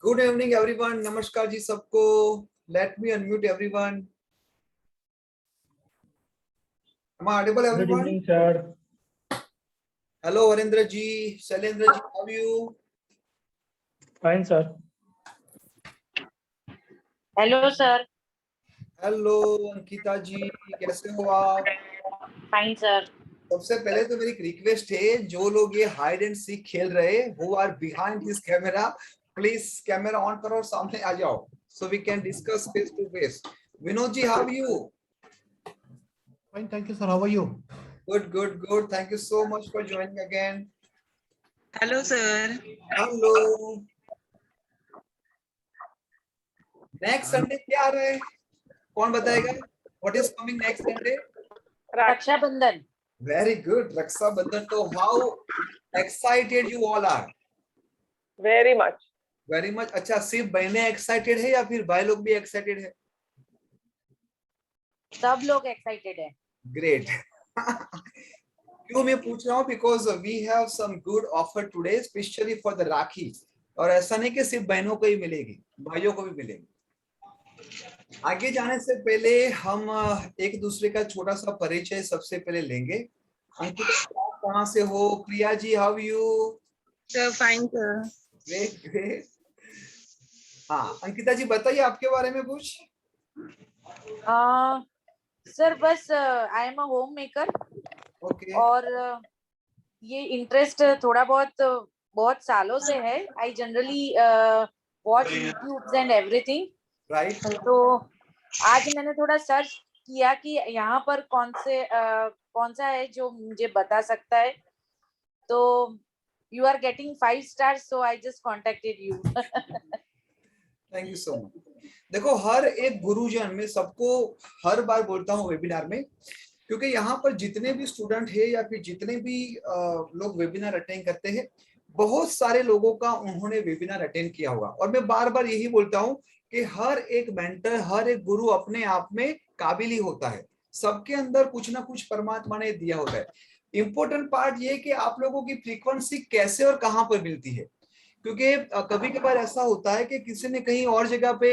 Good evening everyone. नमस्कार जी सबको। Let me unmute everyone. Am I audible Good everyone? evening, sir. Hello Harendra ji, Shailendra ji, how are you? Fine, sir. Hello sir. Hello Ankita ji, कैसे हो आप? Fine sir. सबसे पहले तो मेरी एक रिक्वेस्ट है, जो लोग ये हाइड एंड सीक खेल रहे who are behind this camera, please camera on करो और सामने आ जाओ so we can discuss face to face. Vinod ji, how are you? Fine, thank you, sir. How are you? Good, good, good. Thank you so much for joining again. Hello, sir. Hello. Next Sunday क्या आ रहा है, कौन बताएगा? What is coming next Sunday? Rakshabandhan. Very good, Rakshabandhan. तो how excited you all are? Very much. Very much. अच्छा, सिर्फ बहनें एक्साइटेड है या फिर भाई लोग भी एक्साइटेड है? सब लोग एक्साइटेड है। ग्रेट। क्यों मैं पूछ रहा हूँ, because we have some good offer today specially for the Rakhi. और ऐसा नहीं कि सिर्फ बहनों को ही मिलेगी, भाइयों को भी मिलेगी। आगे जाने से पहले हम एक दूसरे का छोटा सा परिचय सबसे पहले लेंगे। अंकिता, आप कहाँ से हो? Priya ji, how you? Sir, fine, sir. Great great. हाँ अंकिता जी, बताइए आपके बारे में कुछ। सर बस I am a home maker. Okay. और ये इंटरेस्ट थोड़ा बहुत सालों से है। I generally watch YouTubes and everything. Right. तो आज मैंने थोड़ा सर्च किया कि यहाँ पर कौन सा है जो मुझे बता सकता है। तो you are getting 5 stars, so I just contacted you. Thank you so much. देखो, हर एक गुरुजन में सबको हर बार बोलता हूँ वेबिनार में, क्योंकि यहाँ पर जितने भी स्टूडेंट है या फिर जितने भी लोग वेबिनार अटेंड करते हैं, बहुत सारे लोगों का उन्होंने वेबिनार अटेंड किया होगा। और मैं बार बार यही बोलता हूँ कि हर एक मेंटर, हर एक गुरु अपने आप में काबिल ही होता है। सबके अंदर कुछ ना कुछ परमात्मा ने दिया होता है। इंपॉर्टेंट पार्ट ये कि आप लोगों की फ्रीक्वेंसी कैसे और कहाँ पर मिलती है। क्योंकि कभी कभार ऐसा होता है कि किसी ने कहीं और जगह पे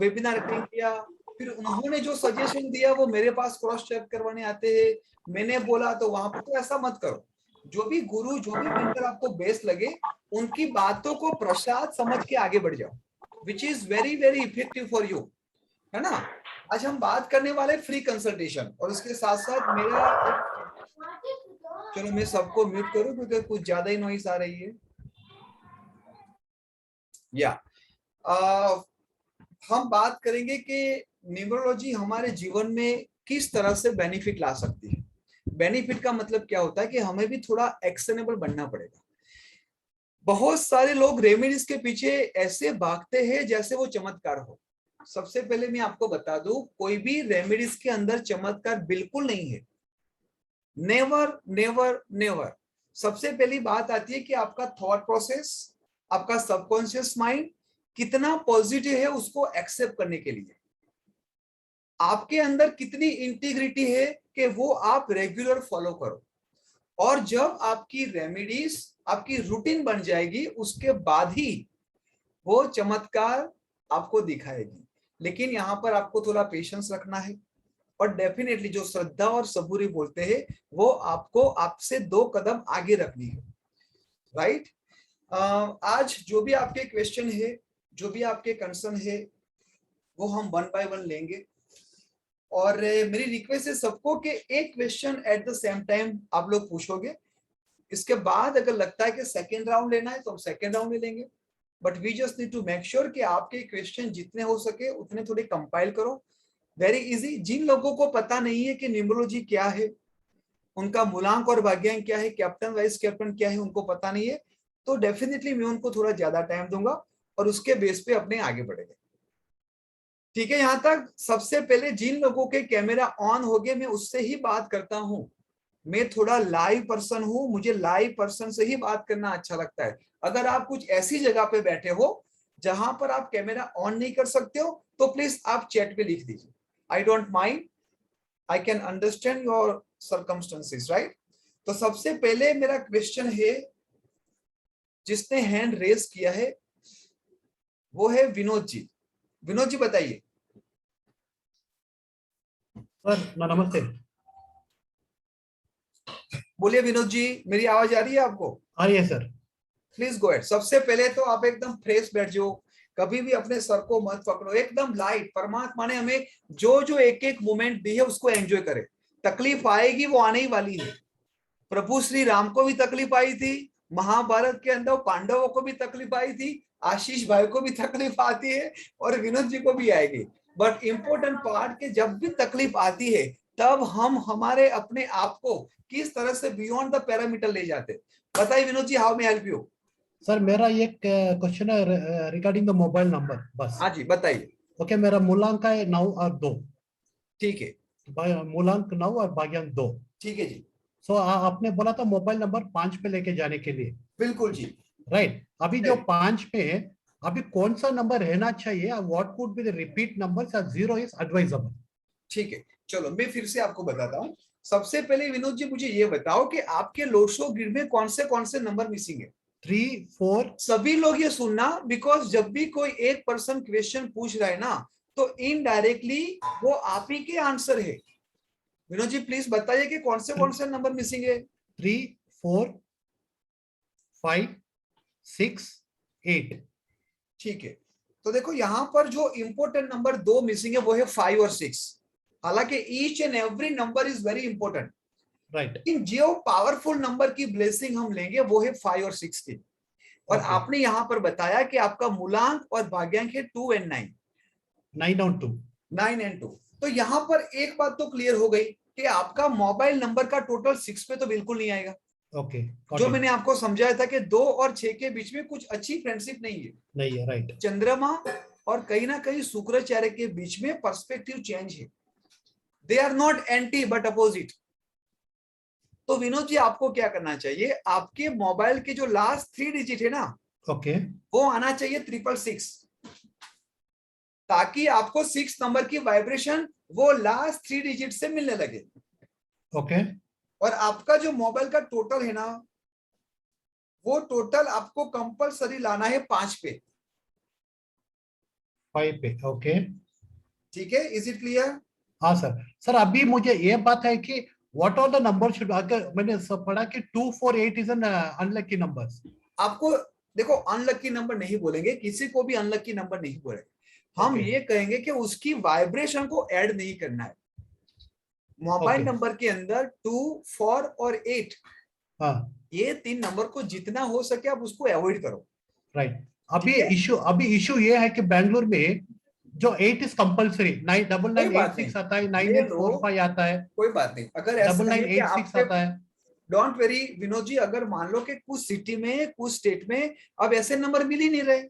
वेबिनार अटेंड किया, फिर उन्होंने जो सजेशन दिया वो मेरे पास क्रॉस चेक करवाने आते हैं, मैंने बोला तो वहां पर। तो ऐसा मत करो। जो भी गुरु, जो भी मेंटर आपको बेस्ट लगे, उनकी बातों को प्रसाद समझ के आगे बढ़ जाओ, which is very very effective for you, है ना। आज हम बात करने वाले फ्री कंसल्टेशन, और उसके साथ साथ मेरा, चलो मैं सबको म्यूट करूं क्योंकि कुछ ज्यादा ही नॉइस आ रही है। या हम बात करेंगे कि न्यूमरोलॉजी हमारे जीवन में किस तरह से बेनिफिट ला सकती है। बेनिफिट का मतलब क्या होता है कि हमें भी थोड़ा एक्शनेबल बनना पड़ेगा। बहुत सारे लोग रेमेडीज के पीछे ऐसे भागते हैं जैसे वो चमत्कार हो। सबसे पहले मैं आपको बता दूं, कोई भी रेमेडीज के अंदर चमत्कार बिल्कुल नहीं है। Never never never. सबसे पहली बात आती है कि आपका थॉट प्रोसेस, आपका सबकॉन्शियस माइंड कितना पॉजिटिव है उसको एक्सेप्ट करने के लिए। आपके अंदर कितनी इंटीग्रिटी है कि वो आप रेगुलर फॉलो करो। और जब आपकी रेमेडीज आपकी रूटीन बन जाएगी, उसके बाद ही वो चमत्कार आपको दिखाएगी। लेकिन यहाँ पर आपको थोड़ा पेशेंस रखना है, और डेफिनेटली जो श्रद्धा और सबूरी बोलते हैं वो आपको आपसे 2 कदम आगे रखनी है। राइट। आज जो भी आपके क्वेश्चन है, जो भी आपके कंसर्न है, वो हम 1 बाय 1 लेंगे। और मेरी रिक्वेस्ट है सबको कि एक question at the same time आप लोग पूछोगे। इसके बाद अगर लगता है कि सेकेंड राउंड लेना है तो हम सेकेंड राउंड ले लेंगे। But we just need to make sure कि आपके क्वेश्चन जितने हो सके उतने थोड़े कंपाइल करो। Very easy. जिन लोगों को पता नहीं है कि न्यूमरोलॉजी क्या है, उनका मूलांक और भाग्यांक क्या है, कैप्टन वाइस कैप्टन क्या है, उनको पता नहीं है, तो डेफिनेटली मैं उनको थोड़ा ज्यादा टाइम दूंगा और उसके बेस पे अपने आगे बढ़ेंगे। ठीक है, यहां तक। सबसे पहले जिन लोगों के कैमरा ऑन हो गए मैं उससे ही बात करता हूं। मैं थोड़ा लाइव पर्सन हूं, मुझे लाइव पर्सन से ही बात करना अच्छा लगता है। अगर आप कुछ ऐसी जगह पे बैठे हो जहां पर आप कैमरा ऑन नहीं कर सकते हो तो प्लीज आप चैट पे लिख दीजिए। I don't mind, I can understand your circumstances, right. तो सबसे पहले मेरा क्वेश्चन है, जिसने हैंड रेज किया है वो है विनोद जी। विनोद जी बताइए। सर नमस्ते। बोलिए विनोद जी, मेरी आवाज आ रही है आपको? आ रही है सर। Please go ahead. सबसे पहले तो आप एकदम फ्रेश बैठ जाओ, कभी भी अपने सर को मत पकड़ो, एकदम लाइट। परमात्मा ने हमें जो जो एक एक मोमेंट दी है उसको एंजॉय करें। तकलीफ आएगी, वो आने ही वाली है। प्रभु श्री राम को भी तकलीफ आई थी, महाभारत के अंदर पांडवों को भी तकलीफ आई थी, आशीष भाई को भी तकलीफ आती है और विनोद जी को भी आएगी। बट इम्पोर्टेंट पार्ट के जब भी तकलीफ आती है तब हम हमारे अपने आप को किस तरह से बियॉन्ड द पैरामीटर ले जाते। बताइए Vinod ji, how may help you? Sir मेरा एक क्वेश्चन है रिगार्डिंग द मोबाइल नंबर बस। हाँ जी बताइए। ओके, मेरा मूलांक है 9 और 2। ठीक है, मूलांक 9 और भाग्यांक 2। ठीक है जी। सो आपने बोला था मोबाइल नंबर 5 पे लेके जाने के लिए, बिल्कुल जी। राइट? अभी जो Right. 5 पे है, अभी कौन सा नंबर रहना चाहिए? What could be the repeat number? 0 is advisable. ठीक है, चलो मैं फिर से आपको बताता हूँ। सबसे पहले विनोद जी मुझे ये बताओ कि आपके लोशो ग्रिड में कौन से नंबर मिसिंग है? 3, 4। सभी लोग ये सुनना, बिकॉज जब भी कोई एक पर्सन क्वेश्चन पूछ रहा है ना, तो इनडायरेक्टली वो आप ही के आंसर है। विनोद जी प्लीज बताइए कि कौन से नंबर मिसिंग है? 3, 4, 5, 6, 8। ठीक है, तो देखो यहाँ पर जो इंपॉर्टेंट नंबर 2 मिसिंग है वो है 5 और 6। हालांकि each and every number is very important, right. इन जो पावरफुल नंबर की ब्लेसिंग हम लेंगे वो है 5 और 6 की। और Okay. आपने यहाँ पर बताया कि आपका मूलांक और भाग्यांक है 2 और 9। 9 और 2। 9 और 2। तो यहाँ पर एक बात तो क्लियर हो गई कि आपका मोबाइल नंबर का टोटल 6 पे तो बिल्कुल नहीं आएगा। ओके, जो मैंने आपको समझाया था कि 2 और 6 के बीच में कुछ अच्छी फ्रेंडशिप नहीं है। नहीं है, राइट। चंद्रमा और कहीं ना कहीं शुक्राचार्य के बीच में पर्सपेक्टिव चेंज है। They are not anti but opposite. तो विनोद जी आपको क्या करना चाहिए? आपके मोबाइल के जो लास्ट 3 डिजिट है ना, ओके। वो आना चाहिए 666, ताकि आपको 6 नंबर की वाइब्रेशन वो लास्ट 3 डिजिट से मिलने लगे। ओके। और आपका जो मोबाइल का टोटल है ना, वो टोटल आपको कंपलसरी लाना है 5 पे। 5 पे, ओके। ठीक है, इज इट क्लियर? हाँ सर। सर अभी मुझे ये बात है कि what are the number should, अगर मैंने सब पढ़ा कि 2, 4, 8 इज एन अनलकी नंबर्स। आपको देखो अनलकी नंबर नहीं बोलेंगे, किसी को भी अनलकी नंबर नहीं बोलेंगे। हम Okay. ये कहेंगे कि उसकी वाइब्रेशन को ऐड नहीं करना है। Mobile Okay. नंबर के अंदर 2, 4 और 8, हाँ, ये 3 नंबर को जितना हो सके आप उसको अवॉइड करो। राइट। ठीक है? अभी इशू ये है कि बेंगलुरु में जो 8 इज कंपलसरी, 9986 आता है, ले लो, 9845 आता है, कोई बात नहीं। अगर ऐसा है कि 9986 आपके, आता है। डोंट वेरी विनोद जी, अगर मान लो कि कुछ सिटी में कुछ स्टेट में अब ऐसे नंबर मिल ही नहीं रहे,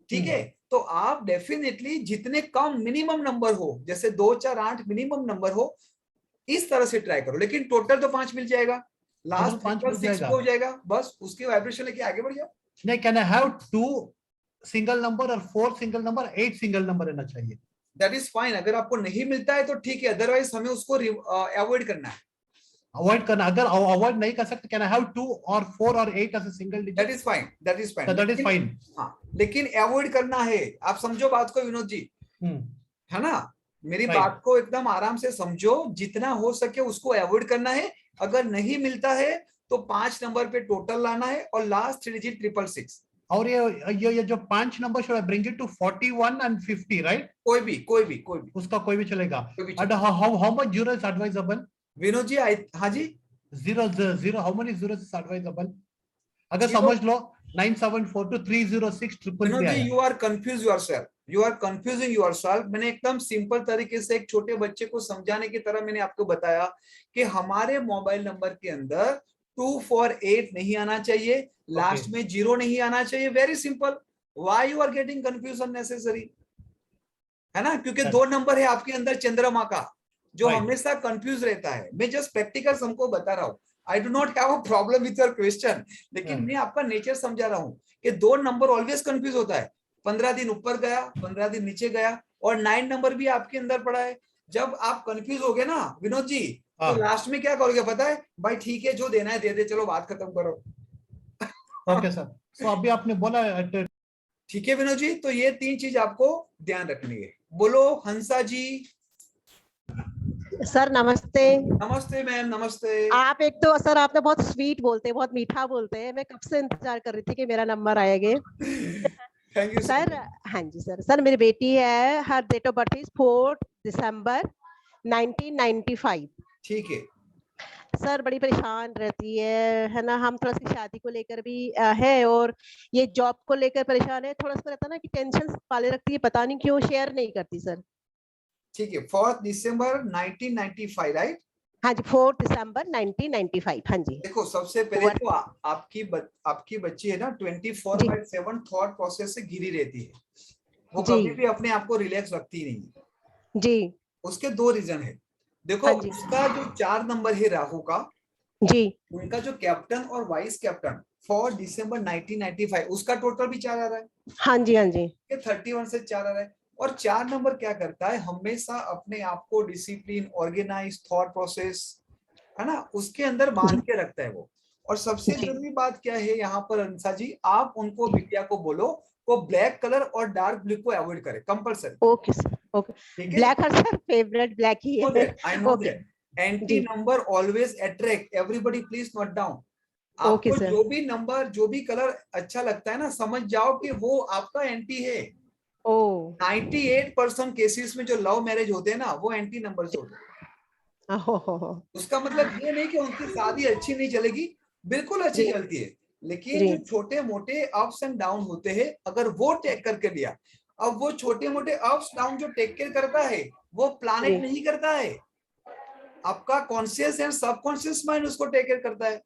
ठीक है, तो आप डेफिनेटली जितने कम मिनिमम नंबर हो, जैसे 2, 4, 8 मिनिमम नंबर हो, इस तरह से ट्राई करो। लेकिन टोटल तो 5 मिल जाएगा, लास्ट 5 मिल 6 जाएगा। हो जाएगा, बस उसकी वाइब्रेशन लेके आगे बढ़ जाओ। नहीं, can I have 2 single number और 4 सिंगल नंबर, 8 सिंगल नंबर रहना चाहिए? That is fine. अगर आपको नहीं मिलता है तो ठीक है, अदरवाइज हमें उसको अवॉइड करना है। अवॉइड करना, अगर अवॉइड नहीं कर सकते, कैन आई हैव 2 और 4 और 8 as a single digit? That is fine, that is fine. That is fine. हाँ, लेकिन अवॉइड करना है। आप समझो बात को विनोद जी, है ना? मेरी Right. बात को एकदम आराम से समझो, जितना हो सके उसको अवॉइड करना है। अगर नहीं मिलता है तो 5 नंबर पे टोटल लाना है और लास्ट 3 डिजिट 666। और ये जो 5 number should bring it to 41 and 50, right? कोई भी उसका कोई भी चलेगा। कोई भी and how much zero is advisable? Vinod ji हाँ जी, zero, how many zero is advisable? अगर Zero- समझ लो 9742 306 विनोद जी, आया। You are confuse yourself, you are confusing yourself. मैंने एकदम सिंपल तरीके से एक छोटे बच्चे को समझाने की तरह मैंने आपको बताया कि हमारे मोबाइल नंबर के अंदर 2, 4, 8 नहीं आना चाहिए, लास्ट में 0 नहीं आना चाहिए। Very simple. Why you are getting confuse unnecessary? है ना? क्योंकि 2 नंबर है आपके अंदर चंद्रमा का, जो Right. हमेशा कंफ्यूज रहता है। मैं जस्ट प्रैक्टिकल हमको बता रहा हूँ। I do not have a problem with your question, लेकिन मैं आपका नेचर समझा रहा हूँ कि 2 नंबर ऑलवेज कंफ्यूज होता है। 15 दिन ऊपर गया, 15 दिन नीचे गया, और 9 नंबर भी आपके अंदर पड़ा है। जब आप कंफ्यूज हो गए ना विनोद जी, तो लास्ट में क्या करोगे पता है? भाई ठीक है, जो देना है दे दे, चलो बात खत्म करो। Okay sir. सो अभी आपने बोला ठीक है विनोद जी, तो ये 3 चीज आपको ध्यान रखनी है। बोलो हंसा जी। सर नमस्ते। नमस्ते मैम, नमस्ते। आप एक तो सर आपने बहुत स्वीट बोलते हैं, बहुत मीठा बोलते हैं। मैं कब से इंतजार कर रही थी कि मेरा नंबर आएगा। थैंक यू सर हाँ जी सर मेरी बेटी है, हर डेट ऑफ बर्थ इज 4 दिसंबर 1995। ठीक है। सर बड़ी परेशान रहती है ना। हम थोड़ा सी शादी को लेकर भी है, और ये जॉब को लेकर परेशान है। थोड़ा सा रहता ना कि टेंशन पाले रखती है, पता नहीं क्यों शेयर नहीं करती सर। ठीक है, 4 दिसंबर 1995, राइट? हाँ जी 4 दिसंबर 1995। हाँ जी। देखो सबसे पहले तो आपकी बच्ची है ना 24/7 थॉट प्रोसेस से घिरी रहती है। वो जी। कभी भी अपने आप को रिलैक्स रखती नहीं है। जी उसके 2 रीजन है। देखो हाँ जी। उसका जो 4 नंबर है राहु का, जी उनका जो कैप्टन और वाइस कैप्टन 4 दिसंबर 1995, उसका टोटल भी 4 आ रहा है। हाँ जी। हाँ जी 31 से 4 आ रहा है। और 4 नंबर क्या करता है, हमेशा अपने आप को डिसिप्लिन, ऑर्गेनाइज, थॉट प्रोसेस है ना, उसके अंदर बांध के रखता है वो। और सबसे जी। जरूरी बात क्या है यहाँ पर अंसा जी, आप उनको बिटिया को बोलो वो ब्लैक कलर और डार्क ब्लू को अवॉइड करे कंपलसरी। Okay sir okay. ठीक है, black her sir favourite black ही है। I know okay that. Aunty ji. Number always attract everybody, please note down. Okay आपको सर। जो भी नंबर, जो भी कलर अच्छा लगता है ना, समझ जाओ कि वो आपका एंटी है। ओ 98% केसेस में जो लव मैरिज होते हैं ना, वो एंटी नंबर से होते हैं। उसका मतलब ये नहीं कि उनकी शादी अच्छी नहीं चलेगी, बिल्कुल अच्छी जी। चलती है, लेकिन जी। जो छोटे मोटे अप्स एंड डाउन होते हैं, अगर वो टेक करके दिया। अब वो छोटे मोटे अप्स डाउन जो टेक केयर करता है, वो प्लानेट जी। नहीं करता है, आपका कॉन्शियस एंड सबकॉन्शियस माइंड उसको टेक केयर करता है।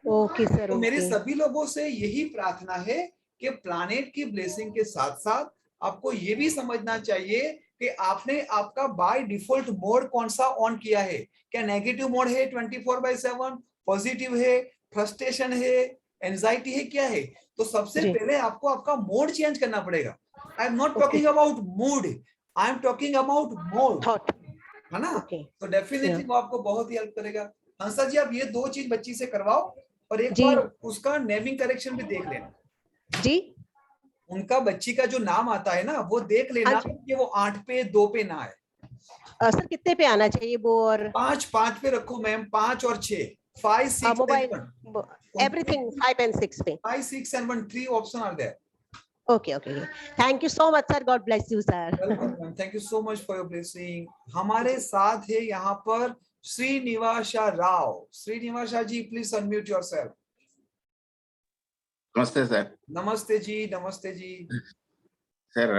ओके सर तो मेरी ओके। सभी लोगों से यही प्रार्थना है कि प्लानेट की ब्लेसिंग के साथ साथ आपको ये भी समझना चाहिए कि आपने आपका बाय डिफॉल्ट मोड कौन सा ऑन किया है। क्या नेगेटिव मोड है 24/7, पॉजिटिव है, फ्रस्ट्रेशन है, एंजाइटी है, क्या है? तो सबसे जी। पहले आपको आपका मोड चेंज करना पड़ेगा। I am not okay talking about mood, I am talking about mode, thought. है ना? ओके तो डेफिनेटली वो आपको बहुत ही हेल्प करेगा। हंसा जी, आप ये 2 चीज बच्ची से करवाओ और एक जी। बार उसका नेमिंग करेक्शन भी देख लेना। जी। उनका बच्ची का जो नाम आता है ना, वो देख हाँ लेना जी। कि वो 8 पे 2 पे ना आए। सर कितने पे आना चाहिए वो? और 5 पे रखो मैम, 5 और 6, 5 6 मोबाइल and 1, एवरीथिंग 5 and 6 पे। 5 6 and 1, 3 option are there. Okay okay. Thank you so much sir, God bless you sir. Welcome ma'am, thank you so much for your blessing. हमारे साथ है यहाँ पर श्रीनिवासा राव। श्रीनिवासा जी, प्लीज अनम्यूट योरसेल्फ। नमस्ते sir. नमस्ते जी, नमस्ते जी। Sir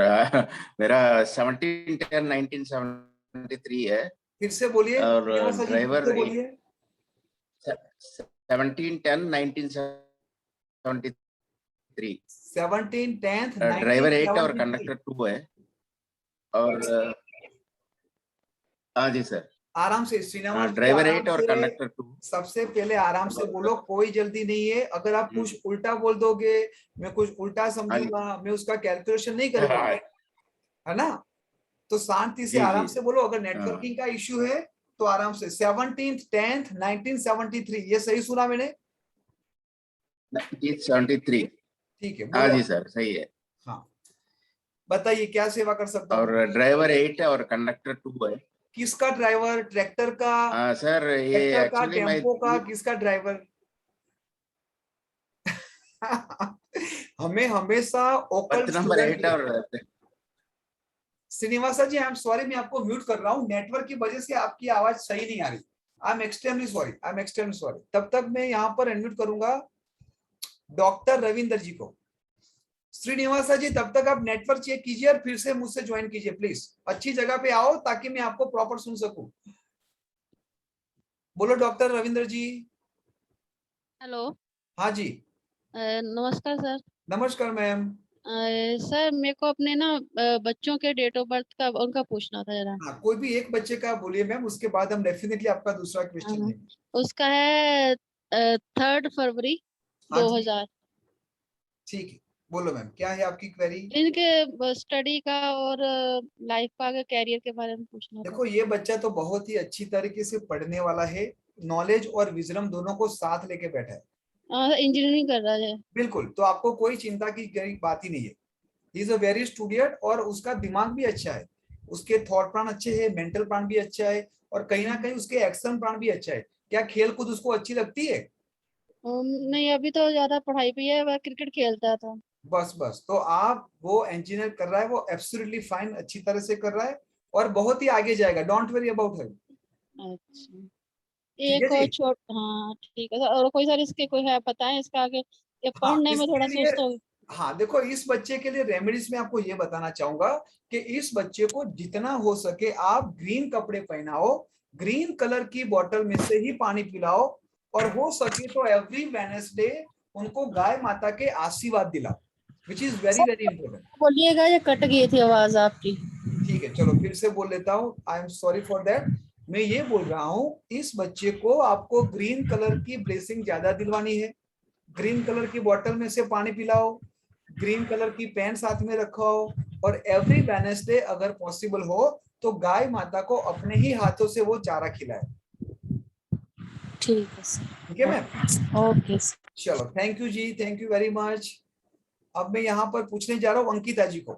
मेरा 17/10/1973 है। फिर से बोलिए और श्रीनिवासा जी, फिर से बोलिए। 17/10/1973। 17/10 ड्राइवर 8 और 1973। कंडक्टर 2 है। और हाँ जी सर, आराम से श्रीनिवास जी, ड्राइवर आराम 8 और से। कंडक्टर 2। सबसे पहले आराम से बोलो, कोई जल्दी नहीं है। अगर आप कुछ उल्टा बोल दोगे, मैं कुछ उल्टा समझूंगा, मैं उसका कैलकुलेशन नहीं कर पाऊंगा, है ना? तो शांति से जी आराम जी। से बोलो। अगर नेटवर्किंग का इश्यू है तो आराम से 17/10/1973, ये सही सुना मैंने? 1973। ठीक है, हाँ बोलो। जी सर, सही है। हाँ, बताइए क्या सेवा कर सकता हूँ। और ड्राइवर 8 है और कंडक्टर 2 है। किसका ड्राइवर? ट्रैक्टर का, सर ये ट्रैक्टर का, एक्चुअली मैं टेम्पो का, किसका ड्राइवर? हमें हमेशा ओकल बर्थ नंबर 8 स्टूडेंट। और श्रीनिवासा जी, आई एम सॉरी, मैं आपको म्यूट कर रहा हूँ, नेटवर्क की वजह से आपकी आवाज सही नहीं आ रही। I am extremely sorry, I am extremely sorry. तब तक मैं यहाँ पर अनम्यूट करूंगा डॉक्टर रविंदर जी को। श्रीनिवासा जी, तब तक आप नेटवर्क चेक कीजिए और फिर से मुझसे ज्वाइन कीजिए प्लीज। अच्छी जगह पे आओ ताकि मैं आपको प्रॉपर सुन सकूं। बोलो डॉक्टर रविंदर जी। हेलो। हाँ जी, नमस्कार सर। नमस्कार मैम। सर मेरे को अपने ना बच्चों के डेट ऑफ बर्थ का उनका पूछना था जरा। हाँ, कोई भी एक बच्चे का बोलिए मैम, उसके बाद हम डेफिनेटली आपका दूसरा क्वेश्चन लेंगे। उसका है 3 फरवरी हाँ जी, 2000। ठीक है, बोलो मैम, क्या है आपकी क्वेरी? इनके स्टडी का और लाइफ का, आगे कैरियर के बारे में पूछना था। देखो, ये बच्चा तो बहुत ही अच्छी तरीके से पढ़ने वाला है, नॉलेज और विजडम दोनों को साथ लेके बैठा है। इंजीनियरिंग कर रहा है। बिल्कुल, तो आपको कोई चिंता की बात ही नहीं है। ही इज अ वेरी स्टूडियट, और उसका दिमाग भी अच्छा है, उसके थॉट प्राण अच्छे है, मेंटल प्राण भी अच्छा है, और कहीं ना कहीं उसके एक्शन प्राण भी अच्छा है। क्या खेल कूद उसको अच्छी लगती है? नहीं, अभी तो ज्यादा पढ़ाई पे है, वह क्रिकेट खेलता था। बस बस, तो आप, वो इंजीनियर कर रहा है, वो एब्सोल्युटली फाइन, अच्छी तरह से कर रहा है और बहुत ही आगे जाएगा, डोंट वरी अबाउट हिम। अच्छा, ठीक है एक और जी। छोट हाँ ठीक है सर, और कोई सर इसके कोई है बताएं इसका आगे, ये हाँ, पढ़ने में थोड़ा इसके लिए, सुस्त हो। हाँ देखो, इस बच्चे के लिए रेमेडीज में आपको ये बताना चाहूंगा कि इस बच्चे को जितना हो सके आप ग्रीन कपड़े पहनाओ, ग्रीन कलर की बोतल में से ही पानी पिलाओ, और हो सके तो एवरी वेडनेसडे उनको गाय माता के आशीर्वाद दिलाओ, which is very very important. बोलिएगा, ये कट गई थी आवाज आपकी। ठीक है, चलो फिर से बोल लेता हूँ, आई एम सॉरी फॉर दैट। मैं ये बोल रहा हूँ, इस बच्चे को आपको ग्रीन कलर की ब्लेसिंग ज्यादा दिलवानी है, ग्रीन कलर की बोतल में से पानी पिलाओ, ग्रीन कलर की पेन साथ में रखो, और एवरी वेडनेसडे अगर पॉसिबल हो तो गाय माता को अपने ही हाथों से वो चारा खिलाए। ठीक है सर। ठीक है मैम? Okay sir. चलो, थैंक यू जी, थैंक यू वेरी मच। अब मैं यहाँ पर पूछने जा रहा हूँ अंकिता जी को।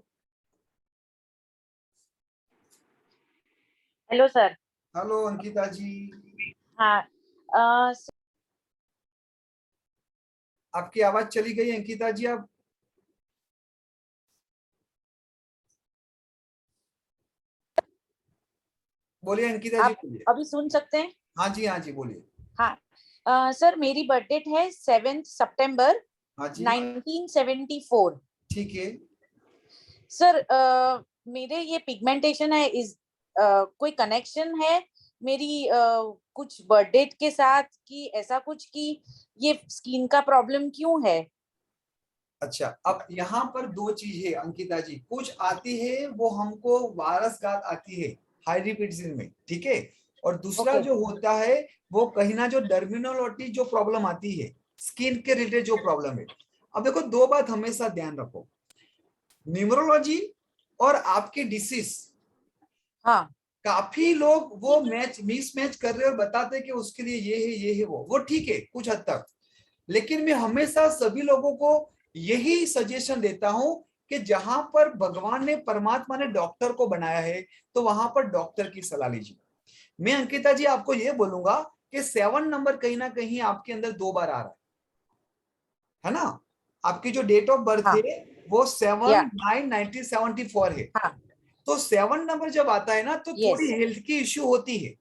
Hello sir. हेलो अंकिता जी, हाँ, आपकी आवाज चली गई अंकिता जी, आप बोलिए अंकिता जी, आप बोलिए। अभी सुन सकते हैं? हाँ जी, हाँ जी, बोलिए। हाँ, सर मेरी बर्थडे है 7 सितंबर हाँ जी, 1974। ठीक है। सर मेरे ये पिगमेंटेशन है, इस कोई कनेक्शन है मेरी कुछ बर्थडे के साथ, कि ऐसा कुछ कि ये स्किन का प्रॉब्लम क्यों है? अच्छा, अब यहाँ पर दो चीज है अंकिता जी, कुछ आती है वो हमको वारसगत आती है हाइड्रोपिडिज्म में, ठीक है, और दूसरा ओके। जो होता है वो कहीं ना जो डर्मिनोलॉजी जो प्रॉब्लम आती है, स्किन के रिलेटेड जो प्रॉब्लम है। अब देखो, दो बात हमेशा ध्यान रखो, न्यूमरोलॉजी और आपके डिसीज, हाँ, काफी लोग वो मैच मिसमैच कर रहे हैं और बताते हैं कि उसके लिए ये है वो ठीक है कुछ हद तक, लेकिन मैं हमेशा सभी लोगों को यही सजेशन देता हूं कि जहां पर भगवान ने, परमात्मा ने डॉक्टर को बनाया है तो वहां पर डॉक्टर की सलाह लीजिए। मैं अंकिता जी आपको ये बोलूंगा कि 7 नंबर कहीं ना कहीं आपके अंदर 2 बार आ रहा है ना, आपकी जो डेट ऑफ बर्थ हाँ, है वो 7/9/1974 है। हाँ, तो 7 नंबर जब आता है ना तो थोड़ी यस, हेल्थ की इश्यू होती है,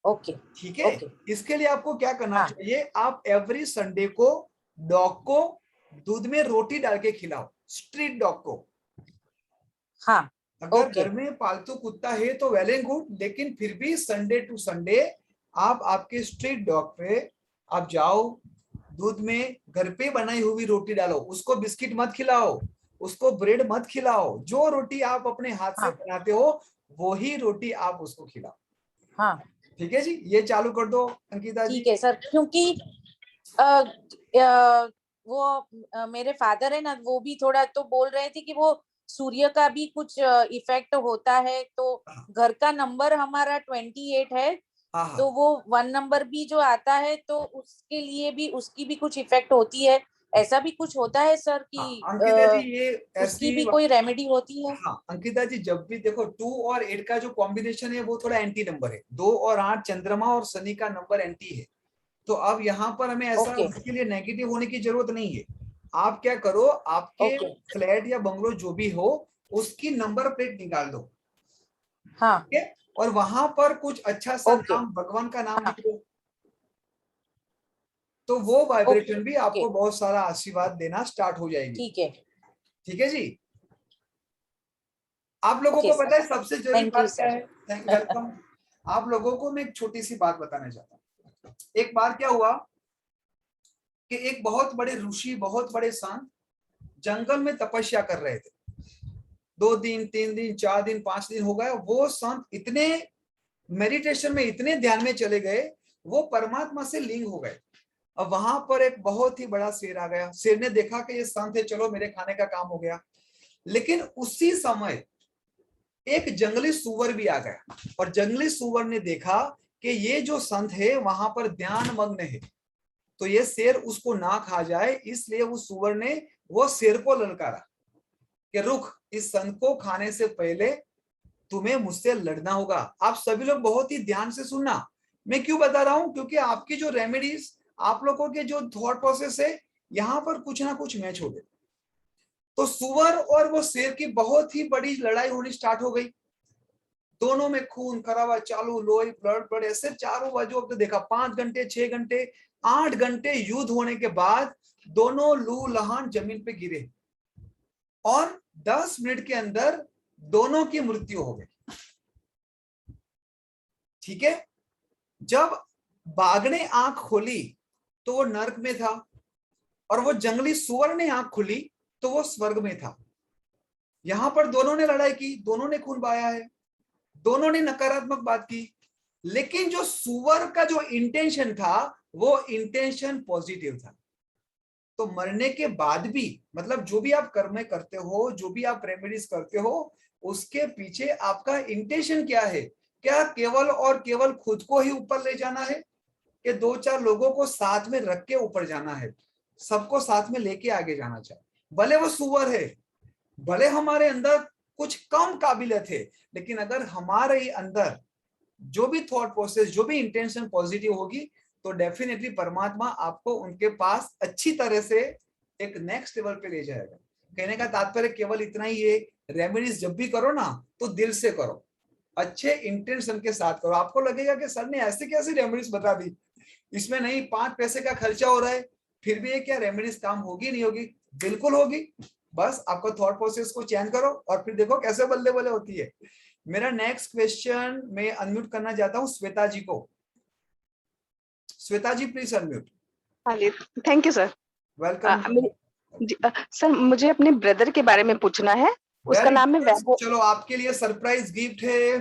ओके, ठीक है। ओके, इसके लिए आपको क्या करना हाँ, चाहिए, आप एवरी संडे को डॉग को दूध में रोटी डाल के खिलाओ, स्ट्रीट डॉग को। हाँ, अगर ओके, घर में पालतू कुत्ता है तो वेल एंड गुड, लेकिन फिर भी संडे टू संडे आप आपके स्ट्रीट डॉग पे आप जाओ, दूध में घर पे बनाई हुई रोटी डालो, उसको बिस्किट मत खिलाओ, उसको ब्रेड मत खिलाओ, जो रोटी आप अपने हाथ से हाँ, बनाते हो वही रोटी आप उसको खिलाओ। हाँ, ठीक है जी, ये चालू कर दो अंकिता जी। ठीक है सर, क्योंकि अ, अ, वो मेरे फादर है ना, वो भी थोड़ा तो बोल रहे थे कि वो सूर्य का भी कुछ इफेक्ट होता है, तो घर का नंबर हमारा 28 है, हाँ हाँ, तो वो 1 नंबर भी जो आता है तो उसके लिए भी, उसकी भी कुछ इफेक्ट होती है, ऐसा भी कुछ होता है सर हाँ कि अंकिता जी, ये उसकी ऐसी, भी कोई रेमेडी होती है? हाँ अंकिता जी, जब भी देखो 2 और 8 का जो कॉम्बिनेशन है वो थोड़ा एंटी नंबर है, 2 और 8 चंद्रमा और शनि का नंबर एंटी है, तो अब यहाँ पर हमें ऐसा ओके, उसके लिए नेगेटिव होने की जरूरत नहीं है। आप क्या करो, आपके ओके, फ्लैट या बंगलो जो भी हो उसकी नंबर प्लेट निकाल दो, हाँ, ठीक है, और वहां पर कुछ अच्छा सा ओके, नाम, भगवान का नाम हाँ, लिख दो, तो वो ओके, वाइब्रेशन भी ओके, आपको बहुत सारा आशीर्वाद देना स्टार्ट हो जाएगी। ठीक है, ठीक है जी। आप लोगों ओके को सर, पता है सबसे जरूरी थैंक यू बात क्या है? सर। वेलकम। आप लोगों को मैं एक छोटी सी बात बताना चाहता हूँ। एक बार क्या हुआ कि एक बहुत बड़े ऋषि, बहुत बड़े संत जंगल में तपस्या कर रहे थे, 2 दिन 3 दिन 4 दिन 5 दिन हो गए, वो संत इतने मेडिटेशन में, इतने ध्यान में चले गए, वो परमात्मा से लिंक हो गए। अब वहां पर एक बहुत ही बड़ा शेर आ गया, शेर ने देखा कि ये संत है, चलो मेरे खाने का काम हो गया, लेकिन उसी समय एक जंगली सुअर भी आ गया, और जंगली सुअर ने देखा कि ये जो संत है वहां पर ध्यान मग्न है, तो ये शेर उसको ना खा जाए, इसलिए उस सुअर ने वो शेर को ललकारा, कि रुक, इस संत को खाने से पहले तुम्हें मुझसे लड़ना होगा। आप सभी लोग बहुत ही ध्यान से सुनना। मैं क्यों बता रहा हूं? क्योंकि आपकी जो रेमेडीज, आप लोगों के जो थॉट प्रोसेस है, यहां पर कुछ ना कुछ मैच हो गए। तो सुअर और वो शेर की बहुत ही बड़ी लड़ाई होनी स्टार्ट हो गई। दोनों में खून खराबा चालू, लोही ब्लड ऐसे चारों बाजू। अब तो देखा 5 घंटे 6 घंटे 8 घंटे युद्ध होने के बाद दोनों लू लहान जमीन पे गिरे और 10 मिनट के अंदर दोनों की मृत्यु हो गई। ठीक है। जब बाघ ने आंख खोली तो वो नरक में था, और वो जंगली सुअर ने आंख खुली तो वो स्वर्ग में था। यहां पर दोनों ने लड़ाई की, दोनों ने खून बहाया है, दोनों ने नकारात्मक बात की, लेकिन जो सुअर का जो इंटेंशन था वो इंटेंशन पॉजिटिव था। तो मरने के बाद भी, मतलब जो भी आप कर्म करते हो, जो भी आप रेमेडीज करते हो, उसके पीछे आपका इंटेंशन क्या है? क्या केवल और केवल खुद को ही ऊपर ले जाना है, कि 2-4 लोगों को साथ में रख के ऊपर जाना है? सबको साथ में लेके आगे जाना चाहिए। भले वो सुअर है, भले हमारे अंदर कुछ कम काबिलियत है, लेकिन अगर हमारे अंदर जो भी थॉट प्रोसेस, जो भी इंटेंशन पॉजिटिव होगी, तो डेफिनेटली परमात्मा आपको उनके पास अच्छी तरह से एक नेक्स्ट लेवल पे ले जाएगा। कहने का तात्पर्य केवल इतना ही है, रेमेडीज जब भी करो ना तो दिल से करो, अच्छे इंटेंशन के साथ करो। आपको लगेगा कि सर ने ऐसे कैसे रेमेडीज बता दी, इसमें नहीं 5 पैसे का खर्चा हो रहा है, फिर भी ये क्या रेमेडीज काम होगी नहीं होगी? बिल्कुल होगी। बस आपको थॉट प्रोसेस को चेंज करो और फिर देखो कैसे बल्ले बल्ले होती है। मेरा नेक्स्ट क्वेश्चन मैं अनम्यूट करना चाहता हूँ श्वेता जी को। Shweta ji please unmute. हाँ जी, thank you sir. Welcome. Sir मुझे अपने ब्रदर के बारे में पूछना है। उसका नाम है वैभव। चलो आपके लिए सरप्राइज गिफ्ट है।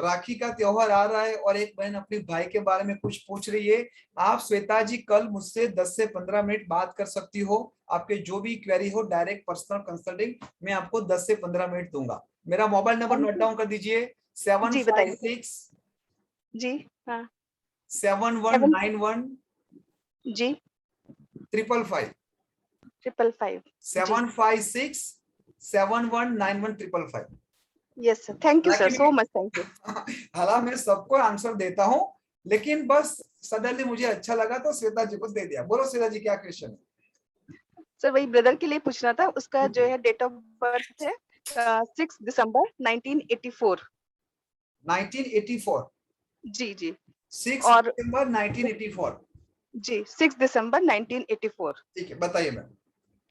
राखी का त्योहार आ रहा है और एक बहन अपने भाई के बारे में कुछ पूछ रही है। आप श्वेता जी कल मुझसे 10 से 15 मिनट बात कर सकती हो। आपके जो भी क्वेरी हो, डायरेक्ट पर्सनल कंसल्टिंग मैं आपको 10 से 15 मिनट दूंगा। मेरा मोबाइल नंबर नोट डाउन कर दीजिए, 756 जी हाँ 7191 जी 555 555 756 7191 555। Yes sir, thank you sir, so much thank you. हालांकि मैं सबको आंसर देता हूँ, लेकिन बस सडनली मुझे अच्छा लगा तो श्वेता जी को दे दिया। बोलो श्वेता जी क्या क्वेश्चन है? सर वही ब्रदर के लिए पूछना था। उसका जो है डेट ऑफ बर्थ है 6 दिसंबर 1984। 1984? जी जी 6 और दिसंबर 1984। जी 6 दिसंबर 1984। ठीक है, बताइए मैम।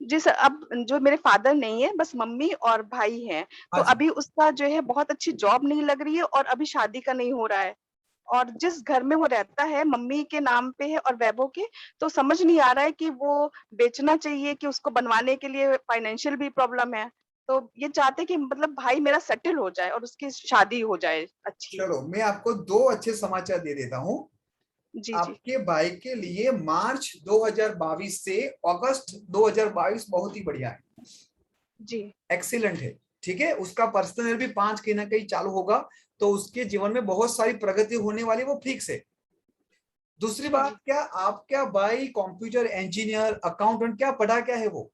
जी सर, अब जो मेरे फादर नहीं है, बस मम्मी और भाई हैं। तो हाँ जी। अभी उसका जो है बहुत अच्छी जॉब नहीं लग रही है और अभी शादी का नहीं हो रहा है। और जिस घर में वो रहता है मम्मी के नाम पे है और वैभव के, तो समझ नहीं आ रहा है कि वो बेचना चाहिए कि उसको बनवाने के लिए फाइनेंशियल भी प्रॉब्लम है। तो ये चाहते कि मतलब भाई मेरा सेटल हो जाए और उसकी शादी हो जाए अच्छी। चलो मैं आपको 2 अच्छे समाचार दे देता हूँ। जी जी आपके भाई के लिए मार्च 2022 से अगस्त 2022 बहुत ही बढ़िया है, जी एक्सीलेंट है। ठीक है, उसका पर्सनल भी 5 कहीं ना कहीं चालू होगा, तो उसके जीवन में बहुत सारी प्रगति होने वाली, वो फिक्स है। दूसरी जी, बात, क्या आपका भाई कंप्यूटर इंजीनियर, अकाउंटेंट, क्या पढ़ा क्या है वो?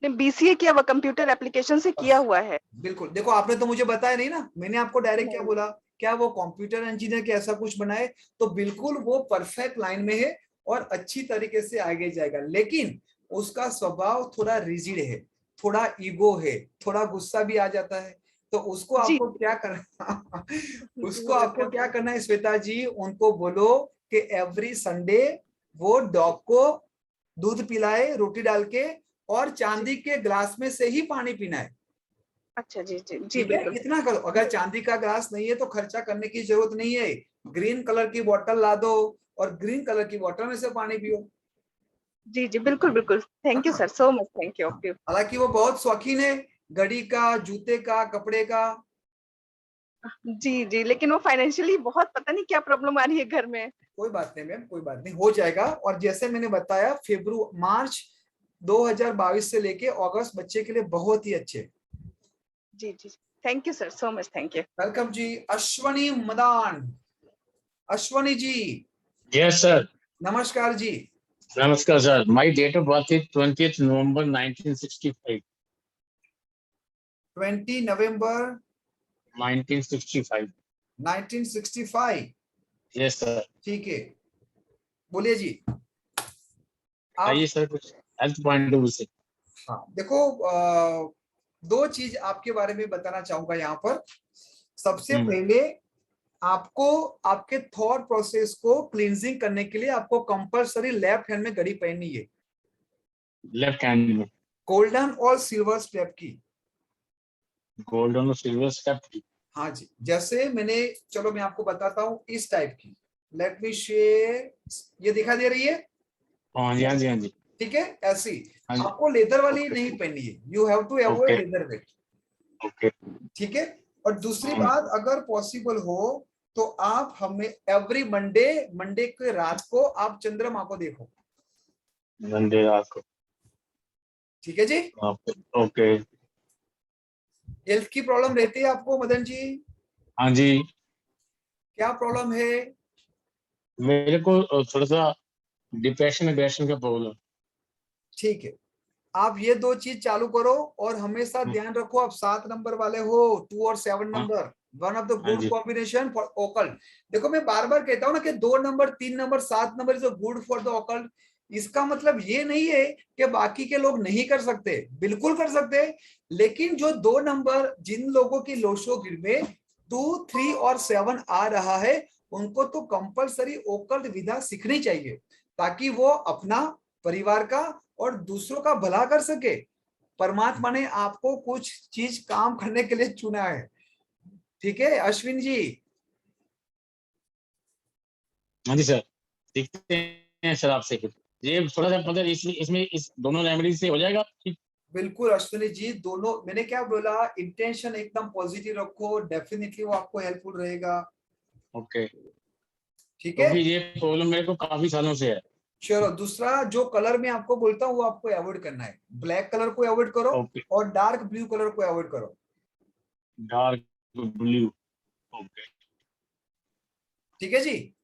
BCA किया हुआ, कंप्यूटर एप्लीकेशन से किया हुआ है। बिल्कुल। देखो आपने तो मुझे बताया नहीं ना, मैंने आपको डायरेक्ट क्या नहीं। बोला, क्या वो कंप्यूटर इंजीनियर के ऐसा कुछ बनाए? तो बिल्कुल वो परफेक्ट लाइन में है और अच्छी तरीके से आगे जाएगा, लेकिन उसका स्वभाव थोड़ा रिजिड है, थोड़ा ईगो है, थोड़ा गुस्सा भी आ जाता है। तो उसको जी आपको क्या करना उसको आपको वेलकम। क्या करना है श्वेता जी, उनको बोलो कि एवरी संडे वो डॉग को दूध पिलाए रोटी डाल के, और चांदी के ग्लास में से ही पानी पीना है। अच्छा जी जी जी ठीक है, बिल्कुल। इतना करो। अगर चांदी का ग्लास नहीं है तो खर्चा करने की जरूरत नहीं है, ग्रीन कलर की बोतल ला दो और ग्रीन कलर की बोतल में से पानी पियो। जी जी बिल्कुल बिल्कुल, thank you sir, so much thank you. हालांकि वो बहुत शौकीन है घड़ी का, जूते का, कपड़े का। जी जी, लेकिन वो फाइनेंशियली बहुत पता नहीं क्या प्रॉब्लम आ रही है घर में। कोई बात नहीं मैम, कोई बात नहीं, हो जाएगा। और जैसे मैंने बताया, मार्च 2022 से लेके अगस्त बच्चे के लिए बहुत ही अच्छे। जी जी, thank you sir, so much thank you. Welcome जी। अश्वनी मदान, अश्वनी जी। Yes, sir. नमस्कार जी। Namaskar, sir. My date of birth is 20th November 1965. 20 November 1965। 1965। Yes sir. ठीक है, बोलिए जी। आप आइए सर, कुछ हेल्थ पॉइंट ऑफ व्यू से। हाँ देखो, दो चीज आपके बारे में बताना चाहूंगा यहाँ पर। सबसे पहले आपको आपके थॉट प्रोसेस को क्लींजिंग करने के लिए आपको कंपलसरी लेफ्ट हैंड में घड़ी पहननी है, लेफ्ट हैंड में गोल्डन और सिल्वर स्टेप की। गोल्डन और सिल्वर स्टेप की। हाँ जी, जैसे मैंने, चलो मैं आपको बताता हूँ, इस टाइप की। लेट मी शेयर, ये दिखा दे रही है? हाँ जी, हाँ जी, हाँ जी। ठीक है, ऐसी। हाँ जी। आपको लेदर वाली ओके। नहीं पहननी है, you have to avoid okay. Leather wet. Okay. ठीक है। और दूसरी हाँ। बात, अगर पॉसिबल हो तो आप हमें एवरी मंडे के रात को आप चंद्रमा को देखो। मंडे रात को। ठीक है जी। ओके। ओके। हेल्थ की प्रॉब्लम रहती है आपको मदन जी? हाँ जी, क्या प्रॉब्लम है? मेरे को थोड़ा सा डिप्रेशन एग्रेशन का प्रॉब्लम। ठीक है, आप ये दो चीज चालू करो और हमेशा ध्यान रखो आप 7 नंबर वाले हो, 2 और 7 हाँ। नंबर, वन ऑफ द हाँ good ji. Combination for occult. देखो मैं बार बार कहता हूं ना कि 2 number, 3 number, 7 number is good for the occult. इसका मतलब ये नहीं है कि बाकी के लोग नहीं कर सकते, बिल्कुल कर सकते, लेकिन जो 2 नंबर, जिन लोगों की लोशोगिर में 2, 3 और 7 आ रहा है, उनको तो कंपलसरी ओकल्ट विधा सीखनी चाहिए, ताकि वो अपना, परिवार का और दूसरों का भला कर सके। परमात्मा ने आपको कुछ चीज काम करने के लिए चुना है। ठीक है अश्विन जी? हाँ जी सर, सीखते हैं सर आपसे कुछ। ये थोड़ा सा मतलब इसमें इस दोनों रेमेडी से हो जाएगा ठीक? बिल्कुल अश्विनी जी, दोनों, मैंने क्या बोला, इंटेंशन एकदम पॉजिटिव रखो, डेफिनेटली वो आपको हेल्पफुल रहेगा। ओके। ठीक है, क्योंकि ये प्रॉब्लम मेरे को काफी सालों से है। चलो दूसरा जो कलर मैं आपको बोलता हूँ वो आपको अवॉइड करना है। ब्लैक कलर को अवॉइड करो ओके। और डार्क ब्लू कलर को अवॉइड करो। Dark blue. ओके। ठीक है जी।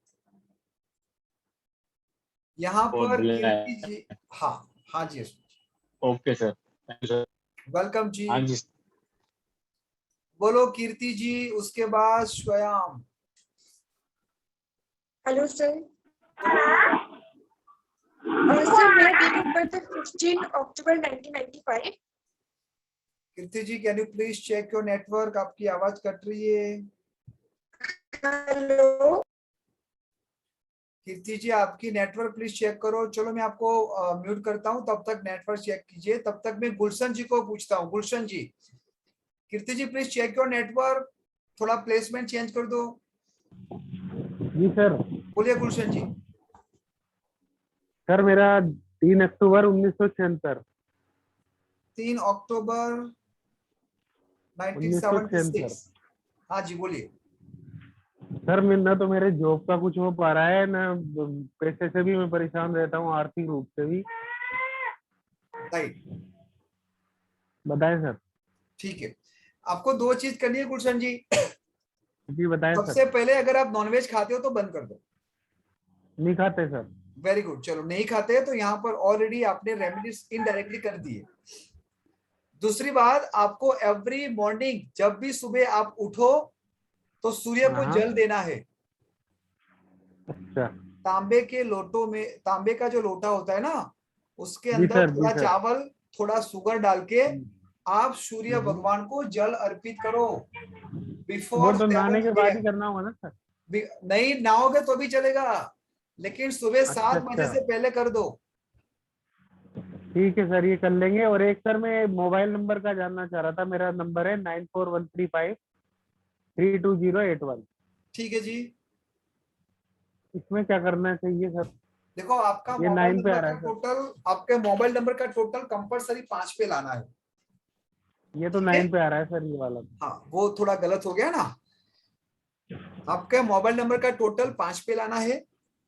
यहाँ और पर कीर्ति ब्लैक। जी, हाँ हाँ जी, okay sir, thank you sir. Welcome जी। हाँ जी। बोलो कीर्ति जी, उसके बाद स्वयं। Hello sir. सर मेरा डेट ऑफ बर्थ है 15 October 1995। Kirti ji can you please check your network, आपकी आवाज कट रही है। हेलो कीर्ति जी आपकी नेटवर्क प्लीज चेक करो। चलो मैं आपको म्यूट करता हूं, तब तक नेटवर्क चेक कीजिए। तब तक मैं गुलशन जी को पूछता हूँ। गुलशन जी, कीर्ति जी प्लीज चेक योर नेटवर्क, थोड़ा प्लेसमेंट चेंज कर दो। जी सर। बोलिए गुलशन जी। सर मेरा 3 अक्टूबर 1976। 3 अक्टूबर 1976। 1976। हाँ जी बोलिए। सर मैं ना तो मेरे जॉब का कुछ हो पा रहा है, ना पैसे से भी मैं परेशान रहता हूँ, आर्थिक रूप से भी। राइट, बताएं सर। ठीक है। आपको दो चीज करनी है गुलशन जी। जी बताएं सर। सबसे पहले अगर आप नॉनवेज खाते हो तो बंद कर दो। नहीं खाते सर। वेरी गुड, चलो नहीं खाते तो यहाँ पर ऑलरेडी आपने रेमेडीज इनडायरेक्टली कर दी है। दूसरी बात, आपको एवरी मॉर्निंग जब भी सुबह आप उठो तो सूर्य को हाँ। जल देना है। अच्छा। तांबे के लोटों में, तांबे का जो लोटा होता है ना, उसके जी अंदर सर, जी थोड़ा सर। चावल, थोड़ा शुगर डाल के आप सूर्य भगवान को जल अर्पित करो वो बिफोर तो नहाने 7 के बाद ही AM। करना होगा ना सर? नहीं नहाओगे तो भी चलेगा, लेकिन सुबह अच्छा 7 बजे अच्छा, से पहले कर दो। ठीक है सर, ये कर लेंगे। और एक सर मैं मोबाइल नंबर का जानना चाह रहा था। मेरा नंबर है 9413532081। ठीक है जी। इसमें क्या करना चाहिए सर? देखो आपका ये मोबाइल 9 पे आ नंबर रहा का है सर। टोटल, आपके मोबाइल नंबर का टोटल कंपलसरी 5 पे लाना है। ये तो ठीक है? 9 पे आ रहा है सर, ये वाला। हाँ वो थोड़ा गलत हो गया ना। आपके मोबाइल नंबर का टोटल 5 पे लाना है,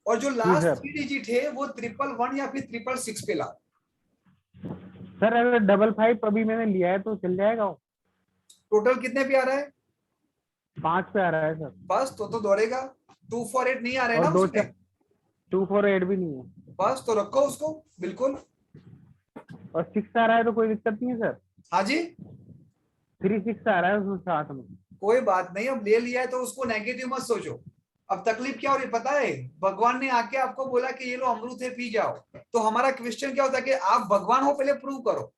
और जो जी लास्ट सर। 3 डिजिट है वो 111 या फिर 666 पे ला। सर अगर 55 अभी मैंने लिया है तो चल जाएगा वो? टोटल कितने पे आ रहा है? 5 पे आ रहा है सर। बस तो दौड़ेगा। 248 नहीं आ रहे और ना दो उसमें? 248 भी नहीं है। बस तो रखो उसको, बिल्कुल। और 6 आ रहा है तो कोई दिक्कत नहीं है सर? हाँ जी, 3-6 आ रहा है उसमें साथ में। कोई बात नहीं, अब ले लिया है तो उसको नेगेटिव मत सोचो। अब तकलीफ क्या हो रही पता है, भगवान ने आके आपको बोला कि ये लो अमृत है पी जाओ, तो हमारा क्वेश्चन क्या होता है कि आप भगवान हो पहले प्रूव करो,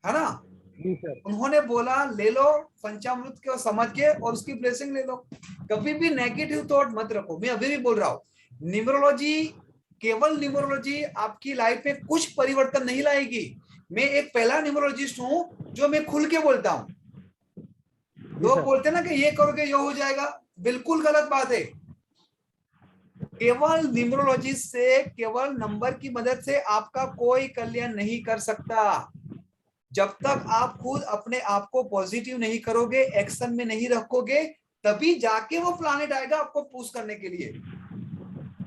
है ना। जी सर। उन्होंने बोला ले लो पंचामृत को समझ के और उसकी ब्लेसिंग ले लो। कभी भी नेगेटिव थॉट मत रखो। मैं अभी भी बोल रहा हूँ, न्यूमरोलॉजी, केवल न्यूमरोलॉजी आपकी लाइफ में कुछ परिवर्तन नहीं लाएगी। मैं एक पहला न्यूमरोलॉजिस्ट हूं जो मैं खुल के बोलता हूं। लोग बोलते हैं ना कि ये करोगे ये हो जाएगा, बिल्कुल गलत बात है। केवल न्यूमरोलॉजी से, केवल नंबर की मदद से आपका कोई कल्याण नहीं कर सकता। जब तक आप खुद अपने आप को पॉजिटिव नहीं करोगे, एक्शन में नहीं रखोगे, तभी जाके वो प्लैनेट आएगा आपको पुश करने के लिए,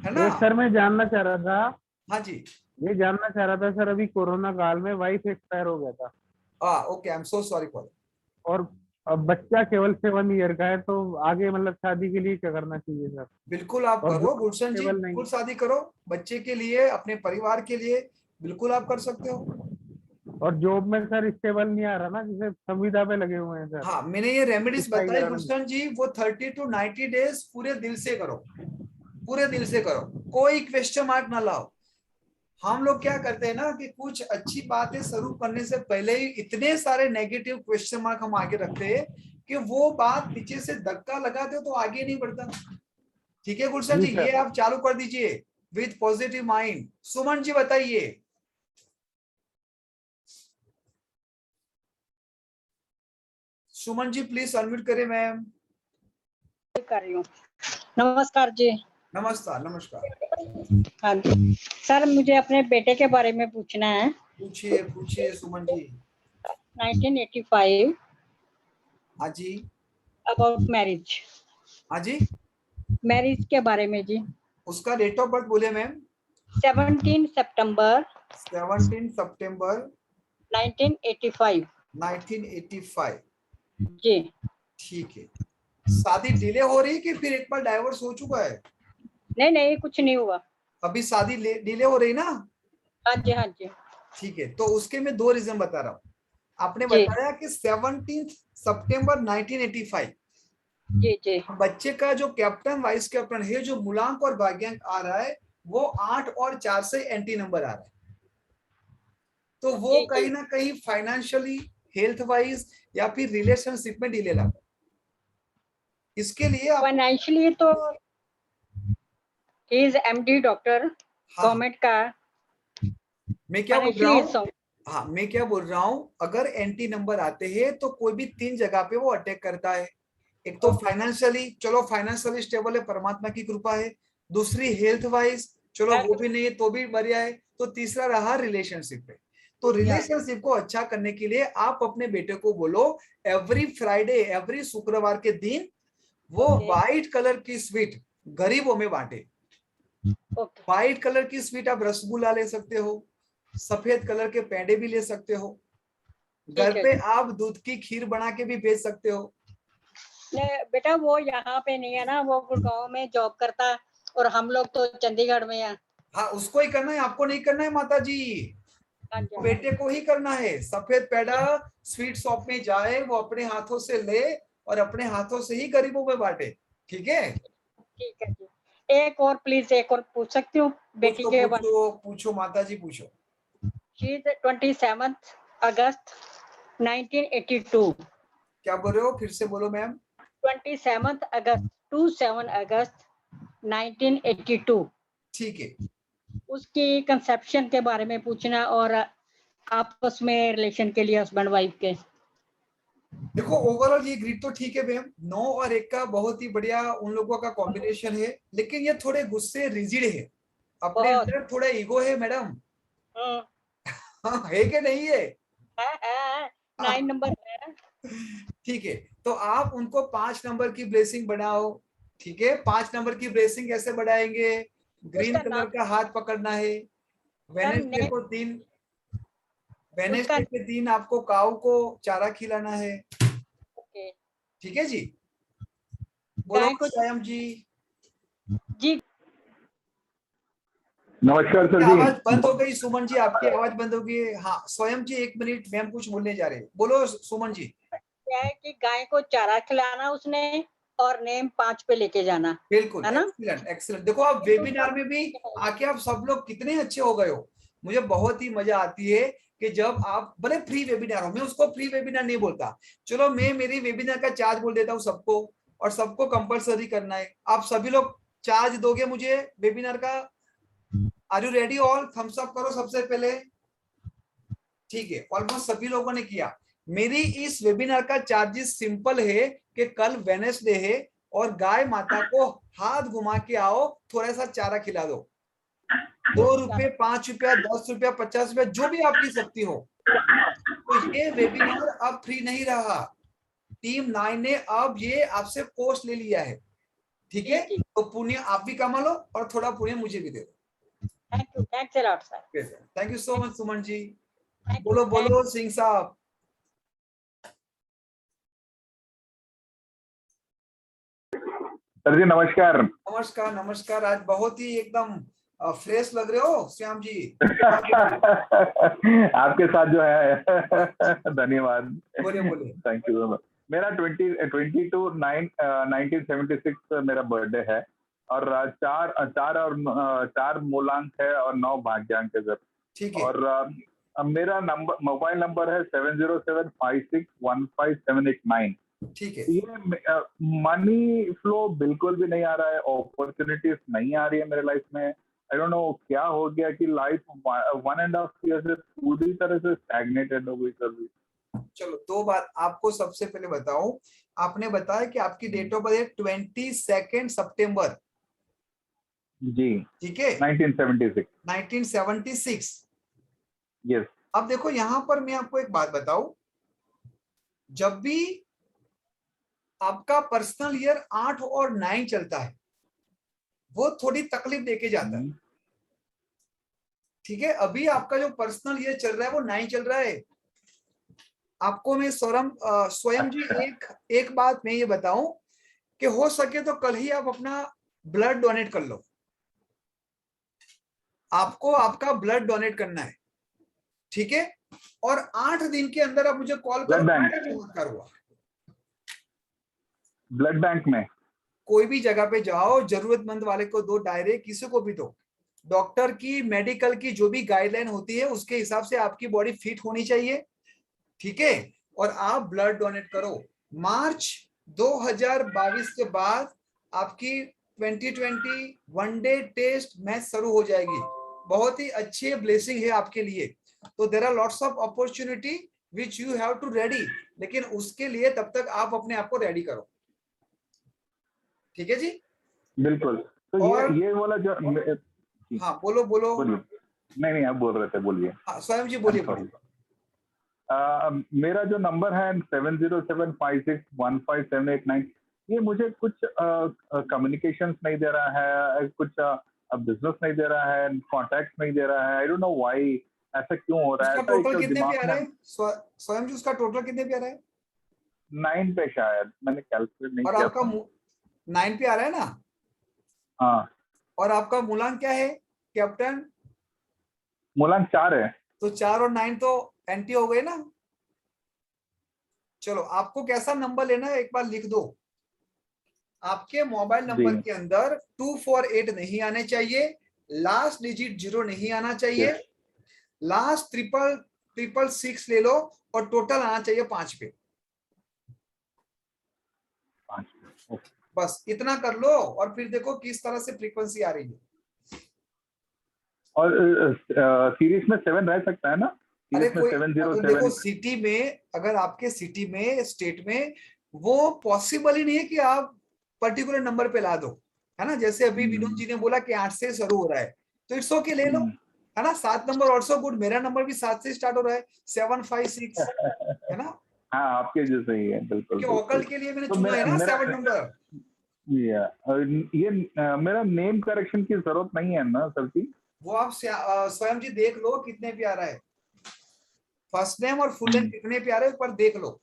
है ना। सर मैं जानना चाह रहा था, हाँ जी, ये जानना चाह रहा था सर, अभी कोरोना काल में वाइफ एक्सपायर हो गया था। Okay, I am so sorry for. और अब बच्चा केवल 7 ईयर का है, तो आगे मतलब शादी के लिए क्या करना चाहिए सर? बिल्कुल आप और करो गुलशन जी, केवल नहीं। बिल्कुल शादी करो, बच्चे के लिए, अपने परिवार के लिए, बिल्कुल आप कर सकते हो। और जॉब में सर स्टेबल नहीं आ रहा ना, जैसे संविदा पे लगे हुए हैं सर। हाँ, मैंने ये रेमेडीज सिपाही बताई वगैरह में। गुलशन जी, वो 30 to 90 डेज पूरे दिल से करो, पूरे दिल से करो, कोई क्वेश्चन मार्क ना लाओ। हम लोग क्या करते हैं ना कि कुछ अच्छी बातें शुरू करने से पहले ही इतने सारे नेगेटिव क्वेश्चन मार्क हम आगे रखते हैं कि वो बात पीछे से धक्का लगा दे तो आगे नहीं बढ़ता। ठीक है गुलशन जी, ये आप चालू कर दीजिए with positive mind. Suman ji बताइए। सुमन जी प्लीज अनम्यूट करें मैम। कर रही हूँ। नमस्कार जी। नमस्कार नमस्कार। हाँ जी सर, मुझे अपने बेटे के बारे में पूछना है। पूछिए पूछिए सुमन जी। 1985। हाँ जी। About marriage. हाँ जी, मैरिज के बारे में जी। उसका डेट ऑफ बर्थ बोले मैम। 17 सितंबर 17 सितंबर 1985। 1985 जी। ठीक है। शादी डिले हो रही है कि फिर एक बार डाइवोर्स हो चुका है? नहीं नहीं, कुछ नहीं हुआ। अभी शादी डिले हो रही ना? हाँ जी हाँ जी। ठीक है, तो उसके मैं 2 रीजन बता रहा हूँ। आपने जी। बताया कि 17 सितंबर 1985 जी जी। बच्चे का जो कैप्टन वाइस कैप्टन है, जो मूलांक और भाग्यांक आ रहा है वो 8 और 4 से एंटी नंबर आ रहा है, तो वो जी, कहीं ना कहीं फाइनेंशियली, हेल्थ वाइज या फिर रिलेशनशिप में डिले लाता है। इसके लिए आप फाइनेंशियली तो he is MD doctor government का। मैं क्या बोल रहा Financially हूँ, हाँ मैं क्या बोल रहा हूँ, अगर एंटी नंबर आते हैं तो कोई भी 3 जगह पे वो अटैक करता है। एक तो फाइनेंशियली, चलो फाइनेंशियली स्टेबल है, परमात्मा की कृपा है। दूसरी हेल्थ वाइज, चलो वो भी नहीं है तो भी बढ़िया है। तो तीसरा रहा रिलेशनशिप पे। तो रिलेशनशिप को अच्छा करने के लिए आप अपने बेटे को बोलो एवरी फ्राइडे, एवरी शुक्रवार के दिन वो व्हाइट कलर की स्वीट गरीबों में बांटे। व्हाइट कलर की स्वीट आप रसगुल्ला ले सकते हो, सफेद कलर के पेड़े भी ले सकते हो, घर पे आप दूध की खीर बना के भी बेच सकते हो। बेटा वो यहाँ पे नहीं है ना, वो गुड़गांव में जॉब करता है और हम लोग तो चंडीगढ़ में हैं। हाँ, उसको ही करना है, आपको नहीं करना है माता जी, बेटे को ही करना है। सफेद पेड़ा स्वीट शॉप में जाए, वो अपने हाथों से ले और अपने हाथों से ही गरीबों में बांटे। ठीक है? ठीक है जी। एक और प्लीज, एक और पूछ सकती हूँ बेटी के बारे में? पूछो माता जी पूछो। She is 27 अगस्त 1982। क्या बोल रहे हो, फिर से बोलो मैम। 27 अगस्त 1982। ठीक है। उसकी कंसेप्शन के बारे में पूछना और आपस में रिलेशन के लिए हस्बैंड वाइफ के। देखो ओवरऑल ये ग्रिड तो ठीक है मैम, 9 और 1 का बहुत ही बढ़िया उन लोगों का कॉम्बिनेशन है, लेकिन ये थोड़े गुस्से रिजिड है, अपने अंदर थोड़ा ईगो है मैडम। हाँ, है कि नहीं है? 9 नंबर है। ठीक है, तो आप उनको 5 नंबर की ब्लेसिंग बनाओ। ठीक है, 5 नंबर की ब्लेसिंग कैसे बढ़ाएंगे? ग्रीन कलर का हाथ पकड़ना है। वेडनेसडे के दिन आपको काऊ को चारा खिलाना है। ठीक है जी, बोलो स्वयं जी। जी नमस्कार सर जी। आवाज बंद हो गई सुमन जी, आपकी आवाज बंद हो गई। हाँ स्वयं जी 1 मिनट, मैम कुछ बोलने जा रहे हैं, बोलो सुमन जी। क्या है कि गाय को चारा खिलाना उसने और नेम 5 पे लेके जाना, बिल्कुल, है ना? Excellent excellent. देखो आप वेबिनार में भी आके आप सब लोग कितने अच्छे हो गए हो। मुझे बहुत ही मजा आती है कि जब आप भले फ्री वेबिनार हो, मैं उसको फ्री वेबिनार नहीं बोलता, चलो मैं मेरी वेबिनार का चार्ज बोल देता हूँ सबको, और सबको कंपलसरी करना है। आप सभी लोग चार्ज दोगे मुझे वेबिनार का? Are you ready all? Thumbs up करो सबसे पहले। ठीक है, ऑलमोस्ट सभी लोगों ने किया। मेरी इस वेबिनार का चार्जेस सिंपल है कि कल वेडनेसडे है और गाय माता को हाथ घुमा के आओ, थोड़ा सा चारा खिला दो। 2 रुपए, 5 रुपया, 10 रुपया, 50 रुपया, जो भी आपकी शक्ति हो। तो ये वेबिनार अब फ्री नहीं रहा। टीम 9 ने अब ये आपसे कोर्स ले लिया है, ठीक है? तो पुण्य आप भी कमा लो और थोड़ा पुण्य मुझे भी दे दो। Thank you, thanks a lot sir. Thank you so much Suman ji. बोलो बोलो सिंह साहब। सर जी नमस्कार। नमस्कार नमस्कार। आज बहुत ही एकदम फ्रेश लग रहे हो श्याम जी। आपके साथ जो है धन्यवाद। बोलिए बोलिए। Thank you so much. मेरा 1976 मेरा बर्थडे है और 4 मूलांक है और 9 भाग्यांक है सर। ठीक है। और मेरा मोबाइल नंबर है 7075615789। ठीक है। ये मनी फ्लो बिल्कुल भी नहीं आ रहा है, अपॉर्चुनिटीज नहीं आ रही है मेरे लाइफ में। आई डोंट नो क्या हो गया कि लाइफ 1.5 ईयर से पूरी तरह से स्टैग्नेटेड हो गई सर। चलो 2 बात आपको सबसे पहले बताऊं। आपने बताया कि आपकी डेट ऑफ बर्थ है 22 सितंबर जी, ठीक है, 1976। यस। अब देखो यहाँ पर मैं आपको एक बात बताऊं, जब भी आपका पर्सनल ईयर 8 और 9 चलता है वो थोड़ी तकलीफ देके जाता है, ठीक है? अभी आपका जो पर्सनल ईयर चल रहा है वो 9 चल रहा है। आपको मैं स्वयं जी एक बात मैं ये बताऊं कि हो सके तो कल ही आप अपना ब्लड डोनेट कर लो। आपको आपका ब्लड डोनेट करना है, ठीक है? और 8 दिन के अंदर आप मुझे कॉल करो। चमत्कार हुआ ब्लड बैंक में कोई भी जगह पे जाओ, जरूरतमंद वाले को दो, डायरेक्ट किसी को भी दो। डॉक्टर की, मेडिकल की जो भी गाइडलाइन होती है उसके हिसाब से आपकी बॉडी फिट होनी चाहिए, ठीक है? और आप ब्लड डोनेट करो। मार्च 2022 के बाद आपकी 2020 वनडे टेस्ट मैच शुरू हो जाएगी। बहुत ही अच्छी ब्लेसिंग है आपके लिए। तो there are lots of opportunity which you have to ready, लेकिन उसके लिए तब तक आप अपने आप को रेडी करो, ठीक है जी? बिल्कुल। तो और ये वाला जो हाँ बोलो बोलो। नहीं आप बोल रहे थे, बोलिए। स्वयं जी बोलिए। मेरा जो नंबर है 7075615789, ये मुझे कुछ कम्युनिकेशंस नहीं दे रहा है, कुछ बिजनेस नहीं दे रहा है, कॉन्टैक्ट नहीं दे रहा है। आई डोंट नो व्हाई, ऐसा क्यों हो रहा है? उसका टोटल कितने पे आ रहा है स्वयं जी? उसका टोटल कितने पे आ रहा है? 9 पे शायद, मैंने कैलकुलेट नहीं किया। और आपका 9 पे आ रहा है ना? हाँ। और आपका मूलांक क्या है कैप्टन? मूलांक 4 है। तो 4 और 9 तो एंटी हो गए ना। चलो आपको कैसा नंबर लेना है एक बार लिख दो। आपके मोबाइल नंबर के अंदर 248 नहीं आने चाहिए, लास्ट डिजिट 0 नहीं आना चाहिए, लास्ट 666 ले लो और टोटल आना चाहिए 5 पे। बस इतना कर लो और फिर देखो किस तरह से फ्रीक्वेंसी आ रही है। और सीरीज में 7 रह सकता है ना? अरे कोई 707। देखो सिटी में, अगर आपके सिटी में, स्टेट में वो पॉसिबल ही नहीं है कि आप पर्टिकुलर नंबर पे ला दो, है ना? जैसे अभी विनोद जी ने बोला कि 8 से शुरू हो रहा है, तो इट्स ओके, ले लो, है ना? 7 नंबर ऑल्सो गुड। मेरा नंबर भी 7 से स्टार्ट हो रहा है, 756, है ना? हाँ, आपके जैसे ही है, बिल्कुल। ओकल्ट के लिए मैंने चुना है ना 7 नंबर। ये मेरा नेम करेक्शन की जरूरत नहीं है ना सर जी? वो आप स्वयं जी देख लो कितने पे आ रहा है, फर्स्ट नेम और फुल नेम कितने पे आ रहा है, पर देख लो।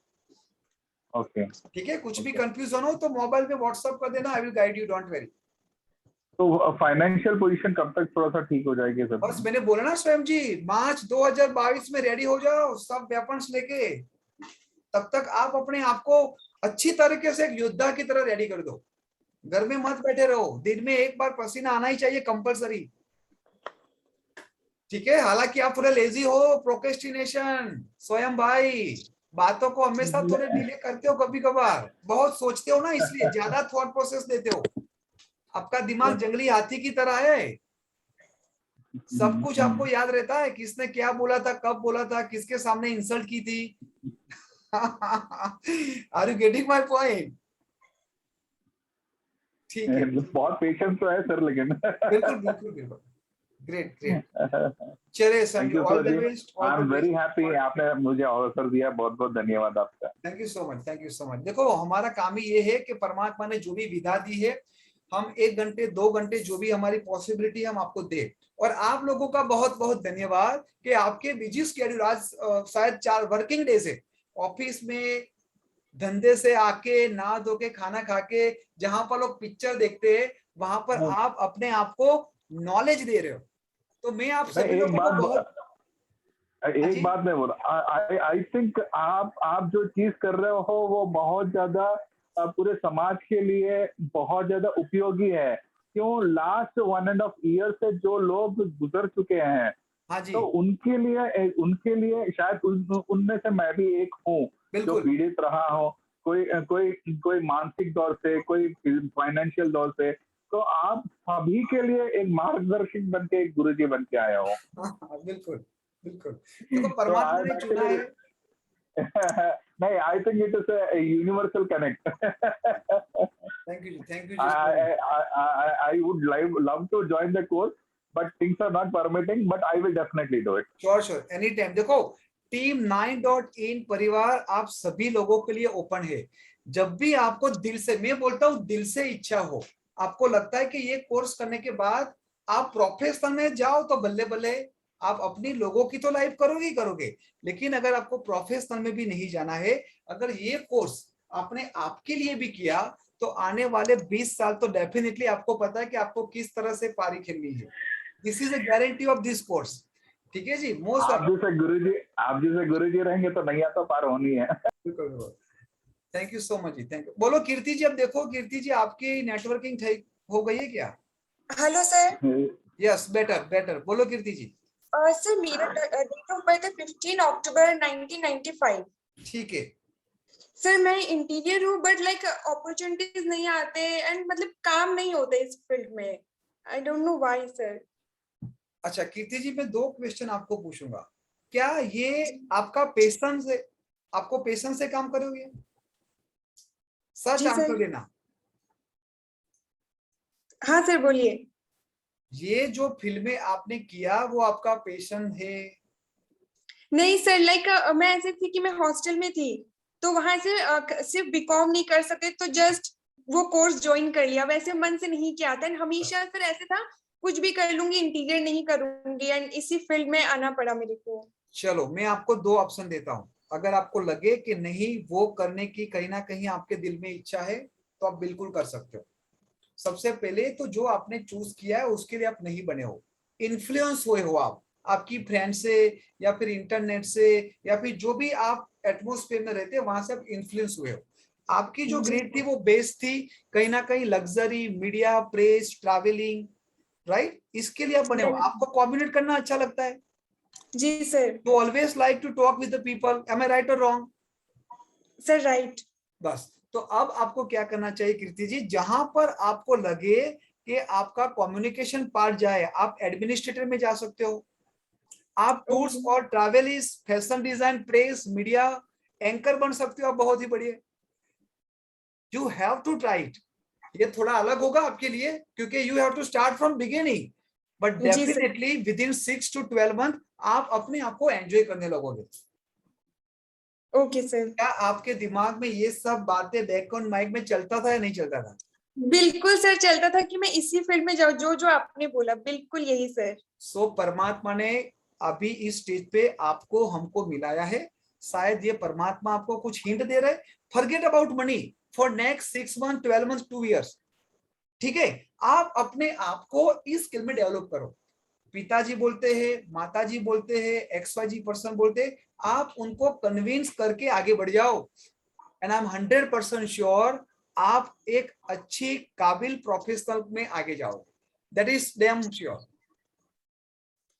ओके, ठीक है? कुछ भी कंफ्यूजन हो तो मोबाइल पे व्हाट्सएप कर देना, I will guide you, don't worry. तो फाइनेंशियल पोजीशन कब तक थोड़ा सा ठीक हो जाएगी सर? बस मैंने बोला ना स्वयं जी, मार्च 2022 में रेडी हो जाओ सब वेपन्स लेके। तब तक आप अपने आप को अच्छी तरीके से एक योद्धा की तरह रेडी कर दो। घर में मत बैठे रहो, दिन में एक बार पसीना आना ही चाहिए कंपलसरी, ठीक है। हालांकि आप थोड़े लेजी हो, प्रोक्रेस्टिनेशन, स्वयं भाई बातों को हमेशा थोड़े डिले करते हो, कभी कभार बहुत सोचते हो ना, इसलिए ज्यादा थॉट प्रोसेस देते हो। आपका दिमाग जंगली हाथी की तरह है, सब कुछ आपको याद रहता है, किसने क्या बोला था, कब बोला था, किसके सामने इंसल्ट की थी। Are you getting my point? ठीक है, बहुत पेशेंस तो है सर, लेकिन बिल्कुल बिल्कुल बिल्कुल, ग्रेट ग्रेट। चलिए sir, all the best. I am very happy, आपने मुझे अवसर दिया, बहुत बहुत धन्यवाद आपका। Thank you so much, thank you so much. देखो हमारा काम ही ये है कि परमात्मा ने जो भी विधा दी है, हम 1 घंटे 2 घंटे जो भी हमारी पॉसिबिलिटी हम आपको दे। और आप लोगों का बहुत बहुत धन्यवाद कि आपके बिजी स्केड्यूल, आज शायद 4 वर्किंग डेज है, ऑफिस में धंधे से आके नहा धो के खाना खा के जहां पर लोग पिक्चर देखते हैं, वहां पर आप अपने आप को नॉलेज दे रहे हो। तो मैं आप सभी लोगों को बहुत एक बात मैं बोल, आई थिंक आप जो चीज कर रहे हो वो बहुत ज्यादा पूरे समाज के लिए बहुत ज्यादा उपयोगी है। क्यों, लास्ट 1.5 ईयर से जो लोग गुजर चुके हैं, हाँ जी, तो उनके लिए शायद उनमें से मैं भी एक हूँ जो पीड़ित रहा हो, कोई मानसिक दौर से, कोई फाइनेंशियल दौर से। तो आप सभी के लिए एक मार्गदर्शक बन के, एक गुरुजी बन के आया हो। बिल्कुल बिल्कुल, देखो परमात्मा ने चुना है। नहीं, I think it is a universal connect. Thank you, thank you. I would love to join the course, but things are not permitting, but I will definitely do it. Sure, anytime। देखो team 9.in परिवार आप सभी लोगों के लिए open है। जब भी आपको दिल से, मैं बोलता हूँ दिल से इच्छा हो, आपको लगता है कि ये कोर्स करने के बाद आप प्रोफेशनल में जाओ, तो बल्ले बल्ले आप अपनी लोगों की तो लाइफ करोगे ही करोगे। लेकिन अगर आपको प्रोफेशनल में भी नहीं जाना है, अगर ये कोर्स आपने आपके लिए भी किया, तो आने वाले 20 साल तो डेफिनेटली आपको पता है कि आपको किस तरह से पारी खेलनी है। This is a guarantee of this course, ठीक है जी। मोस्ट आप जैसे गुरुजी रहेंगे तो नैया तो पार होनी है। Thank you so much ji, thank you. बोलो कीर्ति जी, अब देखो कीर्ति जी आपकी नेटवर्किंग ठीक हो गई है क्या? Hello sir. Yes, better. बोलो कीर्ति जी। सर मेरा डेट ऑफ बर्थ है 15 अक्टूबर 1995। ठीक है सर, मैं इंटीरियर हूँ, बट लाइक अपॉर्चुनिटीज नहीं आते एंड मतलब काम नहीं होते इस फील्ड में। I don't know why sir. अच्छा कीर्ति जी, मैं 2 क्वेश्चन आपको पूछूंगा। क्या ये आपका पेशेंस है? आपको पेशेंस से काम करोगे? सच आंसर देना। हाँ सर, बोलिए। ये जो फिल्में आपने किया वो आपका पैशन है? नहीं सर, लाइक मैं ऐसे थी कि मैं हॉस्टल में थी, तो वहां से सिर्फ बीकॉम नहीं कर सके, तो जस्ट वो कोर्स ज्वाइन कर लिया, वैसे मन से नहीं किया था। हमेशा सर ऐसे था, कुछ भी कर लूंगी, इंटीरियर नहीं करूंगी, एंड इसी फील्ड में आना पड़ा मेरे को। चलो मैं आपको 2 ऑप्शन देता हूँ। अगर आपको लगे कि नहीं वो करने की कहीं ना कहीं आपके दिल में इच्छा है, तो आप बिल्कुल कर सकते हो। सबसे पहले तो जो आपने चूज किया है उसके लिए आप नहीं बने हो, इन्फ्लुएंस हुए हो आप, आपकी फ्रेंड से या फिर इंटरनेट से या फिर जो भी आप एटमॉस्फेयर में रहते हैं वहां से आप इन्फ्लुएंस हुए हो। आपकी जो ग्रेड थी वो बेस थी कहीं ना कहीं luxury, media, press, travelling, right? इसके लिए आप बने हो। आपको कम्युनिकेट करना अच्छा लगता है? जी सर। तो always like to talk with the people, am I right और रॉन्ग? Sir right. बस, तो अब आपको क्या करना चाहिए कीर्ति जी, जहां पर आपको लगे कि आपका कम्युनिकेशन पार्ट जाए, आप एडमिनिस्ट्रेटर में जा सकते हो, आप टूर्स और ट्रैवलिस्ट, fashion design, press, media anchor बन सकते हो आप, बहुत ही बढ़िया। You have to try it. ये थोड़ा अलग होगा आपके लिए क्योंकि you have to start from beginning, but definitely within 6 to 12 month आप अपने आप को एंजॉय करने लगोगे। Okay sir. क्या आपके दिमाग में ये सब बातें बैकग्राउंड माइक में चलता था या नहीं चलता था? बिल्कुल सर, चलता था कि मैं इसी फील्ड में जाऊं, जो जो आपने बोला बिल्कुल यही सर। सो परमात्मा ने अभी इस स्टेज पे आपको हमको मिलाया है। शायद ये परमात्मा आपको कुछ हिंट दे रहा है। Forget about money for next 6 months, 12 months, 2 years, ठीक है? आप अपने आप को इस स्किल में डेवलप करो। पिताजी बोलते हैं, माताजी बोलते हैं, XYZ पर्सन बोलते हैं, आप उनको कन्विंस करके आगे बढ़ जाओ, एंड आई एम 100% श्योर आप एक अच्छी काबिल प्रोफेशनल में आगे जाओगे, दैट इज डैम श्योर।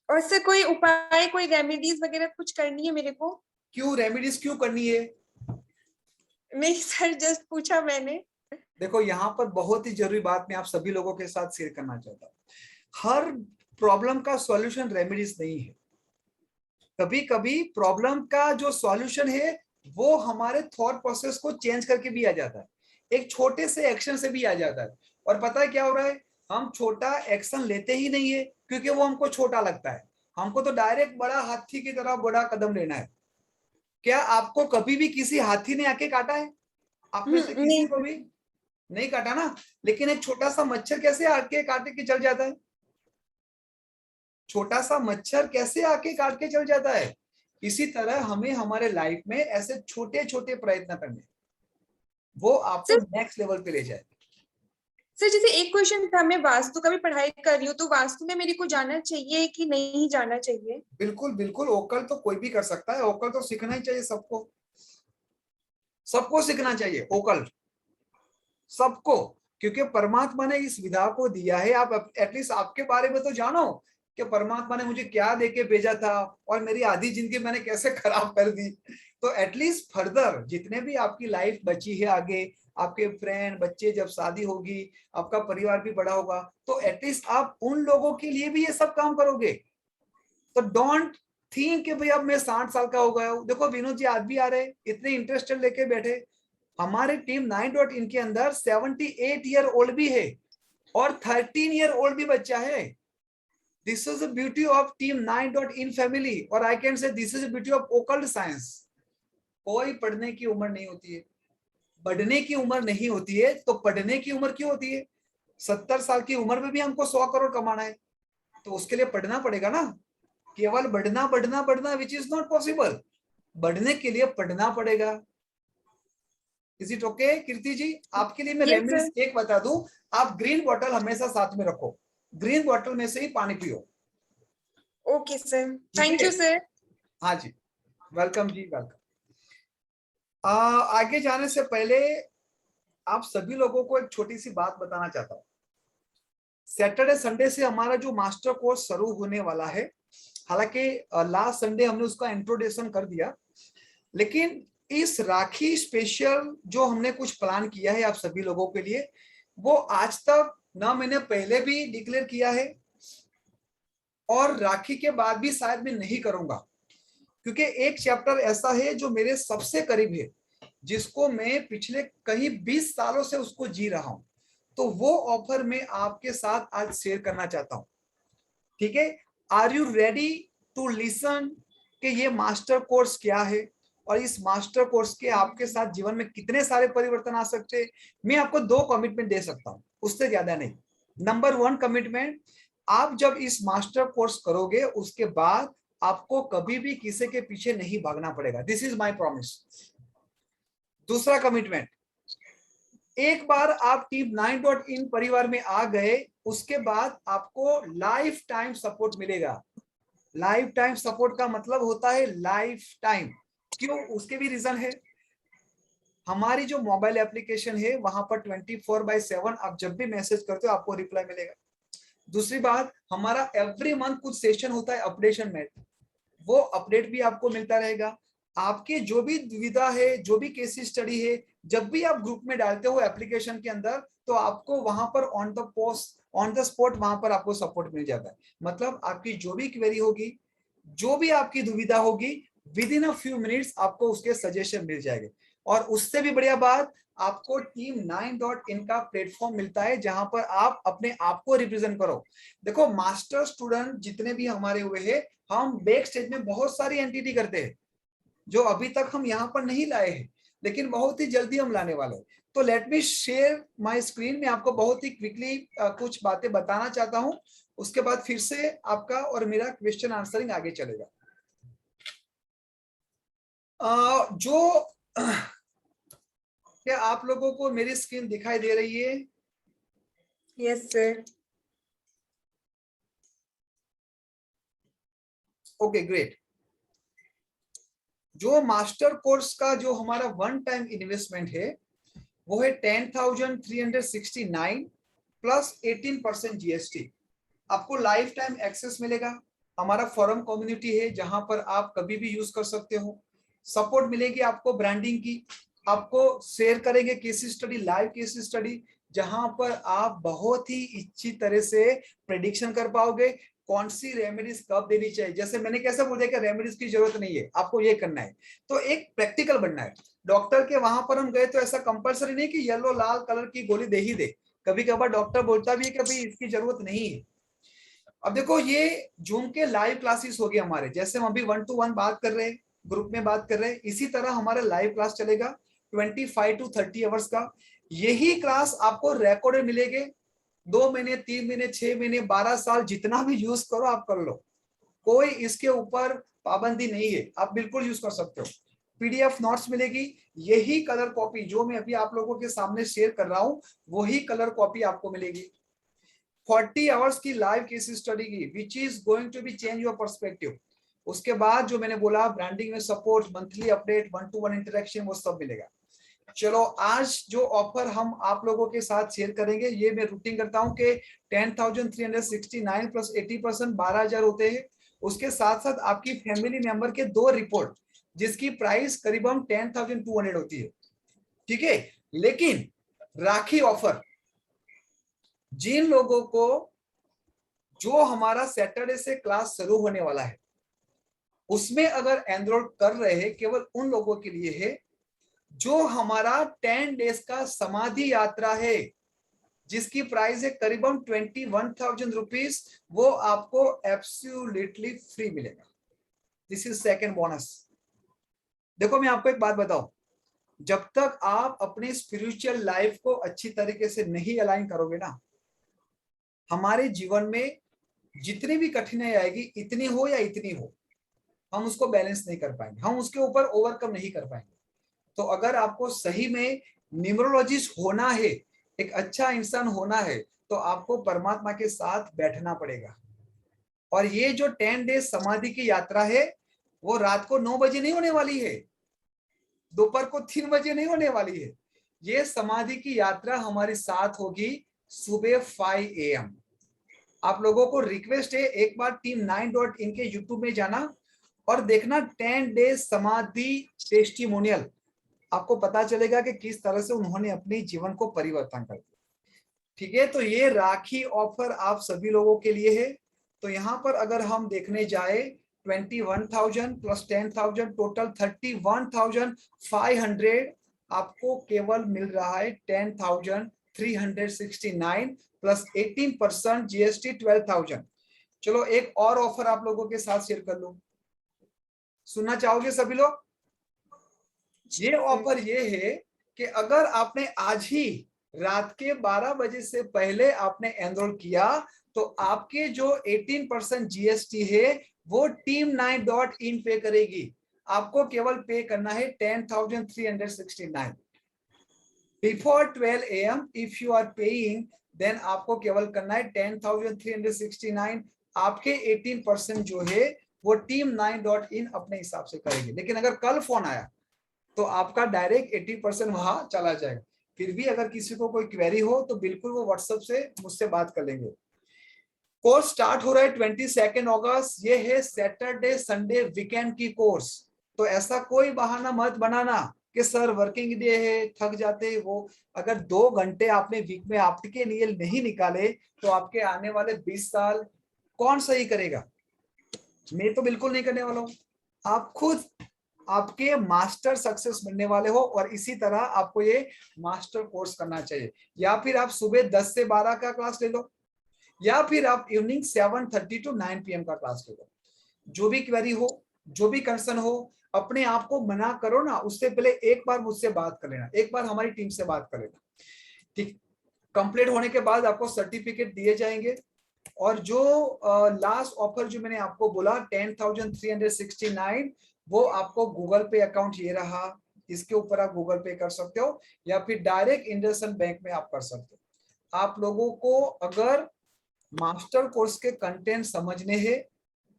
और सर कोई उपाय, कोई रेमेडीज वगैरह कुछ करनी है मेरे को? क्यों रेमेडीज क्यों करनी है? नहीं सर, जस्ट पूछा मैंने। देखो यहाँ पर बहुत ही जरूरी बात मैं आप सभी लोगों के साथ शेयर करना चाहता हूँ, हर प्रॉब्लम का सॉल्यूशन रेमेडीज नहीं है। कभी कभी प्रॉब्लम का जो सॉल्यूशन है वो हमारे थॉट प्रोसेस को चेंज करके भी आ जाता है, एक छोटे से एक्शन से भी आ जाता है। और पता है क्या हो रहा है, हम छोटा एक्शन लेते ही नहीं है क्योंकि वो हमको छोटा लगता है, हमको तो डायरेक्ट बड़ा हाथी की तरह बड़ा कदम लेना है। क्या आपको कभी भी किसी हाथी ने आके काटा है? आप में से किसी को भी नहीं काटा ना, लेकिन एक छोटा सा मच्छर कैसे आके काट के चल जाता है? छोटा सा मच्छर कैसे आके काट के चल जाता है? इसी तरह हमें हमारे लाइफ में ऐसे छोटे छोटे प्रयत्न करने, वो आपको नेक्स्ट लेवल पे ले जाए। सर जैसे एक क्वेश्चन था, मैं वास्तु का भी पढ़ाई कर रही हूँ, तो वास्तु में मेरे को जाना चाहिए कि नहीं जाना चाहिए? बिल्कुल बिल्कुल, ओकल तो कोई भी कर सकता है, ओकल तो सीखना ही चाहिए सबको, सबको सीखना चाहिए ओकल, सबको, क्योंकि परमात्मा ने इस विधा को दिया है। आप एटलीस्ट आपके बारे में तो जानो कि परमात्मा ने मुझे क्या देके भेजा था और मेरी आधी जिंदगी मैंने कैसे खराब कर दी। तो एटलीस्ट फर्दर जितने भी आपकी लाइफ बची है आगे, आपके फ्रेंड, बच्चे, जब शादी होगी, आपका परिवार भी बड़ा होगा, तो एटलीस्ट आप उन लोगों के लिए भी ये सब काम करोगे। तो डोंट थिंक कि भाई अब मैं 60 साल का हो गया हूँ। देखो विनोद जी आज भी आ रहे, इतने इंटरेस्टेड लेके बैठे। हमारे टीम 9.in के अंदर 78 ईयर ओल्ड भी है और 13 ईयर ओल्ड भी बच्चा है। This is the beauty of team 9.in family, और I can say this is the beauty of occult science. कोई पढ़ने की उम्र नहीं होती है, बढ़ने की उम्र नहीं होती है, तो पढ़ने की उम्र क्यों होती है? 70 साल की उम्र में भी हमको 100 करोड़ कमाना है, तो उसके लिए पढ़ना पड़ेगा ना। केवल बढ़ना बढ़ना बढ़ना विच इज नॉट पॉसिबल, बढ़ने के लिए पढ़ना पड़ेगा। इज इट ओके कीर्ति जी? आपके लिए मैं रेमेडीज एक बता दूं, आप ग्रीन बॉटल हमेशा साथ में रखो, ग्रीन बॉटल में से ही पानी पियो। Okay sir, thank you sir. हाँ जी, वेलकम जी, वेलकम। आगे जाने से पहले आप सभी लोगों को एक छोटी सी बात बताना चाहता हूँ। सैटरडे संडे से हमारा जो मास्टर कोर्स शुरू होने वाला है, हालांकि लास्ट संडे हमने उसका इंट्रोडक्शन कर दिया, लेकिन इस राखी स्पेशल जो हमने कुछ प्लान किया है आप सभी लोगों के लिए, वो आज तक ना मैंने पहले भी डिक्लेयर किया है और राखी के बाद भी शायद मैं नहीं करूंगा, क्योंकि एक चैप्टर ऐसा है जो मेरे सबसे करीब है, जिसको मैं पिछले कहीं 20 सालों से उसको जी रहा हूं। तो वो ऑफर मैं आपके साथ आज शेयर करना चाहता हूं। ठीक है, are you ready to listen कि ये मास्टर कोर्स क्या है और इस मास्टर कोर्स के आपके साथ जीवन में कितने सारे परिवर्तन आ सकते हैं? मैं आपको 2 कमिटमेंट दे सकता हूं, उससे ज्यादा नहीं। नंबर 1 कमिटमेंट, आप जब इस मास्टर कोर्स करोगे उसके बाद आपको कभी भी किसी के पीछे नहीं भागना पड़ेगा, दिस इज माय प्रॉमिस। दूसरा कमिटमेंट, एक बार आप टीम 9.in परिवार में आ गए, उसके बाद आपको लाइफ टाइम सपोर्ट मिलेगा। लाइफ टाइम सपोर्ट का मतलब होता है लाइफ टाइम। क्यों? उसके भी रीजन है। हमारी जो मोबाइल एप्लीकेशन है वहां पर 24/7 आप जब भी मैसेज करते हो आपको रिप्लाई मिलेगा। दूसरी बात, हमारा एवरी मंथ कुछ सेशन होता है अपडेशन में, वो अपडेट भी आपको मिलता रहेगा। आपके जो भी दुविधा है, जो भी केस स्टडी है, जब भी आप ग्रुप में डालते हो एप्लीकेशन के अंदर, तो आपको वहां पर ऑन द स्पॉट वहां पर आपको सपोर्ट मिल जाता है। मतलब आपकी जो भी क्वेरी होगी, जो भी आपकी दुविधा होगी, with in a few minutes आपको उसके सजेशन मिल जाएंगे। और उससे भी बढ़िया बात, आपको टीम 9.in का प्लेटफॉर्म मिलता है जहां पर आप अपने आप को रिप्रेजेंट करो। देखो मास्टर स्टूडेंट जितने भी हमारे हुए हैं, हम बैक स्टेज में बहुत सारी एंटिटी करते हैं जो अभी तक हम यहाँ पर नहीं लाए हैं, लेकिन बहुत ही जल्दी हम लाने वाले हैं। तो let me share my screen में आपको बहुत ही क्विकली कुछ बातें बताना चाहता हूं, उसके बाद फिर से आपका और मेरा क्वेश्चन आंसरिंग आगे चलेगा। क्या आप लोगों को मेरी स्क्रीन दिखाई दे रही है? Yes sir. Okay great. जो मास्टर कोर्स का जो हमारा वन टाइम इन्वेस्टमेंट है वो है 10,369 प्लस 18% जीएसटी। आपको लाइफ टाइम एक्सेस मिलेगा, हमारा फोरम कम्युनिटी है जहां पर आप कभी भी यूज कर सकते हो, सपोर्ट मिलेगी आपको ब्रांडिंग की, आपको शेयर करेंगे case study, live case study, जहां पर आप बहुत ही अच्छी तरह से प्रेडिक्शन कर पाओगे कौन सी रेमेडीज कब देनी चाहिए। जैसे मैंने कैसे बोल दिया कि रेमेडीज की जरूरत नहीं है, आपको ये करना है, तो एक प्रैक्टिकल बनना है। डॉक्टर के वहां पर हम गए तो ऐसा कंपलसरी नहीं कि येलो लाल कलर की गोली दे ही दे, कभी कभार डॉक्टर बोलता भी है कि भाई इसकी जरूरत नहीं है। अब देखो ये जूम के लाइव क्लासेस हो गए हमारे, जैसे हम अभी 1-to-1 बात कर रहे हैं, ग्रुप में बात कर रहे हैं, इसी तरह हमारा लाइव क्लास चलेगा 25 to 30 आवर्स का। यही क्लास आपको रिकॉर्डेड मिलेंगे, 2 महीने 3 महीने 6 महीने 12 साल जितना भी यूज करो आप कर लो, कोई इसके ऊपर पाबंदी नहीं है, आप बिल्कुल यूज कर सकते हो। पीडीएफ नोट्स मिलेगी, यही कलर कॉपी जो मैं अभी आप लोगों के सामने शेयर कर रहा हूं वही कलर कॉपी आपको मिलेगी। 40 आवर्स की लाइव केस स्टडी की which is going to be change your perspective. उसके बाद जो मैंने बोला ब्रांडिंग में support, monthly update, 1-to-1 interaction, वो सब मिलेगा। चलो आज जो ऑफर हम आप लोगों के साथ शेयर करेंगे, ये मैं रूटीन करता हूं कि 10,369 प्लस 80% 12,000 होते हैं। उसके साथ साथ आपकी फैमिली मेंबर के 2 रिपोर्ट जिसकी प्राइस करीबन 10,200 होती है, ठीक है। लेकिन राखी ऑफर, जिन लोगों को जो हमारा सैटरडे से क्लास शुरू होने वाला है उसमें अगर एनरोल कर रहे हैं, केवल उन लोगों के लिए है जो हमारा 10 डेज का समाधि यात्रा है जिसकी प्राइस है करीबन 21,000 रुपीज, वो आपको एब्सोल्युटली फ्री मिलेगा। This is second bonus. देखो मैं आपको एक बात बताऊं, जब तक आप अपनी स्पिरिचुअल लाइफ को अच्छी तरीके से नहीं अलाइन करोगे ना, हमारे जीवन में जितनी भी कठिनाई आएगी, इतनी हो या इतनी हो, हम उसको बैलेंस नहीं कर पाएंगे, हम उसके ऊपर ओवरकम नहीं कर पाएंगे। तो अगर आपको सही में न्यूमरोलॉजिस्ट होना है, एक अच्छा इंसान होना है, तो आपको परमात्मा के साथ बैठना पड़ेगा। और ये जो 10 डेज समाधि की यात्रा है वो रात को 9 बजे नहीं होने वाली है, दोपहर को 3 बजे नहीं होने वाली है। ये समाधि की यात्रा हमारे साथ होगी सुबह 5 AM। आप लोगों को रिक्वेस्ट है, एक बार team9.in के यूट्यूब में जाना और देखना 10 डेज समाधि टेस्टिमोनियल, आपको पता चलेगा कि किस तरह से उन्होंने अपने जीवन को परिवर्तन कर दिया, ठीक है। तो ये राखी ऑफर आप सभी लोगों के लिए है। तो यहाँ पर अगर हम देखने जाए 21,000 प्लस 10,000 टोटल 31,500 आपको केवल मिल रहा है 10,369 प्लस 18% जीएसटी 12,000। चलो एक और ऑफर आप लोगों के साथ शेयर कर लूं, सुनना चाहोगे सभी लोग? ये ऑफर ये है कि अगर आपने आज ही रात के 12 बजे से पहले आपने एनरोल किया तो आपके जो 18% जीएसटी है वो team9.in पे करेगी। आपको केवल पे करना है 10,369 before 12 AM। If you are paying then आपको केवल करना है 10,369। आपके 18% जो है वो team9.in अपने हिसाब से करेगी। लेकिन अगर कल फोन आया तो आपका डायरेक्ट 80% वहां चला जाएगा। फिर भी अगर किसी को कोई क्वेरी हो तो बिल्कुल वो व्हाट्सएप से मुझसे बात कर लेंगे। कोर्स स्टार्ट हो रहा है 22 अगस्त। ये है सैटरडे संडे वीकेंड की कोर्स। तो ऐसा कोई बहाना मत बनाना कि सर वर्किंग डे है, थक जाते हैं। वो अगर 2 घंटे आपने वीक में आपके लिए नहीं निकाले तो आपके आने वाले 20 साल कौन सही करेगा? मैं तो बिल्कुल नहीं करने वाला हूं। आप खुद आपके मास्टर सक्सेस मिलने वाले हो और इसी तरह आपको ये मास्टर कोर्स करना चाहिए। या फिर आप सुबह 10 से 12 का क्लास ले लो या फिर आप इवनिंग 7:30 to 9 PM का क्लास ले लो। जो भी क्वेरी हो, जो भी कंसर्न हो, अपने आप को मना करो ना, उससे पहले एक बार मुझसे बात कर लेना, एक बार हमारी टीम से बात कर लेना, ठीक। कंप्लीट होने के बाद आपको सर्टिफिकेट दिए जाएंगे। और जो लास्ट ऑफर जो मैंने आपको बोला 10,369 वो आपको गूगल पे अकाउंट ये रहा, इसके ऊपर आप गूगल पे कर सकते हो या फिर डायरेक्ट इंडसइंड बैंक में आप कर सकते हो। आप लोगों को अगर मास्टर कोर्स के कंटेंट समझने हैं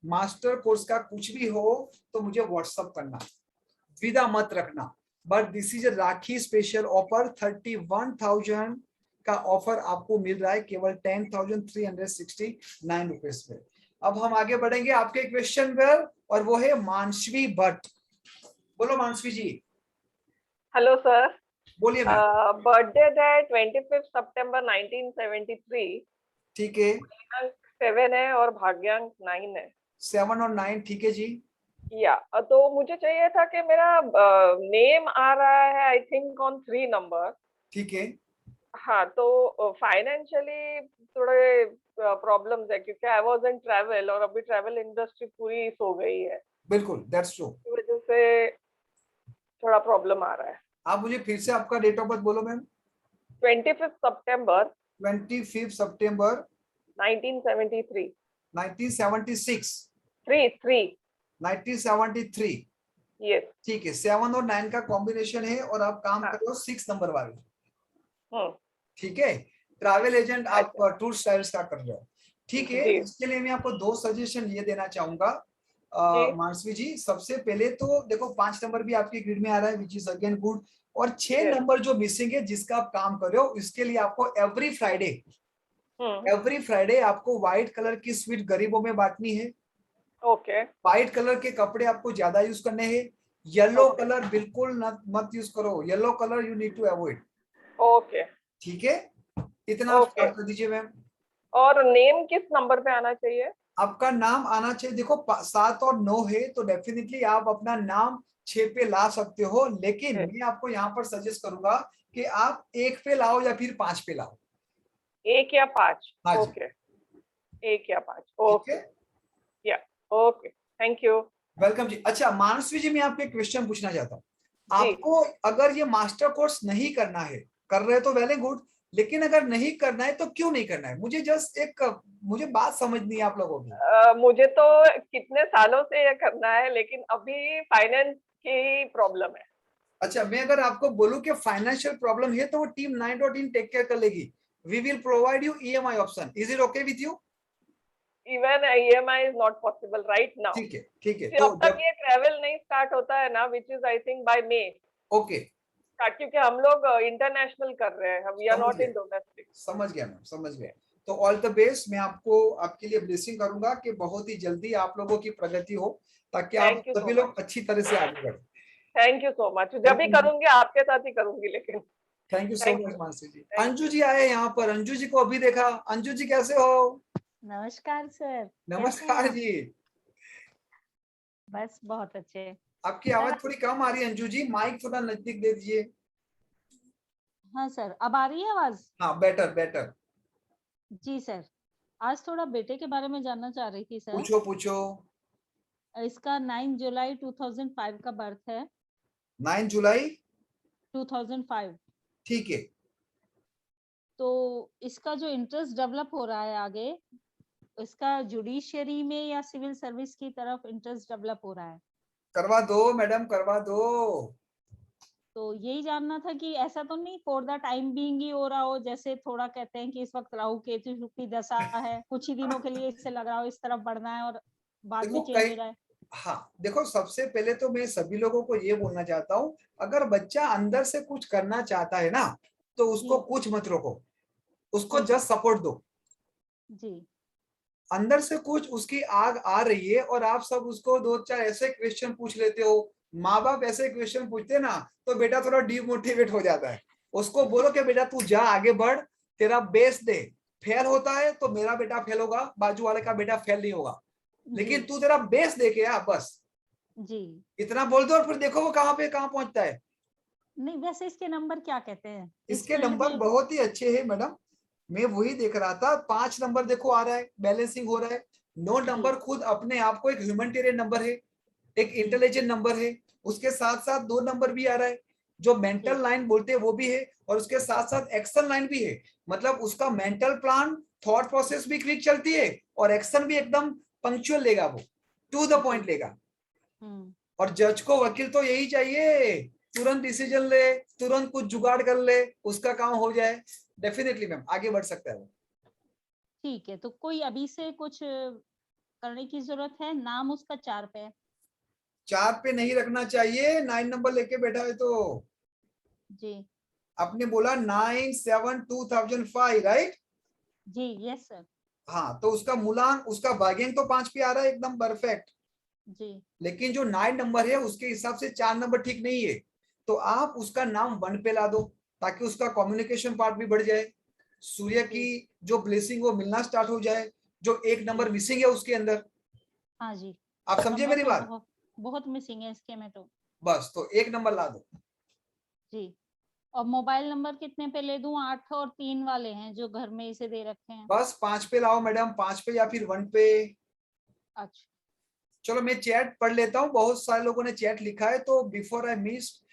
मास्टर कोर्स का कुछ भी हो तो मुझे व्हाट्सअप करना, विदा मत रखना। But this is rakhi special offer, 31,000 का ऑफर आपको मिल रहा है केवल 10,369 रुपीज पे। अब हम आगे बढ़ेंगे आपके क्वेश्चन पर, और वो है मानसवी भट्ट। बोलो मानसवी जी। हेलो सर, बोलिए मैम। बर्थडे है 25 सितंबर 1973। ठीक है, 7 है और भाग्यांक 9 है। 7 और 9 ठीक है जी। या तो मुझे चाहिए था कि मेरा नेम आ रहा है आई थिंक ऑन 3 नंबर। ठीक है, हाँ, तो फाइनेंशियली थोड़े प्रॉब्लम्स है क्योंकि आई वाज इन ट्रैवल और अभी ट्रैवल इंडस्ट्री पूरी सो गई है, बिल्कुल दैट्स ट्रू। इस वजह से थोड़ा प्रॉब्लम आ रहा है। आप मुझे फिर से आपका डेट ऑफ बर्थ बोलो मैम। 25 सितंबर 25 सितंबर 1973। 1976। 1973। यस। ठीक है, 7 और 9 का कॉम्बिनेशन है और आप काम कर रहे हो 6 नंबर वाले। ठीक है, ट्रैवल एजेंट आप टूर ट्रैवल्स का कर रहे हो। ठीक है, इसके लिए मैं आपको 2 सजेशन ये देना चाहूंगा मानसवी जी। सबसे पहले तो देखो 5 नंबर भी आपके ग्रिड में आ रहा है विच इज अगेन गुड, और 6 नंबर जो मिसिंग है जिसका आप काम कर रहे हो, इसके लिए आपको एवरी फ्राइडे आपको व्हाइट कलर की स्वीट गरीबों में बांटनी है। ओके। व्हाइट कलर के कपड़े आपको ज्यादा यूज करने हैं, येलो कलर बिल्कुल मत यूज करो, yellow colour you need to avoid. Okay, ठीक है, इतना स्टार्ट कर दीजिए मैम। और नेम किस नंबर पे आना चाहिए? आपका नाम आना चाहिए, देखो 7 और 9 है तो डेफिनेटली आप अपना नाम 6 पे ला सकते हो, लेकिन मैं आपको यहाँ पर सजेस्ट करूंगा कि आप 1 पे लाओ या फिर 5 पे लाओ। 1 या 5? हाँ जी। ओके, 1 या 5। ओके, या ओके, थैंक यू। वेलकम जी। अच्छा मानसवी जी, मैं आपको एक क्वेश्चन पूछना चाहता हूँ। आपको अगर ये मास्टर कोर्स नहीं करना है, कर रहे तो वेल एंड गुड, लेकिन अगर नहीं करना है तो क्यों नहीं करना है? मुझे जस्ट मुझे बात समझनी है आप लोगों की। मुझे तो कितने सालों से ये करना है, लेकिन अभी फाइनेंस की प्रॉब्लम है। अच्छा, मैं अगर आपको बोलूं कि फाइनेंशियल प्रॉब्लम है तो वो टीम 9.in टेक केयर कर लेगी। We will provide you EMI option. Is it okay with you? Even EMI is not possible right now. ठीक है, ठीक है। तो तब ये ट्रैवल नहीं स्टार्ट होता है ना, which is I think by May. Okay, क्योंकि हम लोग इंटरनेशनल कर रहे हैं, we are not in domestic. समझ गया मैम, समझ गया। तो ऑल द बेस्ट, मैं आपको आपके लिए ब्लेसिंग करूंगा कि बहुत ही जल्दी आप लोगों की प्रगति हो, ताकि आप सभी लोग अच्छी तरह से आगे बढ़े। Thank you so much. जब भी करूंगी आपके साथ ही करूंगी, लेकिन thank you so much Mansi ji. Anju ji आए यहाँ पर, अंजू जी को अभी देखा। अंजू जी कैसे हो? नमस्कार सर। नमस्कार जी। बस बहुत अच्छे। आपकी आवाज थोड़ी कम आ रही है अंजू जी, माइक थोड़ा नजदीक दे दीजिए। हाँ सर, अब आ रही है आवाज? हाँ, बेटर। जी सर, आज थोड़ा बेटे के बारे में जानना चाह रही थी सर। पूछो। इसका 9 जुलाई 2005 का बर्थ है। 9 जुलाई 2005। ठीक है। तो इसका जो इंटरेस्ट डेवलप हो रहा है आगे, इसका जुडिशियरी में या सिविल सर्विस की तरफ इंटरेस्ट डेवलप हो रहा है? करवा दो मैडम, करवा दो। तो यही जानना था कि ऐसा तो नहीं फॉर द टाइम बीइंग ही हो रहा हो, जैसे थोड़ा कहते हैं कि इस वक्त राहु केतु की दशा है, कुछ ही दिनों के लिए इससे लग रहा हो इस तरफ बढ़ना है और बाद में चेंज हो जाए। हाँ देखो, सबसे पहले तो मैं सभी लोगों को ये बोलना चाहता हूँ, अगर बच्चा अंदर से कुछ करना चाहता है ना, तो उसको कुछ मत रोको, उसको जस्ट सपोर्ट दो जी। अंदर से कुछ उसकी आग आ रही है और आप सब उसको 2-4 ऐसे क्वेश्चन पूछ लेते हो, माँ बाप ऐसे क्वेश्चन पूछते ना, तो बेटा थोड़ा डिमोटिवेट हो जाता है। उसको बोलो कि बेटा तू जा, आगे बढ़, तेरा बेस दे। फेल होता है तो मेरा बेटा फेल होगा, बाजू वाले का बेटा फेल नहीं होगा, लेकिन तू तेरा बेस दे के आ, बस जी इतना बोल दो और फिर देखो वो कहाँ पहुंचता है। नहीं, वैसे इसके नंबर क्या कहते हैं? इसके नंबर बहुत ही अच्छे हैं मैडम, मैं वही देख रहा था। 5 नंबर देखो आ रहा है, बैलेंसिंग हो रहा है। 9 नंबर खुद अपने आप को एक ह्यूमैनिटेरियन नंबर है, एक इंटेलिजेंट नंबर है, उसके साथ साथ 2 नंबर भी आ रहा है जो मेंटल लाइन बोलते हैं वो भी है, और उसके साथ साथ एक्शन लाइन भी है। मतलब उसका मेंटल प्लान, थॉट प्रोसेस भी क्विक चलती है और एक्शन भी एकदम पंक्चुअल लेगा, वो टू द पॉइंट लेगा। और जज को वकील तो यही चाहिए, तुरंत डिसीजन ले, तुरंत कुछ जुगाड़ कर ले, उसका काम हो जाए। डेफिनेटली मैम आगे बढ़ सकता है वो। ठीक है, तो कोई अभी से कुछ करने की जरूरत है। नाम उसका 4 पे है। 4 पे नहीं रखना चाहिए, 9 नंबर लेके बैठा है तो। जी आपने बोला 9/7/2005, राइट? जी यस सर। हाँ, तो उसका मूलांक, उसका भाग्यांक तो 5 पे आ रहा है, एकदम परफेक्ट। जी लेकिन जो 9 नंबर है उसके हिसाब से 4 नंबर ठीक नहीं है, तो आप उसका नाम 1 पे ला दो ताकि उसका कम्युनिकेशन पार्ट भी बढ़ जाए, सूर्य की जो ब्लेसिंग वो मिलना स्टार्ट हो जाए, जो 1 नंबर मिसिंग है उसके अंदर। हाँ जी। आप समझे नंबर मेरी तो बात? बहुत मिसिंग है इसके में तो। बस, तो 1 नंबर ला दो। जी। और मोबाइल नंबर कितने पे ले दूं? 8 और 3 वाले हैं जो घर में इसे दे रखे हैं। बस 5 पे लाओ मैडम, 5 पे या फिर 1 पे। अच्छा चलो मैं चैट पढ़ लेता हूँ, बहुत सारे लोगों ने चैट लिखा है, तो बिफोर आई मिस,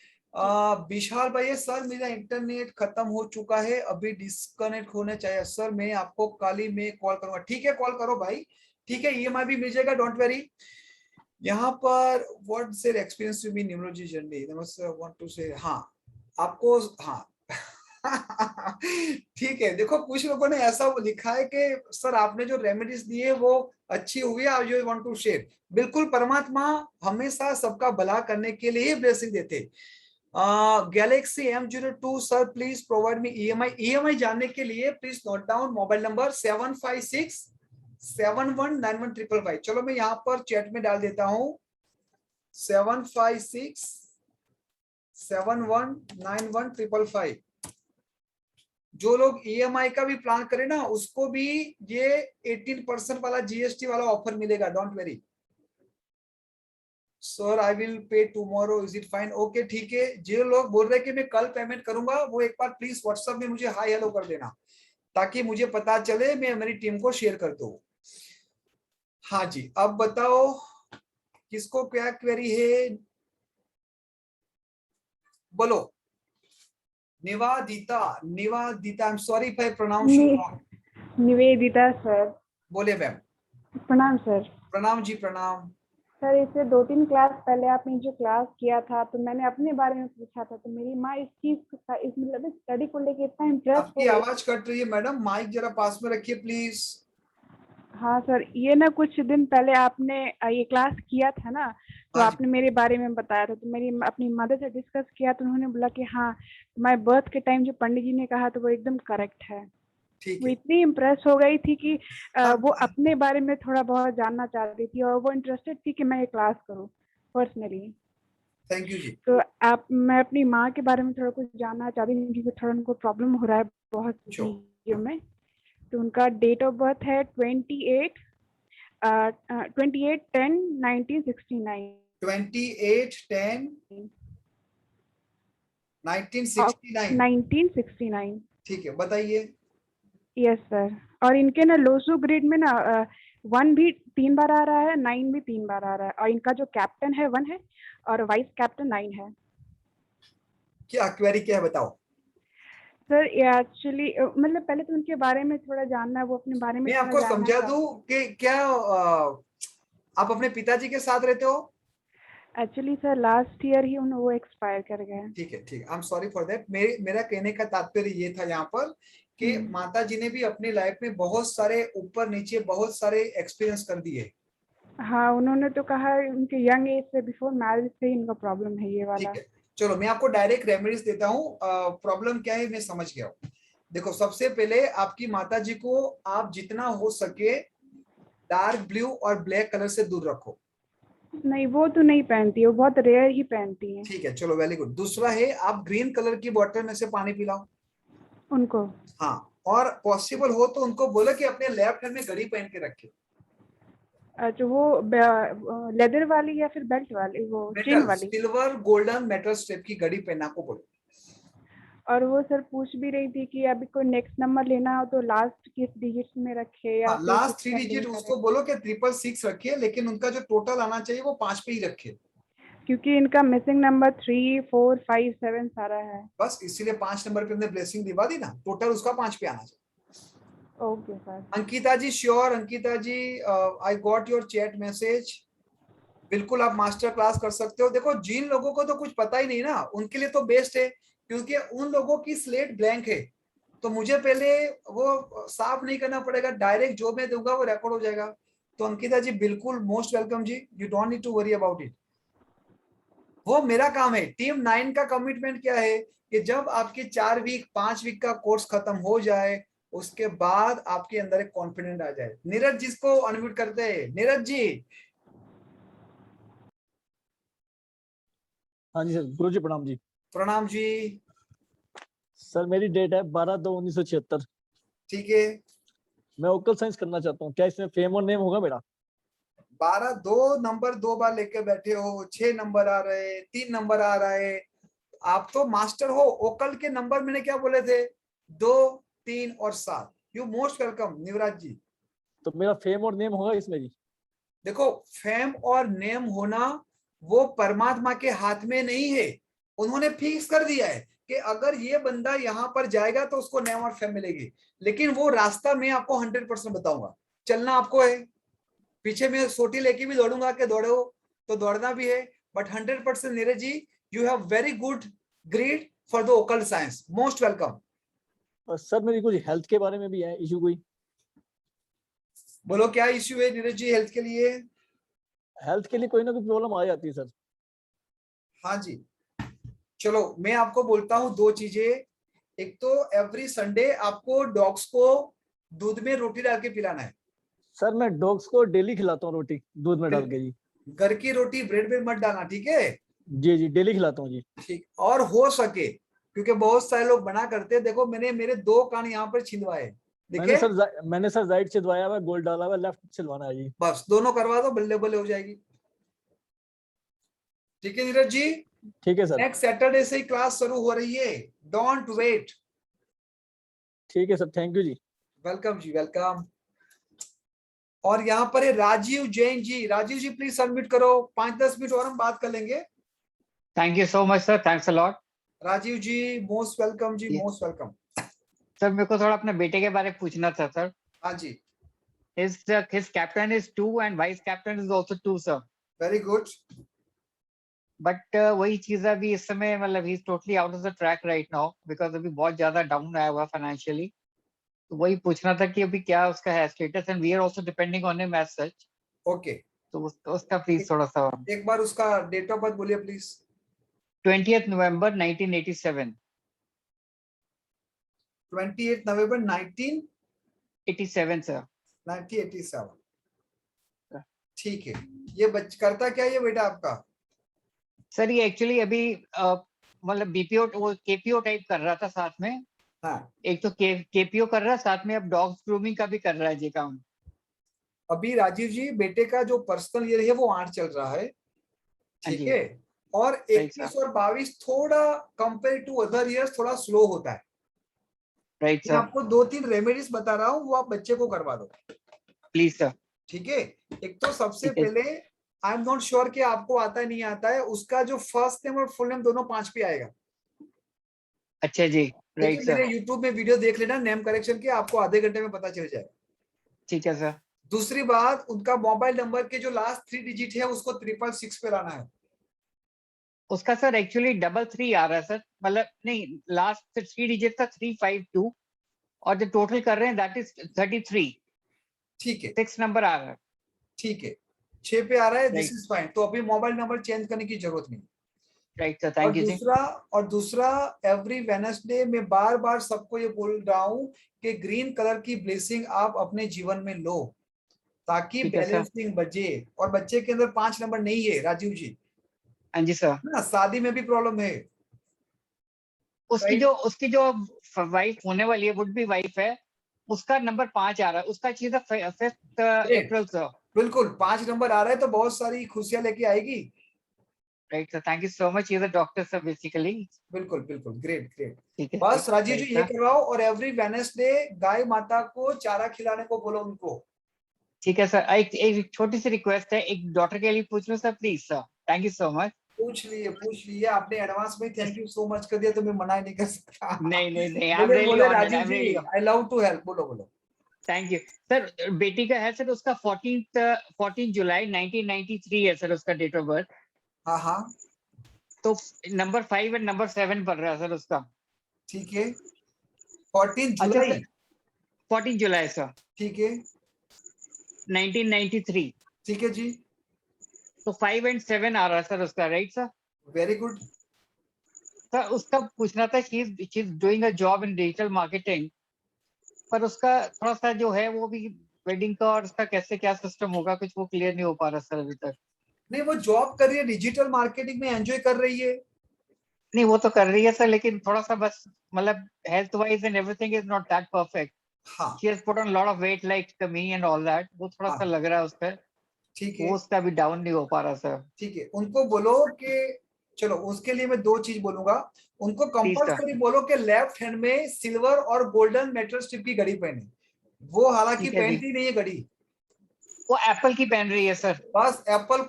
विशाल भाई, सर मेरा इंटरनेट खत्म हो चुका है, अभी डिस्कनेक्ट होने चाहिए सर, मैं आपको कल ही में कॉल करूंगा। ठीक है, कॉल करो भाई, ठीक है, ईएमआई भी मिल जाएगा, डोंट वेरी। यहाँ पर what is your experience to be numerology journey, नमस्ते, वांट टू से, हाँ आपको, हाँ ठीक है। देखो कुछ लोगों ने ऐसा लिखा है कि सर आपने जो रेमेडीज दी है वो अच्छी हुई है, आई यू वांट टू शेयर। बिल्कुल, परमात्मा हमेशा सबका भला करने के लिए ही ब्लेसिंग देते। Galaxy M02 sir please provide me EMI. EMI जानने के लिए please note down mobile number 756719155। चलो मैं यहाँ पर चैट में डाल देता हूँ 756719155। जो लोग ईएमआई का भी प्लान करें ना, उसको भी ये 18% वाला जीएसटी वाला ऑफर मिलेगा, don't very. Sir I will pay tomorrow, is it fine? Okay ठीक है। जो लोग बोल रहे हैं कि मैं कल पेमेंट करूंगा, वो एक बार प्लीज व्हाट्सएप में मुझे हाई हेलो कर देना ताकि मुझे पता चले, मैं मेरी टीम को शेयर कर दूं। हाँ जी, अब बताओ किसको क्या क्वेरी है, बोलो। Nivadita, Nivadita, I am sorry if I pronounce you wrong. Nivedita sir. बोले मैम। प्रणाम सर। प्रणाम जी, प्रणाम। सर इससे 2-3 क्लास पहले आपने जो क्लास किया था तो मैंने अपने बारे में पूछा था, तो मेरी माँ इस चीज इस मतलब स्टडी को लेके इतना इम्प्रेस हो आपकी गई। आवाज कट रही है मैडम, माइक जरा पास में रखिए प्लीज। हाँ सर, ये ना कुछ दिन पहले आपने ये क्लास किया था ना, तो आपने मेरे बारे में बताया था, तो मेरी अपनी मदर से डिस्कस किया तो उन्होंने बोला कि हाँ तुम्हारे बर्थ के टाइम जो पंडित जी ने कहा तो वो एकदम करेक्ट है। वो इतनी इम्प्रेस हो गई थी कि वो अपने बारे में थोड़ा बहुत जानना चाहती थी और वो इंटरेस्टेड थी कि मैं ये क्लास करूँ पर्सनली। थैंक यू जी। तो मैं अपनी माँ के बारे में थोड़ा कुछ जानना चाहती थी क्योंकि थोड़ा उनको प्रॉब्लम हो रहा है बहुत चीजों में। तो उनका डेट ऑफ बर्थ है 28/10/1969। 28/10/1969। ठीक है, बताइए। Yes sir. और इनके ना लोसो ग्रेड में ना 1 भी 3 बार आ रहा है, 9 भी 3 बार आ रहा है, और इनका जो कैप्टन है 1 है और वाइस कैप्टन 9 है। क्या क्वेरी क्या है बताओ। सर एक्चुअली मतलब पहले तो उनके बारे में थोड़ा जानना है, वो अपने बारे में मैं थोड़ा आपको जानना समझा चाहती दूं कि क्या आप अपने पिताजी के साथ रहते हो? एक्चुअली सर लास्ट ईयर ही वो एक्सपायर कर गए। ठीक है, ठीक है, आई एम सॉरी फॉर दैट। मेरा कहने का तात्पर्य ये था यहाँ पर कि माता जी ने भी अपनी लाइफ में बहुत सारे ऊपर नीचे बहुत सारे एक्सपीरियंस कर दिए। हाँ, उन्होंने तो कहा उनके यंग एज से बिफोर मैरिज से इनका प्रॉब्लम है ये वाला। ठीक है, चलो मैं आपको डायरेक्ट रेमेडीज देता हूँ। प्रॉब्लम क्या है मैं समझ गया हूँ। देखो, सबसे पहले आपकी माता जी को आप जितना हो सके डार्क ब्लू और ब्लैक कलर से दूर रखो। नहीं, वो तो नहीं पहनती, वो बहुत रेयर ही पहनती है। ठीक है, चलो वेरी गुड। दूसरा है, आप ग्रीन कलर की बोतल में से पानी पिलाओ उनको। हाँ, और पॉसिबल हो तो उनको बोलो कि अपने लेफ्ट हैंड में घड़ी पहन के रखे। अच्छा, वो लेदर वाली या फिर बेल्ट वाली, वो चेन वाली? सिल्वर गोल्डन मेटल स्ट्रिप की घड़ी पहनना को बोलो। और वो सर पूछ भी रही थी कि अभी कोई नेक्स्ट नंबर लेना हो तो लास्ट किस डिजिट्स में रखे या लास्ट 3 डिजिट उसको बोलो कि 666 रखिए, लेकिन उनका जो टोटल आना चाहिए वो 5 पे ही रखे, क्योंकि इनका मिसिंग नंबर 3, 4, 5, 7 सारा है। बस इसीलिए 5 नंबर पे हमने ब्लेसिंग दिवा दी ना, टोटल उसका 5 पे आना चाहिए। Okay sir. Ankita ji, sure Ankita ji, I got your chat message. बिल्कुल आप मास्टर क्लास कर सकते हो। देखो, जिन लोगों को तो कुछ पता ही नहीं ना, उनके लिए तो बेस्ट है, क्योंकि उन लोगों की स्लेट ब्लैंक है, तो मुझे पहले वो साफ नहीं करना पड़ेगा, डायरेक्ट जो मैं दूंगा वो रिकॉर्ड हो जाएगा। तो अंकिता जी बिल्कुल most welcome ji, you don't need to worry about it. वो मेरा काम है। टीम 9 का कमिटमेंट क्या है कि जब आपके 4 वीक 5 वीक का कोर्स खत्म हो जाए उसके बाद आपके अंदर एक कॉन्फिडेंट आ जाए। नीरज जिसको अनम्यूट करते हैं, नीरज जी। हाँ जी सर, गुरु जी प्रणाम जी। प्रणाम जी। सर मेरी डेट है 12/2/1976। ठीक है। मैं ओकल साइंस करना चाहता हूँ, क्या इसमें फेम और नेम होगा मेरा? 12 नंबर 2 बार लेके बैठे हो, 6 नंबर आ रहे, 3 नंबर आ रहा है। आप तो मास्टर हो। ओकल के नंबर मैंने क्या बोले थे? 2, 3 और 7। यू मोस्ट वेलकम निवराज जी। तो मेरा फेम और नेम होगा इसमें जी? देखो, फेम और नेम होना वो परमात्मा के हाथ में नहीं है। उन्होंने फिक्स कर दिया है कि अगर ये बंदा यहाँ पर जाएगा तो उसको नेम और फेम मिलेगी, लेकिन वो रास्ता मैं आपको 100% बताऊंगा। चलना आपको है, पीछे में सोटी लेके भी दौड़ूंगा कि दौड़ो तो दौड़ना भी है, but 100% Neeraj ji you have very good grade for the occult science. Most welcome. और सर मेरी कुछ हेल्थ के बारे में भी है इशू कोई? बोलो क्या इश्यू है नीरज जी हेल्थ के लिए? हेल्थ के लिए कोई ना कोई प्रॉब्लम आ जाती है सर। हाँ जी, चलो मैं आपको बोलता हूँ 2 चीजें। एक तो एवरी संडे आपको डॉग्स को दूध में रोटी डाल के पिलाना है। सर मैं डॉग्स को डेली खिलाता हूँ रोटी दूध में डाल के जी। घर की रोटी ब्रेड में मत डालना, ठीक है? जी जी डेली खिलाता हूँ जी। ठीक। और हो सके, क्योंकि बहुत सारे लोग बना करते हैं, देखो मैंने मेरे 2 कान यहाँ पर छिलवाए, मैंने सर राइट से दबाया हुआ, गोल्ड डाला हुआ, लेफ्ट छिलवाना है जी। बस दोनों करवा दो, बल्ले बल्ले हो जाएगी। ठीक है नीरज जी? ठीक है सर। नेक्स्ट सैटरडे से ही क्लास शुरू हो रही है, डोंट वेट। ठीक है sir, thank you ji. Welcome ji, welcome. और यहाँ पर है राजीव जैन जी। राजीव जी प्लीज सबमिट करो, 5-10 मिनट और हम बात कर लेंगे। Thank you so much sir, thanks a lot. Rajeev ji most welcome ji, most welcome. Sir मेरे को थोड़ा अपने बेटे के बारे में पूछना था सर। हाँ जी। His captain is 2 and vice captain is also 2 sir. Very good. But वही चीज अभी इस समय मतलब he is totally out of the track right now because अभी बहुत ज्यादा डाउन आया हुआ financially. तो वही पूछना था कि अभी क्या उसका है status and we are also depending on him as such. Okay. तो उसका प्लीज थोड़ा सा एक बार उसका डेट ऑफ बर्थ बोलिए please. 20th November 1987. 28 November 1987 sir. 1987। ठीक है। ये करता क्या ये बेटा आपका? सर ये एक्चुअली अभी मतलब बीपीओ वो केपीओ टाइप कर रहा था साथ में। हाँ। एक तो केपीओ कर रहा है साथ में अब डॉग्स ग्रूमिंग का भी कर रहा है जी काम। अभी राजीव जी बेटे का जो पर्सनल ईयर है वो 8 चल रहा है, ठीक है? और 21 और 22 थोड़ा कंपेयर टू अदर ईयर्स थोड़ा स्लो होता है। Right sir. मैं आपको 2-3 रेमेडीज बता रहा हूँ, वो आप बच्चे को करवा दो प्लीज सर। ठीक है? एक तो सबसे पहले आई एम नॉट श्योर कि आपको आता है नहीं आता है, उसका जो फर्स्ट नेम और फुल नेम दोनों 5 पे आएगा। अच्छा जी, राइट सर। मेरे YouTube में वीडियो देख लेना नेम करेक्शन के, आपको आधे घंटे में पता चल जाएगा। ठीक है सर। दूसरी बात, उनका मोबाइल नंबर के जो लास्ट 3 डिजिट है उसको 666 पे लाना है। उसका सर एक्चुअली 33 आ रहा है सर, मतलब नहीं लास्ट 3 डिजिट था 352 और जो टोटल कर रहे हैं दैट इज 33। ठीक है। 6 नंबर आ रहा है। ठीक है, 6 पे आ रहा है, दिस इज फाइन। तो अभी मोबाइल नंबर चेंज करने की जरूरत नहीं। राइट सर, थैंक यू जी। दूसरा एवरी वेडनेसडे में बार बार सबको ये बोल रहा हूँ कि ग्रीन कलर की ब्लेसिंग आप अपने जीवन में लो ताकि बैलेंसिंग बचे। और बच्चे के अंदर 5 नंबर नहीं है राजीव जी। हाँ जी सर। ना शादी में भी प्रॉब्लम है। उसकी जो वाइफ होने वाली है, वुड बी वाइफ है, उसका नंबर 5 आ रहा है, उसका चीज है 5th अप्रैल सर। बिल्कुल 5 नंबर आ रहा है तो बहुत सारी खुशियां लेके आएगी। Right sir, thank you so much. ये द डॉक्टर सर बेसिकली। बिल्कुल बिल्कुल, ग्रेट ग्रेट। ठीक है बस राजीव जी ये करवाओ और एवरी वेडनेसडे गाय माता को चारा खिलाने को बोलो उनको। ठीक है सर। एक छोटी सी रिक्वेस्ट है, एक डॉटर के लिए पूछ लो sir please sir. Thank you so much. पूछ लिए आपने एडवांस में थैंक यू सो मच कर दिया तो मैं मना ही नहीं कर सकता। नहीं बोले राजीव जी आई लव टू हेल्प। बोलो। Thank you sir. बेटी का है सर, उसका 14 जुलाई 1993 है सर उसका डेट ऑफ बर्थ। हाँ। तो नंबर 5 और नंबर 7 पढ़ रहा है सर उसका। ठीक है। 14 जुलाई। 14 जुलाई सर। ठीक है। 1993। ठीक है जी, तो 5 and 7 आ रहा है सर उसका, right sir? Very good. Sir उसका पूछना था, she is doing a job in digital marketing, पर उसका थोड़ा सा जो है वो भी वेडिंग का और उसका कैसे क्या सिस्टम होगा, कुछ वो क्लियर नहीं हो पा रहा सर अभी तक। नहीं, वो जॉब कर रही है, डिजिटल मार्केटिंग में एंजॉय कर रही है। नहीं वो तो कर रही है सर, लेकिन थोड़ा सा बस मतलब health wise and everything is not that perfect. हाँ, she has put on lot of weight like me and all that, वो थोड़ा सा लग रहा है उस पर, ठीक है, वो उसका भी डाउन नहीं हो पा रहा सर। ठीक है। उनको बोलो कि चलो, उसके लिए मैं 2 चीज बोलूंगा। उनको कंपल्सरी बोलो कि लेफ्ट हैंड में सिल्वर और गोल्डन मेटल स्ट्रिप की घड़ी पहने। वो हालांकि ठीक है जी। पहनती नहीं है घड़ी, वो एप्पल की पहन रही है सर। बस एप्पल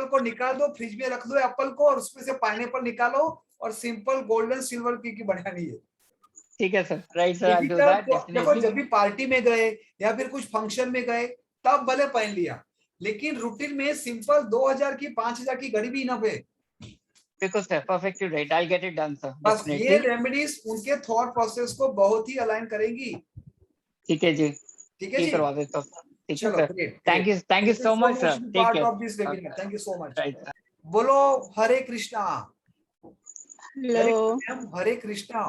को निकाल दो, फ्रिज में रख दो एप्पल को, और उसमें से पाइनएप्पल निकालो और सिंपल गोल्डन सिल्वर की बनानी है। ठीक है sir, right sir, I do that देखो, डेफिनेटली। जब भी पार्टी में गए या फिर कुछ फंक्शन में गए तब भले पहन लिया, लेकिन रूटीन में सिंपल 2000 की 5000 की घड़ी भी इनफ है। बिल्कुल sir, perfectly right, I get it done sir, बस ये डेफिनेटली। रेमेडीज उनके थॉट प्रोसेस को बहुत ही अलाइन करेंगी। ठीक है जी, ठीक है ये जी, करवा देता हूँ। ठीक है चलो, sir, great. Thank you so much sir, take part care. Of this webinar, thank you so much. Right sir. बोलो हरे कृष्णा। हेलो मैम, हरे कृष्णा,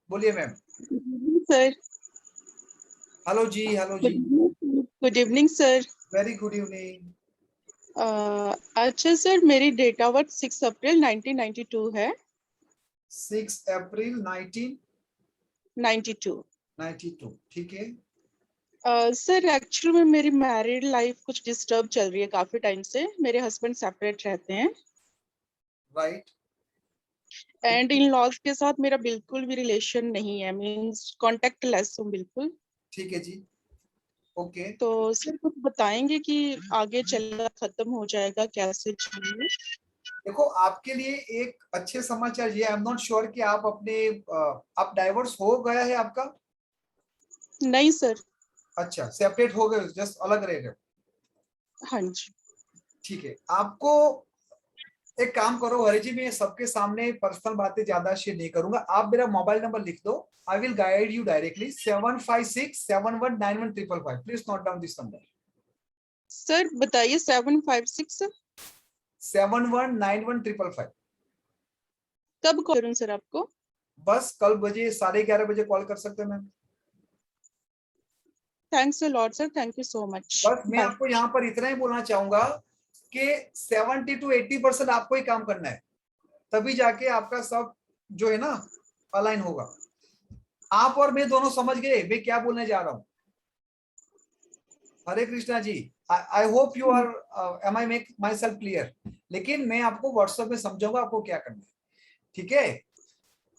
बोलिए मैम। सर। हेलो जी, हेलो जी, good evening sir. Very good evening. अच्छा sir, मेरी date of birth 6 अप्रैल 1992 है। 6 अप्रैल 1992, ठीक है। सर एक्चुअली में मेरी मैरिड लाइफ कुछ डिस्टर्ब चल रही है काफी टाइम से। मेरे हस्बैंड सेपरेट रहते हैं, राइट। एंड इन लॉज के साथ मेरा बिल्कुल भी रिलेशन नहीं है, मींस कांटेक्ट लेस हूँ बिल्कुल। ठीक है जी, ओके। तो सर कुछ बताएंगे कि आगे चलना खत्म हो जाएगा कैसे चाहिए? देखो, आपके लिए एक अच्छे समाचार ये, आई एम नॉट श्योर कि आप आप डाइवोर्स हो गया है आपका? नहीं सर। अच्छा, सेपरेट हो गए, जस्ट अलग रह गए। हाँ जी। ठीक है, आपको एक काम करो हरि जी, मैं सबके सामने पर्सनल बातें ज्यादा शेयर नहीं करूंगा। आप मेरा मोबाइल नंबर लिख दो, I will guide you directly. 7567191555। Please note down this number. Sir बताइए। 756 719155। कब करूं सर आपको? बस कल बजे 11:30 बजे कॉल कर सकते हैं ma'am. Thanks a lot sir, thank you so much. बस मैं आपको यहाँ पर इतना ही बोलना चाहूंगा कि 70 to 80% आपको ही काम करना है, तभी जाके आपका सब जो है ना अलाइन होगा। आप और मैं दोनों समझ गए मैं क्या बोलने जा रहा हूँ। Hare Krishna ji, I hope you are, am I make myself clear? लेकिन मैं आपको व्हाट्सएप में समझाऊंगा आपको क्या करना है, ठीक है?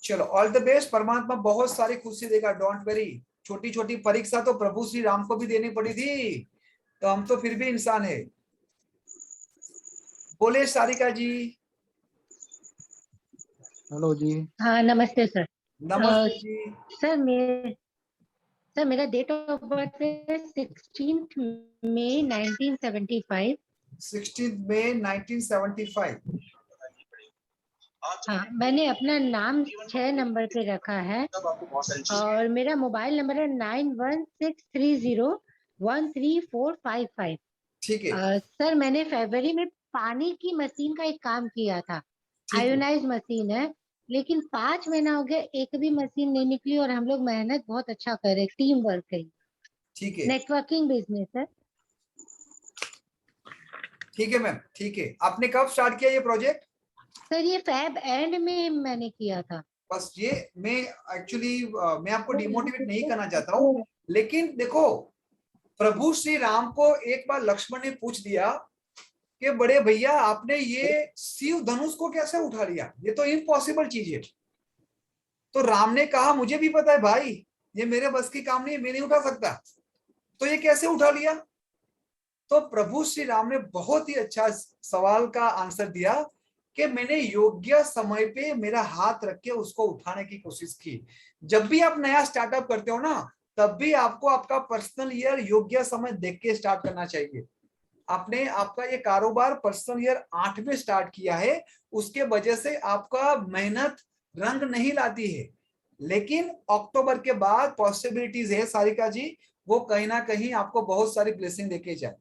चलो, ऑल द बेस्ट। परमात्मा बहुत सारी खुशी देगा, डोंट वेरी। छोटी छोटी परीक्षा तो प्रभु श्री राम को भी देनी पड़ी थी, तो हम तो फिर भी इंसान है। बोले सारिका जी। हेलो जी। हाँ नमस्ते सर। नमस्ते जी। सर मेरा डेट ऑफ बर्थ है 16 मई 1975। 16 मई 1975। हाँ, मैंने अपना नाम 6 नंबर पे रखा है और मेरा मोबाइल नंबर है 9163013455। ठीक है। सर मैंने फरवरी में पानी की मशीन का एक काम किया था, आयोनाइज मशीन है, लेकिन 5 महीना हो गया एक भी मशीन नहीं निकली और हम लोग मेहनत बहुत अच्छा कर रहे, टीम वर्क है। ठीक है, नेटवर्किंग बिजनेस है। ठीक है मैम, ठीक है। आपने कब स्टार्ट किया ये प्रोजेक्ट? सर ये फैब एंड में मैंने किया था। बस ये मैं एक्चुअली मैं आपको डिमोटिवेट नहीं करना चाहता हूँ, लेकिन देखो, प्रभु श्री राम को एक बार लक्ष्मण ने पूछ दिया कि बड़े भैया आपने ये शिव धनुष को कैसे उठा लिया, ये तो इम्पॉसिबल चीज है। तो राम ने कहा मुझे भी पता है भाई, ये मेरे बस की काम नहीं है, मैं नहीं उठा सकता, तो ये कैसे उठा लिया? तो प्रभु श्री राम ने बहुत ही अच्छा सवाल का आंसर दिया कि मैंने योग्य समय पे मेरा हाथ रख के उसको उठाने की कोशिश की। जब भी आप नया स्टार्टअप करते हो ना, तब भी आपको आपका पर्सनल ईयर योग्य समय देख के स्टार्ट करना चाहिए। आपने आपका ये कारोबार पर्सनल ईयर 8 में स्टार्ट किया है, उसके वजह से आपका मेहनत रंग नहीं लाती है, लेकिन अक्टूबर के बाद पॉसिबिलिटीज है सारिका जी, वो कहीं ना कहीं आपको बहुत सारी ब्लेसिंग देके जाए।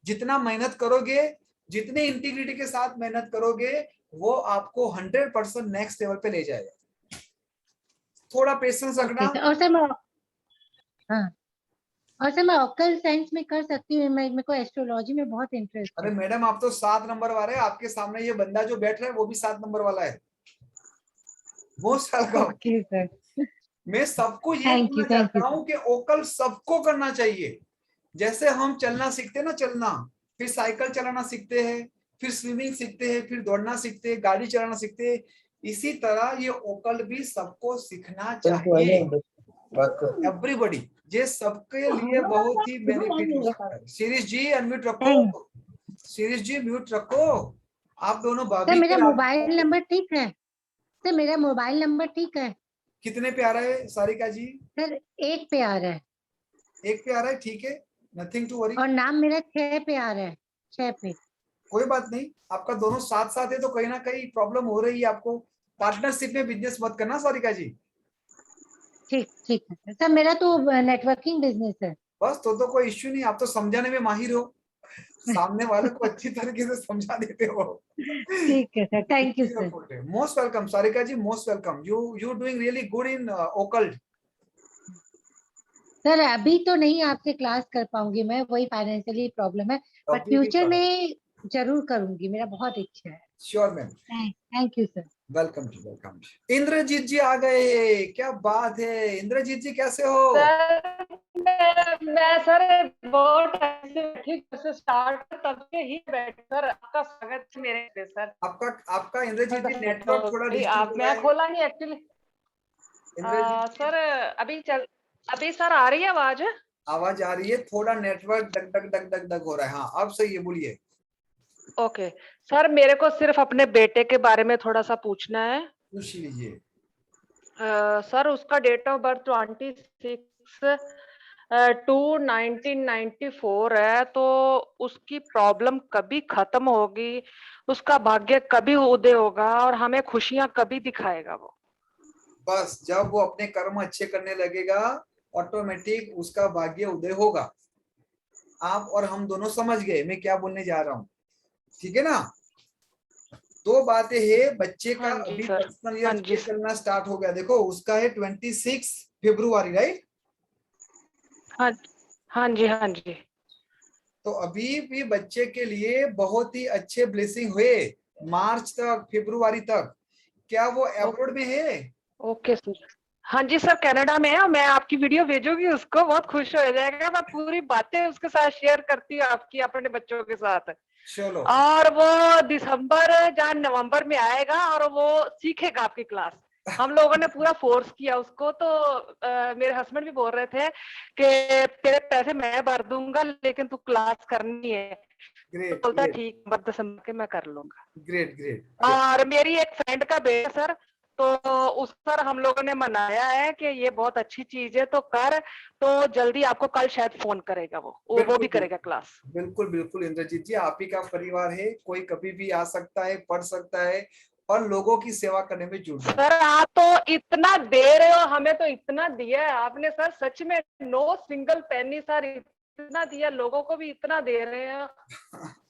जितना मेहनत करोगे, जितने इंटीग्रिटी के साथ मेहनत करोगे, वो आपको 100% नेक्स्ट लेवल पे ले जाएगा। थोड़ा पेशेंस रखना। और सर मैं हाँ और सर मैं ऑक्कल साइंस में कर सकती हूँ, मेरे को एस्ट्रोलॉजी में बहुत इंटरेस्ट अरे है। मैडम, आप तो 7 नंबर वाले हैं। आपके सामने ये बंदा जो बैठ रहा है वो भी 7 नंबर वाला है। Most welcome. ओके सर, मैं सबको ये थैंक बोलना यू थैंक चाहता यू हूँ कि ओकल सबको करना चाहिए। जैसे हम चलना सीखते हैं ना, चलना, फिर साइकिल चलाना सीखते हैं, फिर स्विमिंग सीखते हैं, फिर दौड़ना सीखते हैं, गाड़ी चलाना सीखते हैं, इसी तरह ये ओकल भी सबको सीखना चाहिए। एवरीबॉडी, ये सबके लिए बहुत ही बेनिफिट हो सकता है। शिरीष जी अनम्यूट रखो, शिरीष जी म्यूट रखो। आप दोनों सर भाभी मेरा के मोबाइल नंबर ठीक है? सर मेरा मोबाइल नंबर ठीक है? कितने पे आ रहा है सारिका जी? सर 1 पे आ रहा है। 1 पे आ रहा है, ठीक है, नथिंग टू वरी। और नाम मेरा 6 पे आ रहा है, 6 पे। कोई बात नहीं, आपका दोनों साथ साथ है तो कहीं ना कहीं प्रॉब्लम हो रही है आपको। पार्टनरशिप में बिजनेस मत करना सारिका जी। ठीक ठीक है सर, मेरा तो नेटवर्किंग बिजनेस है। बस तो कोई इश्यू नहीं। आप तो समझाने में माहिर हो, सामने वाले को अच्छी तरीके से समझा देते हो। ठीक है sir, thank you sir. Most welcome Sarika ji, most welcome. You doing really good in occult. Sir अभी तो नहीं आपसे क्लास कर पाऊंगी मैं, वही फाइनेंशियली प्रॉब्लम है, बट अभी भी फ्यूचर करो। में जरूर करूंगी, मेरा बहुत इच्छा है। Sure ma'am, thank you sir. Welcome ji, welcome. Indrajit ji आ गए, क्या बात है। इंद्रजीत जी कैसे हो? सर मैं सर बहुत टाइम से बैठी से स्टार्ट तब से ही बैठ सर, आपका स्वागत है मेरे पे सर। आपका इंद्रजीत जी नेटवर्क थोड़ा डिस्टर्ब आप हो रहा मैं है। खोला नहीं एक्चुअली। सर अभी सर आ रही है आवाज? आवाज आ रही है, थोड़ा नेटवर्क डग डग डग डग डग हो रहा है। हाँ अब सही है, बोलिए। ओके सर, मेरे को सिर्फ अपने बेटे के बारे में थोड़ा सा पूछना है। पूछ लीजिए। सर उसका डेट ऑफ बर्थ 26/2/1994 है, तो उसकी प्रॉब्लम कभी खत्म होगी, उसका भाग्य कभी उदय होगा और हमें खुशियां कभी दिखाएगा वो? बस जब वो अपने कर्म अच्छे करने लगेगा, ऑटोमेटिक उसका भाग्य उदय होगा। आप और हम दोनों समझ गए मैं क्या बोलने जा रहा हूँ, ठीक है ना? 2 बातें है। बच्चे का अभी पर्सनल ईयर चलना स्टार्ट हो गया। देखो उसका है 26 फरवरी, राइट? हाँ जी। तो अभी भी बच्चे के लिए बहुत ही अच्छे ब्लेसिंग हुए मार्च तक, फरवरी तक। क्या वो अब्रॉड में है? Okay sir. हाँ जी सर, कनाडा में है। मैं आपकी वीडियो भेजूंगी उसको, बहुत खुश हो जाएगा। मैं पूरी बातें उसके साथ शेयर करती हूँ आपकी, अपने बच्चों के साथ। चलो। और वो दिसंबर या नवंबर में आएगा और वो सीखेगा आपकी क्लास। हम लोगों ने पूरा फोर्स किया उसको, तो मेरे हस्बैंड भी बोल रहे थे कि तेरे पैसे मैं भर दूंगा लेकिन तू क्लास करनी है। ग्रेट, तो बोलता ठीक, दिसंबर के मैं कर लूंगा। Great great. और मेरी एक फ्रेंड का बेटा सर, तो उस पर हम लोगों ने मनाया है कि ये बहुत अच्छी चीज है तो कर, तो जल्दी आपको कल शायद फोन करेगा वो भी करेगा क्लास। बिल्कुल बिल्कुल इंद्रजीत जी, आप ही का परिवार है, कोई कभी भी आ सकता है, पढ़ सकता है और लोगों की सेवा करने में जुट जाए। सर आप तो इतना दे रहे हो, हमें तो इतना दिया है आपने सर, सच में नो सिंगल पेनी सर, इतना दिया, लोगों को भी इतना दे रहे हैं।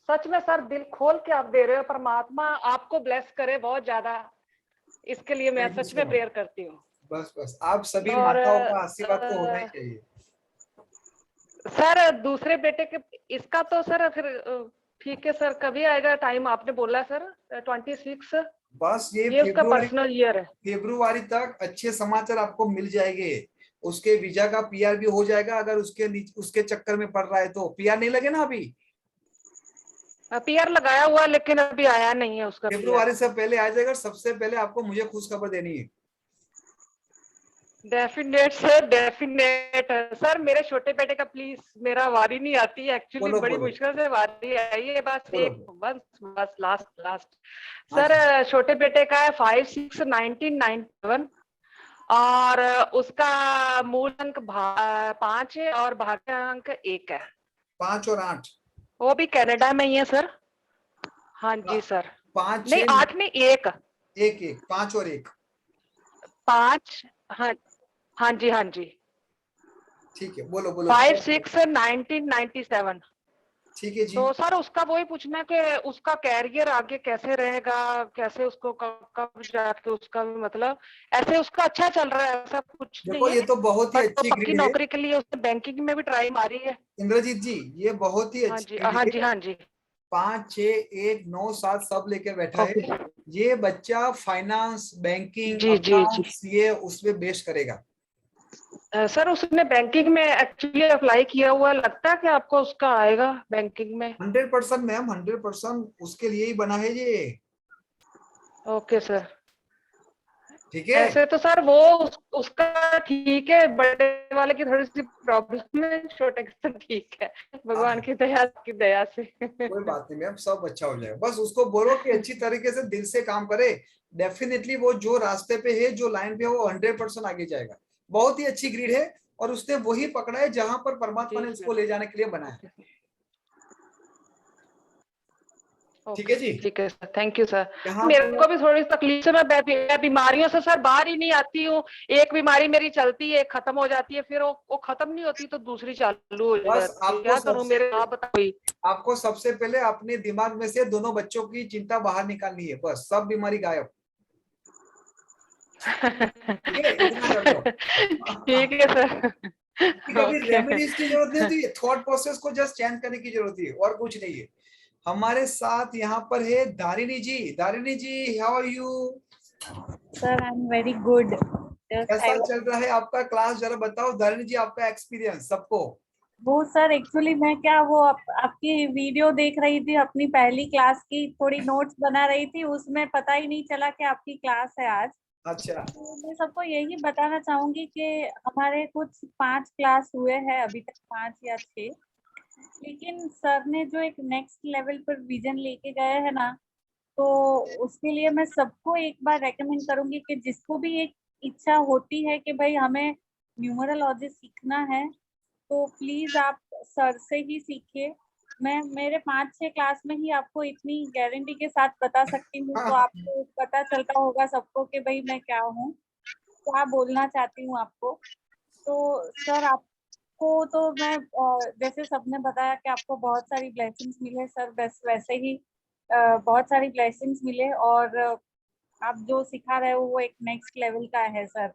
सच में सर दिल खोल के आप दे रहे हो। परमात्मा आपको ब्लेस करे बहुत ज्यादा, इसके लिए मैं सच में प्रेयर करती हूँ। बस आप सभी माताओं का आशीर्वाद तो होना ही चाहिए। सर दूसरे बेटे के इसका तो सर फिर ठीक है सर, कभी आएगा टाइम आपने बोला सर? 26। बस ये उसका पर्सनल ईयर है। फरवरी तक अच्छे समाचार आपको मिल जाएंगे। उसके वीजा का पीआर भी हो जाएगा। अगर उसके चक्कर में पड़ रहा है तो पीआर नहीं लगे ना अभी? पीआर लगाया हुआ लेकिन अभी आया नहीं है उसका। फरवरी से पहले आ जाएगा। सबसे पहले आपको मुझे खुश खबर देनी है। Definite sir, definite sir. मेरे छोटे बेटे का प्लीज, मेरा वारी नहीं आती है एक्चुअली, बड़ी मुश्किल से वारी आई है। बस लास्ट सर, छोटे बेटे का है 5/6/1997 और उसका मूल अंक 5 है और भाग्य अंक 1 है। 5 और 8 वो भी कनाडा में ही है सर। हाँ जी सर। 5 नहीं 8 नहीं 1 5 और 1 5। हाँ जी। ठीक है, बोलो बोलो। 5/6/1997। ठीक है जी। तो सर उसका वही पूछना है कि उसका कैरियर आगे कैसे रहेगा, कैसे उसको कब जाके उसका भी मतलब ऐसे उसका अच्छा चल रहा है, ऐसा कुछ देखो नहीं ये है, तो बहुत ही बट अच्छी पक्की ग्रिड है नौकरी के लिए उसने बैंकिंग में भी ट्राई मारी है। इंद्रजीत जी, ये बहुत ही हाँ अच्छी जी, ग्रिड हाँ है। जी, हाँ जी। 5, 6, 1, 9, 7 सब लेके बैठा है। ये बच्चा फाइनेंस, बैंकिंग, जी जी जी। अकाउंट्स ये उसमें बेस्ट करेगा। सर उसने बैंकिंग में एक्चुअली अप्लाई किया हुआ, लगता है कि आपको उसका आएगा बैंकिंग में? 100% मैम, 100% उसके लिए ही बना है ये। Okay sir. ठीक है। ऐसे तो सर वो उसका ठीक है, बड़े वाले की थोड़ी सी प्रॉब्लम है, छोटे का तो ठीक है, भगवान की दया से। कोई बात नहीं मैम, सब अच्छा हो जाएगा। बस उसको बोलो कि अच्छी तरीके से दिल से काम करे, डेफिनेटली वो जो रास्ते पे है, जो लाइन पे है, वो 100% आगे जाएगा। बहुत ही अच्छी ग्रिड है और उसने वही पकड़ा है जहां पर परमात्मा ने उसको ले जाने के लिए बनाया। ठीक है जी। ठीक है सर, थैंक यू सर। यहाँ मेरे पर को भी थोड़ी तकलीफ है, मैं बीमारियों से सर बाहर ही नहीं आती हूँ। एक बीमारी मेरी चलती है, खत्म हो जाती है, फिर वो खत्म नहीं होती तो दूसरी चालू हो बस जाती है। क्या करूँ मेरे, आप बताइए। आपको सबसे पहले अपने दिमाग में से दोनों बच्चों की चिंता बाहर निकालनी है, बस सब बीमारी गायब। ठीक है, इतना कर लो। ठीक है सर। कभी रेमेडीज की जरूरत नहीं होती, थॉट प्रोसेस को जस्ट चेंज करने की जरूरत है और कुछ नहीं है। हमारे साथ यहाँ पर है Darini ji. Darini ji, how are you? Sir I am very good. कैसा चल रहा है आपका क्लास, जरा बताओ दारिणी जी, आपका एक्सपीरियंस सबको। वो सर एक्चुअली मैं क्या वो आपकी वीडियो देख रही थी, अपनी पहली क्लास की थोड़ी नोट्स बना रही थी, उसमें पता ही नहीं चला कि आपकी क्लास है आज। अच्छा। तो मैं सबको यही बताना चाहूंगी कि हमारे कुछ 5 क्लास हुए हैं अभी तक, 5 या 6, लेकिन सर ने जो एक नेक्स्ट लेवल पर विजन लेके गए हैं ना, तो उसके लिए मैं सबको एक बार रेकमेंड करूंगी कि जिसको भी एक इच्छा होती है कि भाई हमें न्यूमरोलॉजी सीखना है, तो प्लीज आप सर से ही सीखिए। मैं मेरे 5-6 क्लास में ही आपको इतनी गारंटी के साथ बता सकती हूँ, तो आपको पता चलता होगा सबको कि भाई मैं क्या हूँ, क्या बोलना चाहती हूँ आपको। तो सर आपको तो मैं जैसे सबने बताया कि आपको बहुत सारी ब्लेसिंग्स मिले सर, बस वैसे ही बहुत सारी ब्लेसिंग्स मिले, और आप जो सिखा रहे हो वो एक नेक्स्ट लेवल का है सर।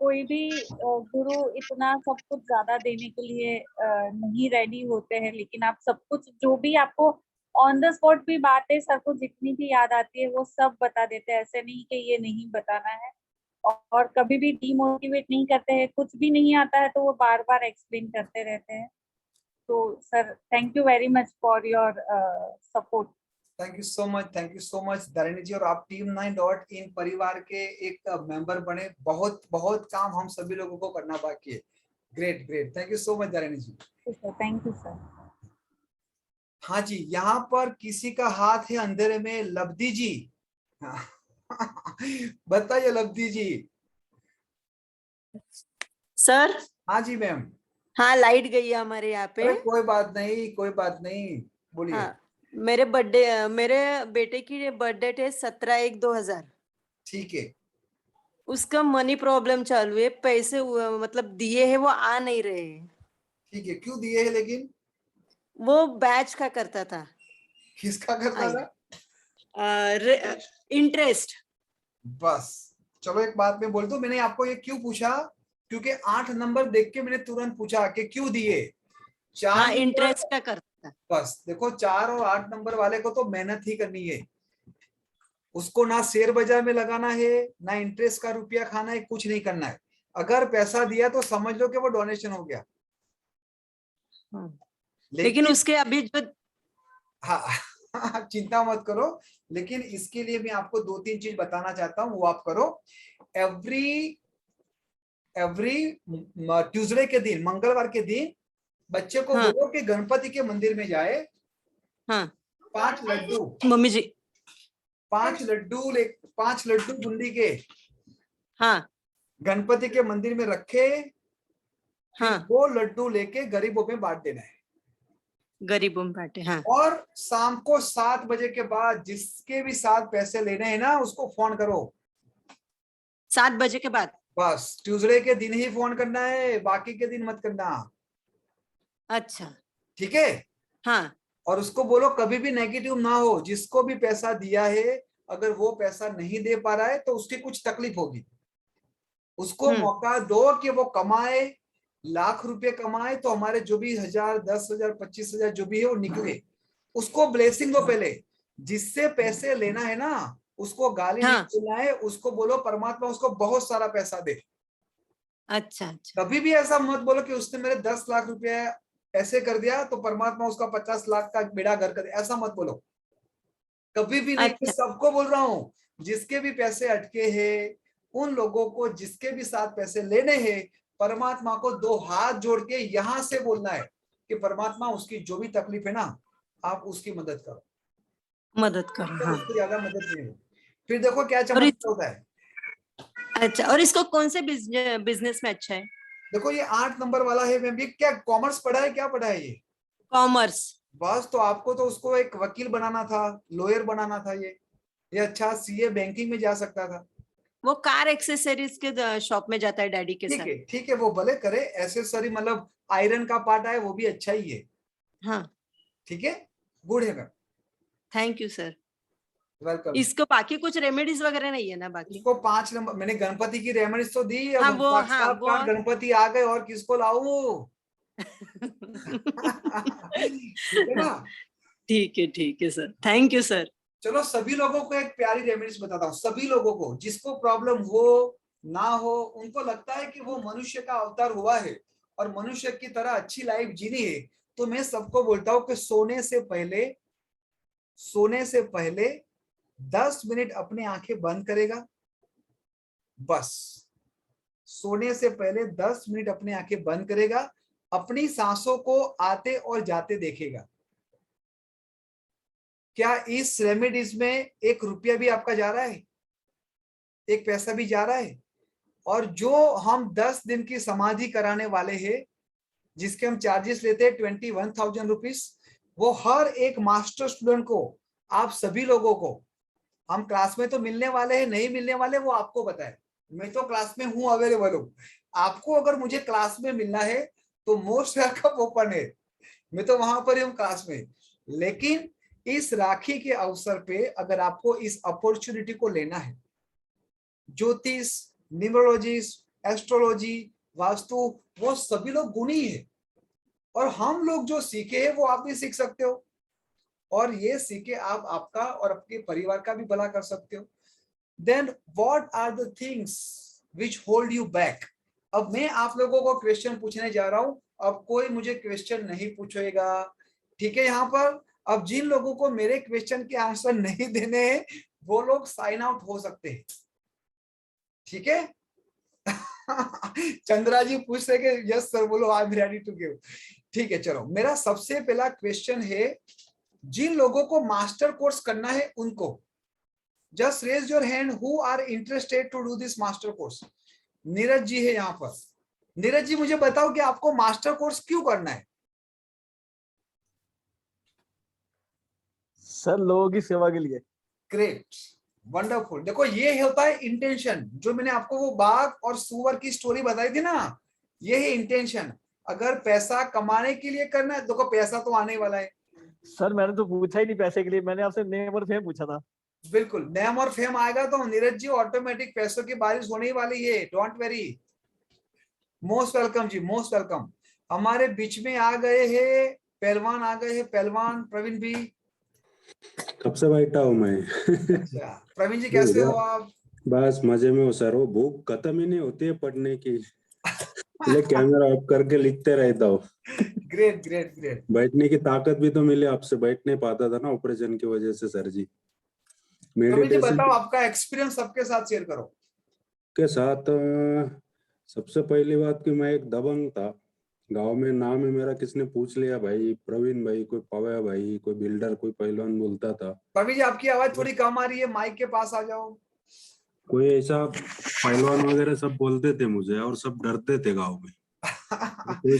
कोई भी गुरु इतना सब कुछ ज्यादा देने के लिए नहीं रेडी होते हैं, लेकिन आप सब कुछ जो भी आपको ऑन द स्पॉट भी बातें सर को जितनी भी याद आती है वो सब बता देते हैं, ऐसे नहीं कि ये नहीं बताना है। और कभी भी डीमोटिवेट नहीं करते हैं, कुछ भी नहीं आता है तो वो बार बार एक्सप्लेन करते रहते हैं। तो sir thank you very much for your support. Thank you so much, thank you so much Darini ji. और आप Team9.in परिवार के एक मेंबर बने, बहुत बहुत काम हम सभी लोगों को करना बाकी है। Great great, thank you so much Darini ji. Thank you sir. हाँ जी, यहाँ पर किसी का हाथ है अंधेरे में, लब्धि जी। बताइए लब्धि जी। सर। हाँ जी मैम। हाँ, लाइट गई है हमारे यहाँ पे। अरे कोई बात नहीं, कोई बात नहीं, बोलिए। हाँ, मेरे बेटे की बर्थडे है 17/1/2000। ठीक है। उसका मनी प्रॉब्लम चालू है, पैसे मतलब दिए हैं वो आ नहीं रहे। ठीक है, क्यों दिए हैं लेकिन? वो बैच का करता था। किसका करता था? इंटरेस्ट। बस चलो एक बात मैं बोल दूं, मैंने आपको ये क्यों पूछा, क्योंकि 8 नंबर देख के मैंने तुरंत पूछा कि क्यों दिए। 4 हाँ, इंटरेस्ट का करता था। बस देखो 4 और 8 नंबर वाले को तो मेहनत ही करनी है, उसको ना शेयर बाजार में लगाना है, ना इंटरेस्ट का रुपया खाना है, कुछ नहीं करना है। अगर पैसा दिया तो समझ लो कि वो डोनेशन हो गया। लेकिन उसके अभी जो हाँ चिंता मत करो, लेकिन इसके लिए मैं आपको 2-3 चीज बताना चाहता हूँ, वो आप करो। एवरी ट्यूसडे के दिन, मंगलवार के दिन बच्चे को बोलो कि गणपति के मंदिर में जाए। हाँ। 5 लड्डू, मम्मी जी 5 लड्डू बूंदी के, हाँ, गणपति के मंदिर में रखे। हाँ। वो लड्डू लेके गरीबों में बांट देना है। गरीबों में बांटे। हाँ। और शाम को 7 बजे के बाद जिसके भी साथ पैसे लेने हैं ना, उसको फोन करो। 7 बजे के बाद? बस ट्यूसडे के दिन ही फोन करना है, बाकी के दिन मत करना। अच्छा ठीक है? हाँ और उसको बोलो कभी भी नेगेटिव ना हो। जिसको भी पैसा दिया है, अगर वो पैसा नहीं दे पा रहा है तो उसकी कुछ तकलीफ होगी, उसको मौका दो कि वो कमाए, लाख रुपए कमाए, तो हमारे जो भी 1000, 10,000, 25,000 जो भी है वो निकले। उसको ब्लेसिंग दो पहले। जिससे पैसे लेना है ना, उसको गाली नहीं देना है, उसको बोलो परमात्मा उसको बहुत सारा पैसा दे। अच्छा अच्छा। कभी भी ऐसा मत बोलो कि उसने मेरे 10 लाख रुपए ऐसे कर दिया तो परमात्मा उसका 50 लाख का बेड़ा घर कर दे, ऐसा मत बोलो कभी भी नहीं। अच्छा। सबको बोल रहा हूँ, जिसके भी पैसे अटके हैं, उन लोगों को जिसके भी साथ पैसे लेने हैं, परमात्मा को 2 हाथ जोड़ के यहां से बोलना है कि परमात्मा उसकी जो भी तकलीफ है ना, आप उसकी मदद करो, मदद करो। हाँ। उसको ज्यादा मदद नहीं हो। फिर देखो क्या चमत्कार होता है। अच्छा, और इसको कौन से बिजनेस में अच्छा है? देखो ये 8 नंबर वाला है। मैम ये क्या कॉमर्स पढ़ा है, क्या पढ़ा है ये? कॉमर्स। बस तो आपको तो उसको एक वकील बनाना था, लॉयर बनाना था। ये अच्छा सीए बैंकिंग में जा सकता था। वो कार एक्सेसरीज के शॉप में जाता है डैडी के साथ। ठीक है, वो भले करे एसेसरी, मतलब आयरन का पार्ट है वो भी अच्छा ही है। हाँ ठीक है, गुड है ma'am, thank you sir. Welcome. इसको बाकी कुछ रेमेडीज वगैरह नहीं है ना? बाकी इसको 5 नंबर मैंने गणपति की रेमेडीज तो दी। अब हाँ, वो साक्षात्कार गणपति आ गए और किसको लाऊं? ठीक है ना? ठीक है सर, थैंक यू सर। चलो सभी लोगों को एक प्यारी रेमेडीज बताता हूँ। सभी लोगों को जिसको प्रॉब्लम हो ना हो, उनको लगता है कि वो मनुष्य का अवतार हुआ है और मनुष्य की तरह अच्छी लाइफ जीनी है, तो मैं सबको बोलता हूँ कि सोने से पहले 10 मिनट अपनी आंखें बंद करेगा। बस सोने से पहले 10 मिनट अपनी आंखें बंद करेगा, अपनी सांसों को आते और जाते देखेगा। क्या इस रेमेडीज में 1 रुपया भी आपका जा रहा है? 1 पैसा भी जा रहा है? और जो हम 10 दिन की समाधि कराने वाले हैं, जिसके हम चार्जेस लेते हैं 21,000 रुपीज, वो हर एक मास्टर स्टूडेंट को, आप सभी लोगों को, हम क्लास में तो मिलने वाले हैं, नहीं मिलने वाले वो आपको बताए। मैं तो क्लास में हूं, अवेलेबल हूं। आपको अगर मुझे क्लास में मिलना है तो मोस्ट वेलकम ओपन है, मैं तो वहां पर ही हूं क्लास में। लेकिन इस राखी के अवसर पे अगर आपको इस अपॉर्चुनिटी को लेना है, ज्योतिष, न्यूमरोलॉजी, एस्ट्रोलॉजी, वास्तु, वो सभी लोग गुणी है और हम लोग जो सीखे हैं वो आप भी सीख सकते हो, और ये सीखे आप आपका और आपके परिवार का भी भला कर सकते हो। Then what are the things which hold you back? अब मैं आप लोगों को क्वेश्चन पूछने जा रहा हूं। अब कोई मुझे क्वेश्चन नहीं पूछेगा, ठीक है? यहाँ पर अब जिन लोगों को मेरे क्वेश्चन के आंसर नहीं देने हैं, वो लोग साइन आउट हो सकते हैं, ठीक है? चंद्रा जी पूछ रहे कि यस सर, बोलो I am ready to give. ठीक है, चलो मेरा सबसे पहला क्वेश्चन है, जिन लोगों को मास्टर कोर्स करना है उनको just raise your hand who are interested to do this master course. Neeraj ji है यहाँ पर। नीरज जी मुझे बताओ कि आपको मास्टर कोर्स क्यों करना है? सर लोगों की सेवा के लिए। Great, wonderful. देखो ये होता है इंटेंशन। जो मैंने आपको वो बाघ और सुअर की स्टोरी बताई थी ना, ये है इंटेंशन। अगर पैसा कमाने के लिए करना है, देखो पैसा तो आने वाला है। सर मैंने तो पूछा ही नहीं पैसे के लिए, मैंने आपसे नेम और फेम पूछा था। बिल्कुल, नेम और फेम आएगा तो नीरज जी ऑटोमेटिक पैसों की बारिश होने ही वाली है, don't worry. Most welcome ji, most welcome. हमारे बीच में आ गए हैं पहलवान, आ गए हैं पहलवान प्रवीण भी। कब से बैठा हूँ मैं। अच्छा प्रवीण जी कैसे हो आप? बस मजे में हो सर। वो भूख खत्म ही नहीं होती है पढ़ने की, इसलिए कैमरा ऑफ करके लिखते रहता हूँ। Great great great. बैठने की ताकत भी तो मिले, आपसे बैठ नहीं पाता था ना ऑपरेशन की वजह से सर जी। प्रवीण जी बताओ आपका एक्सपीरियंस सबके साथ शेयर करो। के साथ सबसे पहली बात कि मैं एक दबंग था। गांव में नाम है मेरा, किसने पूछ लिया भाई प्रवीण भाई, कोई पवैया भाई, कोई बिल्डर, कोई पहलवान बोलता था। प्रवीण जी आपकी आवाज थोड़ी कम आ रही है, माइक के पास आ जाओ। कोई ऐसा पहलवान वगैरह सब बोलते थे मुझे और सब डरते थे गांव में। कोई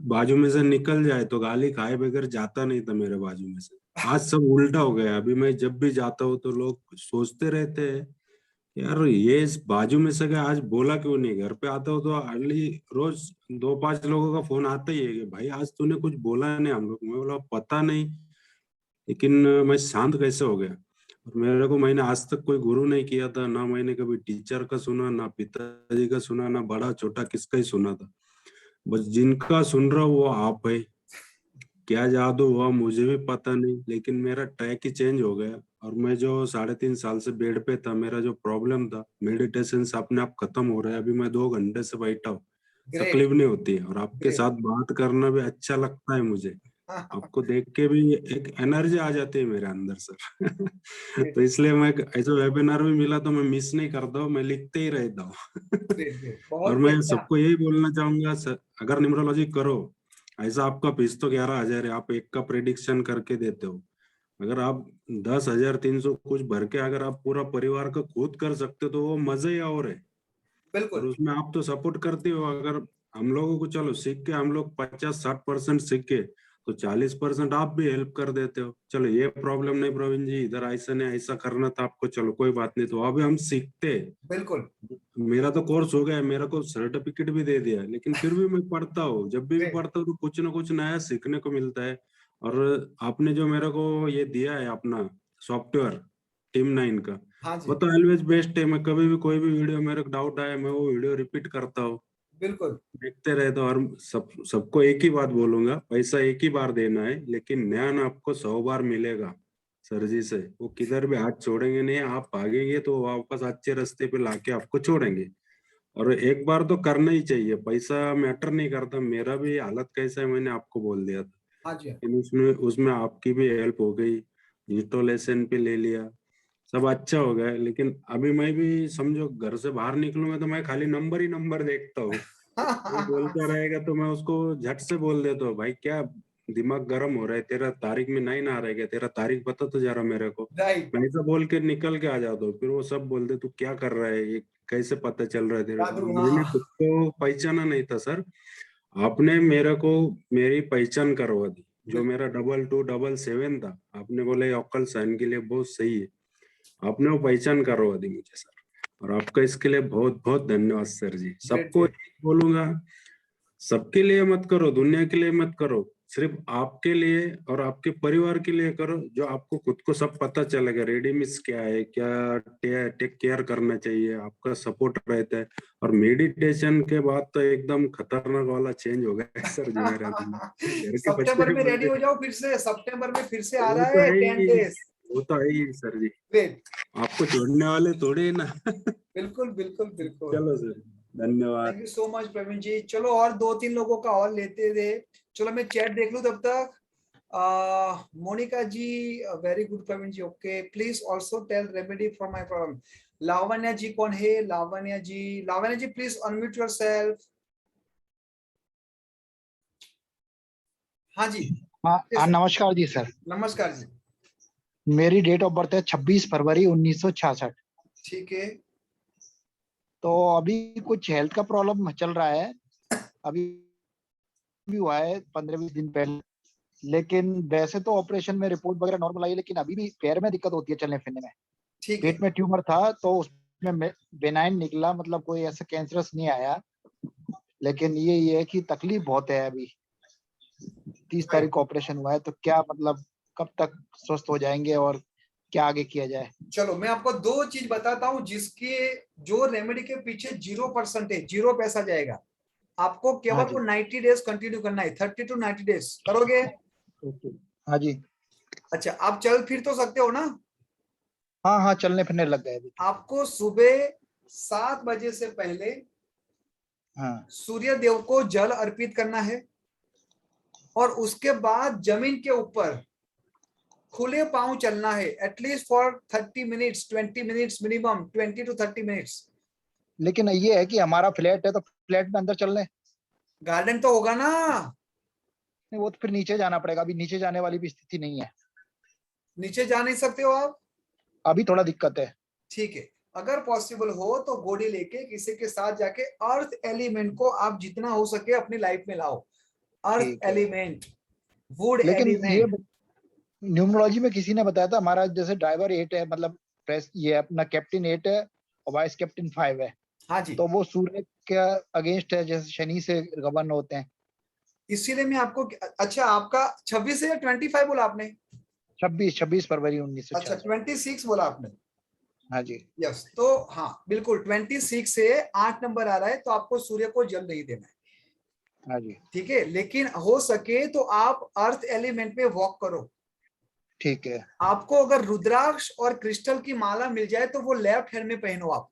बाजू में से निकल जाए तो गाली खाए बगैर जाता नहीं था मेरे बाजू में से। आज सब उल्टा हो गया। अभी मैं जब भी जाता हूँ तो लोग सोचते रहते हैं यार ये इस बाजू में से क्या आज बोला क्यों नहीं? घर पे आता हो तो अर्ली रोज 2-5 लोगों का फोन आता ही है कि भाई आज तूने कुछ बोला नहीं हम लोग। मैं बोला पता नहीं, लेकिन मैं शांत कैसे हो गया। और मेरे को, मैंने आज तक कोई गुरु नहीं किया था, ना मैंने कभी टीचर का सुना, ना पिताजी का सुना, ना बड़ा छोटा किसका ही सुना था। बस जिनका सुन रहा हूँ वो आप है। क्या जादू हुआ मुझे भी पता नहीं, लेकिन मेरा ट्रैक ही चेंज हो गया। और मैं जो 3.5 साल से बेड पे था, मेरा जो प्रॉब्लम था मेडिटेशन से अपने आप खत्म हो रहा है। अभी मैं 2 घंटे से बैठा हूँ, ग्रेट तकलीफ नहीं होती है। और आपके ग्रेट। साथ बात करना भी अच्छा लगता है मुझे। आपको देख के भी एक एनर्जी आ जाती है मेरे अंदर सर। तो इसलिए मैं ऐसा वेबिनार भी मिला तो मैं मिस नहीं करता हूँ, मैं लिखते ही रहता हूँ। ग्रेट ग्रेट, और बहुत ही मैं अच्छा। सबको यही बोलना चाहूंगा सर, अगर न्यूमरोलॉजी करो, ऐसा आपका फीस तो 11,000 है, आप एक का प्रेडिक्शन करके देते हो। अगर आप 10,300 कुछ भर के अगर आप पूरा परिवार का खुद कर सकते हो तो वो मजा ही और है। और बिल्कुल उसमें आप तो सपोर्ट करते हो। अगर हम लोगों को चलो सीख के हम लोग 50-60% सीख के, तो 40% आप भी हेल्प कर देते हो। चलो ये प्रॉब्लम नहीं प्रवीण जी, इधर ऐसा नहीं ऐसा करना था आपको, चलो कोई बात नहीं, तो अभी हम सीखते। बिल्कुल मेरा तो कोर्स हो गया, मेरा को सर्टिफिकेट भी दे दिया है, लेकिन फिर भी मैं पढ़ता हूँ। जब भी ग्रेट। पढ़ता हूँ तो कुछ ना कुछ नया सीखने को मिलता है। और आपने जो मेरे को ये दिया है अपना सॉफ्टवेयर Team9 का, हाँ वो जी तो ऑलवेज बेस्ट है। मैं कभी भी कोई भी वीडियो मेरे को डाउट आया, मैं वो वीडियो रिपीट करता हूँ, बिल्कुल देखते रहता हूँ। और सबको एक ही बात बोलूंगा, पैसा एक ही बार देना है, लेकिन ज्ञान आपको 100 बार मिलेगा सर जी से। वो किधर भी हाथ छोड़ेंगे नहीं, आप भागेंगे तो वापस अच्छे रास्ते पे लाके आपको छोड़ेंगे। और एक बार तो करना ही चाहिए, पैसा मैटर नहीं करता। मेरा भी हालत कैसा है मैंने आपको बोल दिया था, हाँ जी लेकिन उसमें उसमें आपकी भी हेल्प हो गई, इंस्टॉलेशन पे ले लिया, सब अच्छा हो गया। लेकिन अभी मैं भी समझो घर से बाहर निकलूंगा तो मैं खाली नंबर ही नंबर देखता हूँ। वो बोलता रहेगा तो मैं उसको झट से बोल देता हूँ, भाई क्या दिमाग गर्म हो रहा है तेरा, तारीख में नहीं ना आ रहा है क्या, तेरा तारीख बता तो जरा मेरे को। राइट, मैं ऐसा बोल के निकल के आ जाता हूँ। फिर वो सब बोलते तू क्या कर रहा है, ये कैसे पता चल रहा है तेरे को। जादू, मैंने हाँ खुद को पहचाना नहीं था सर, आपने मेरे को मेरी पहचान करवा दी। जो मेरा 2277 था, आपने बोला ये अक्कल साइन के लिए बहुत सही है, आपने वो पहचान करवा दी मुझे सर। और आपका इसके लिए बहुत बहुत धन्यवाद सर जी। ग्रेट सबको ग्रेट। एक बोलूंगा, सबके लिए मत करो, दुनिया के लिए मत करो, सिर्फ आपके लिए और आपके परिवार के लिए करो। जो आपको खुद को सब पता चलेगा, रेडीमिक्स क्या है, क्या टेक केयर करना चाहिए, आपका सपोर्ट रहता है। और मेडिटेशन के बाद तो एकदम खतरनाक वाला चेंज हो गया है सर जी मेरे अंदर। घर के बच्चे सितंबर भी में रेडी बोलते हो जाओ, फिर से सितंबर में फिर से आ वो रहा तो है है 10 ही, डेज। वो तो है ही सर जी, ग्रेट, आपको छोड़ने वाले थोड़े ही ना। बिल्कुल बिल्कुल बिल्कुल। चलो सर, धन्यवाद। Thank you so much Praveen ji. चलो और 2-3 लोगों का और लेते थे। चलो मैं चैट देख लूं तब तक। Monika ji, very good Praveen ji, okay. Please also tell remedy for my problem. Lavanya ji कौन है? Lavanya ji please unmute yourself. हाँ जी हाँ नमस्कार जी सर। नमस्कार जी। मेरी डेट ऑफ बर्थ है 26 फरवरी 1966। ठीक है। तो अभी कुछ हेल्थ का प्रॉब्लम चल रहा है, अभी भी हुआ है 15-20 दिन पहले। लेकिन वैसे तो ऑपरेशन में रिपोर्ट वगैरह नॉर्मल आई है, लेकिन अभी भी पैर में दिक्कत होती है चलने फिरने में। ठीक है। पेट में ट्यूमर था तो उसमें बेनाइन निकला, मतलब कोई ऐसा कैंसरस नहीं आया। लेकिन ये है कि तकलीफ बहुत है। अभी 30 तारीख को ऑपरेशन हुआ है, तो क्या मतलब कब तक स्वस्थ हो जाएंगे और क्या आगे किया जाए? चलो मैं आपको 2 चीज बताता हूँ जिसके जो रेमेडी के पीछे 0% है, 0 पैसा जाएगा। आपको हाँ केवल जी। को 90 डेज कंटिन्यू करना है, 30 to 90 डेज करोगे? हाँ जी। अच्छा, आप चल फिर तो सकते हो ना? हाँ हाँ, चलने फिरने लग गए अभी। आपको सुबह 7 बजे से पहले हाँ सूर्य देव को जल अर्पित करना है, और उसके बाद जमीन के ऊपर खुले पांव चलना है, at least for 30 minutes, 20 minutes minimum, 20 to 30 minutes. लेकिन ये है कि हमारा फ्लैट है, तो फ्लैट में अंदर चलने, गार्डन तो होगा ना? नहीं वो तो फिर नीचे जाना पड़ेगा, अभी नीचे जाने वाली भी स्थिति नहीं है। नीचे जा नहीं सकते हो आप? अभी थोड़ा दिक्कत है। ठीक है, अगर पॉसिबल हो तो घोड़ी लेके किसी के साथ जाके अर्थ एलिमेंट को आप जितना हो सके अपनी लाइफ में लाओ। अर्थ ठीक है। एलिमेंट, वुड लेकिन ये एलिमेंट। न्यूमरोलॉजी में किसी ने बताया था, हमारा जैसे ड्राइवर 8 है, मतलब प्रेस ये अपना कैप्टन 8 है और वाइस कैप्टन 5 है। हाँ जी, तो वो सूर्य के अगेंस्ट है, जैसे शनि से गवर्न होते हैं। इसीलिए मैं आपको, अच्छा आपका 26 है या 25 बोला आपने? 26 फरवरी अच्छा 1966। 26 बोला आपने। हाँ जी, यस, तो हाँ बिल्कुल 26 से 8 नंबर आ रहा है, तो आपको सूर्य को जल नहीं देना है, हाँ जी, ठीक है। लेकिन हो सके तो आप अर्थ एलिमेंट में वॉक करो। ठीक है। आपको अगर रुद्राक्ष और क्रिस्टल की माला मिल जाए तो वो लेफ्ट हैंड में पहनो आप,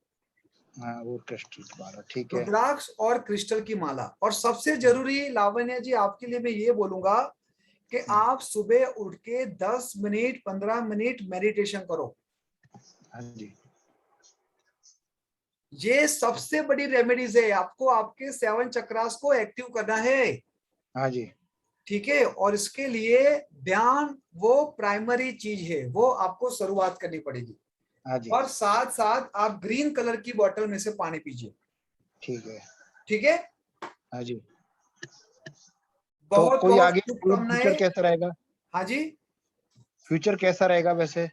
हाँ, वो क्रिस्टल वाला, ठीक है। रुद्राक्ष और क्रिस्टल की माला। और सबसे जरूरी लावण्य जी आपके लिए मैं ये बोलूंगा कि आप सुबह उठ के 10 मिनट 15 मिनट मेडिटेशन करो। हाँ जी, ये सबसे बड़ी रेमेडीज है, आपको आपके 7 चक्रास को एक्टिव करना है, हाँ जी, ठीक है। और इसके लिए ध्यान वो प्राइमरी चीज है, वो आपको शुरुआत करनी पड़ेगी। हाँ जी, और साथ साथ आप ग्रीन कलर की बोतल में से पानी पीजिए, ठीक है। ठीक है। हाँ जी, तो बहुत कोई बहुत आगे शुभकामनाएं। फ्यूचर कैसा रहेगा? हाँ जी, फ्यूचर कैसा रहेगा वैसे?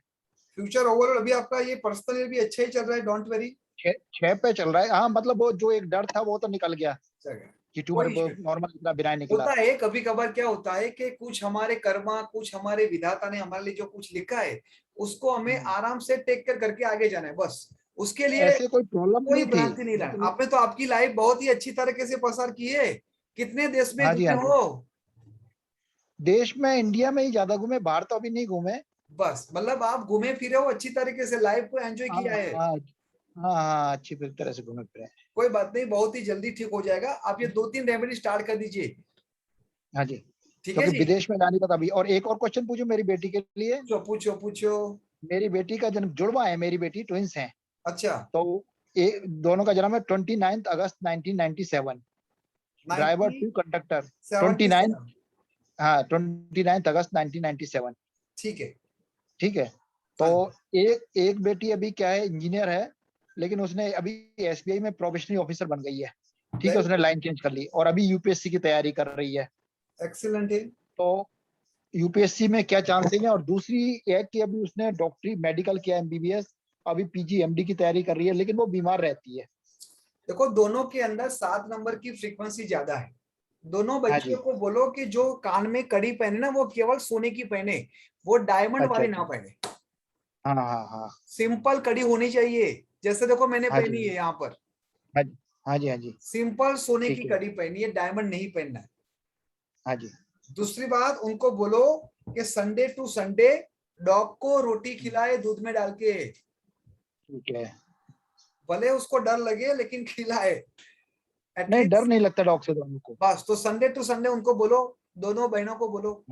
फ्यूचर ओवरऑल अभी आपका ये पर्सनल भी अच्छा ही चल रहा है, डोंट वरी। 6 पे चल रहा है। हाँ, मतलब वो जो एक डर था वो तो निकल गया कि ट्यूमर कोई issue नहीं। नॉर्मल इतना बिनाइन निकला। होता है कभी कभार, क्या होता है कि कुछ हमारे कर्मा, कुछ हमारे विधाता ने हमारे लिए जो कुछ लिखा है उसको हमें आराम से टेक कर करके आगे जाना है, बस। उसके लिए ऐसे कोई प्रॉब्लम कोई नहीं थी, भ्रांति नहीं लाना। मतलब आपने तो आपकी लाइफ बहुत ही अच्छी तरीके से पसार की है। कितने देश में हाँ जी, घूमे हाँ जी। हो? देश में इंडिया में ही ज्यादा घूमे, बाहर तो अभी नहीं घूमे। बस मतलब आप घूमे फिरे हो अच्छी तरीके से, लाइफ को एंजॉय हाँ किया है। हाँ हाँ हाँ, अच्छी तरह से घूमे फिरे। कोई बात नहीं, बहुत ही जल्दी ठीक हो जाएगा। आप ये 2-3 रेमेडी स्टार्ट कर दीजिए, हाँ जी, ठीक है क्योंकि जी। विदेश में जाने का अभी। और एक और क्वेश्चन पूछूं मेरी बेटी के लिए? पूछो पूछो। मेरी बेटी का जन्म जुड़वा है, मेरी बेटी ट्विंस हैं। अच्छा, तो दोनों का जन्म है 29 अगस्त 1997। ड्राइवर टू कंडक्टर 29, हाँ 29 अगस्त 1997। ठीक है, ठीक है। तो एक बेटी अभी क्या है, इंजीनियर है, लेकिन उसने अभी एसबीआई में प्रोबेशनरी ऑफिसर बन गई है। ठीक है, उसने लाइन चेंज कर ली और अभी यूपीएससी की तैयारी कर रही है। एक्सीलेंट है। तो यूपीएससी में क्या चांसेस हैं? और दूसरी है कि अभी उसने डॉक्टरी मेडिकल किया, एमबीबीएस, अभी पीजी एमडी की तैयारी कर रही है, लेकिन वो बीमार रहती है। देखो दोनों के अंदर 7 नंबर की फ्रीक्वेंसी ज्यादा है। दोनों हाँ जी, बच्चों को बोलो कि जो कान में कड़ी पहने ना, वो केवल सोने की पहने, वो डायमंड अच्छा वाली ना अच्छा, पहने। हाँ हाँ हाँ, सिंपल कड़ी होनी चाहिए, जैसे देखो मैंने हाँ पहनी जी, है यहाँ पर, हाँ जी, हाँ जी, हाँ जी, सिंपल सोने की ठीक है, कड़ी पहनी है, डायमंड नहीं पहनना है। हाँ जी, दूसरी बात, उनको बोलो कि संडे टू संडे डॉग को रोटी खिलाए दूध में डाल के, ठीक है। भले उसको डर लगे लेकिन खिलाए नहीं, एटलीस्ट। डर नहीं लगता डॉग से दोनों को। बस, तो संडे टू संडे उनको बोलो, दोनों बहनों को बोलो।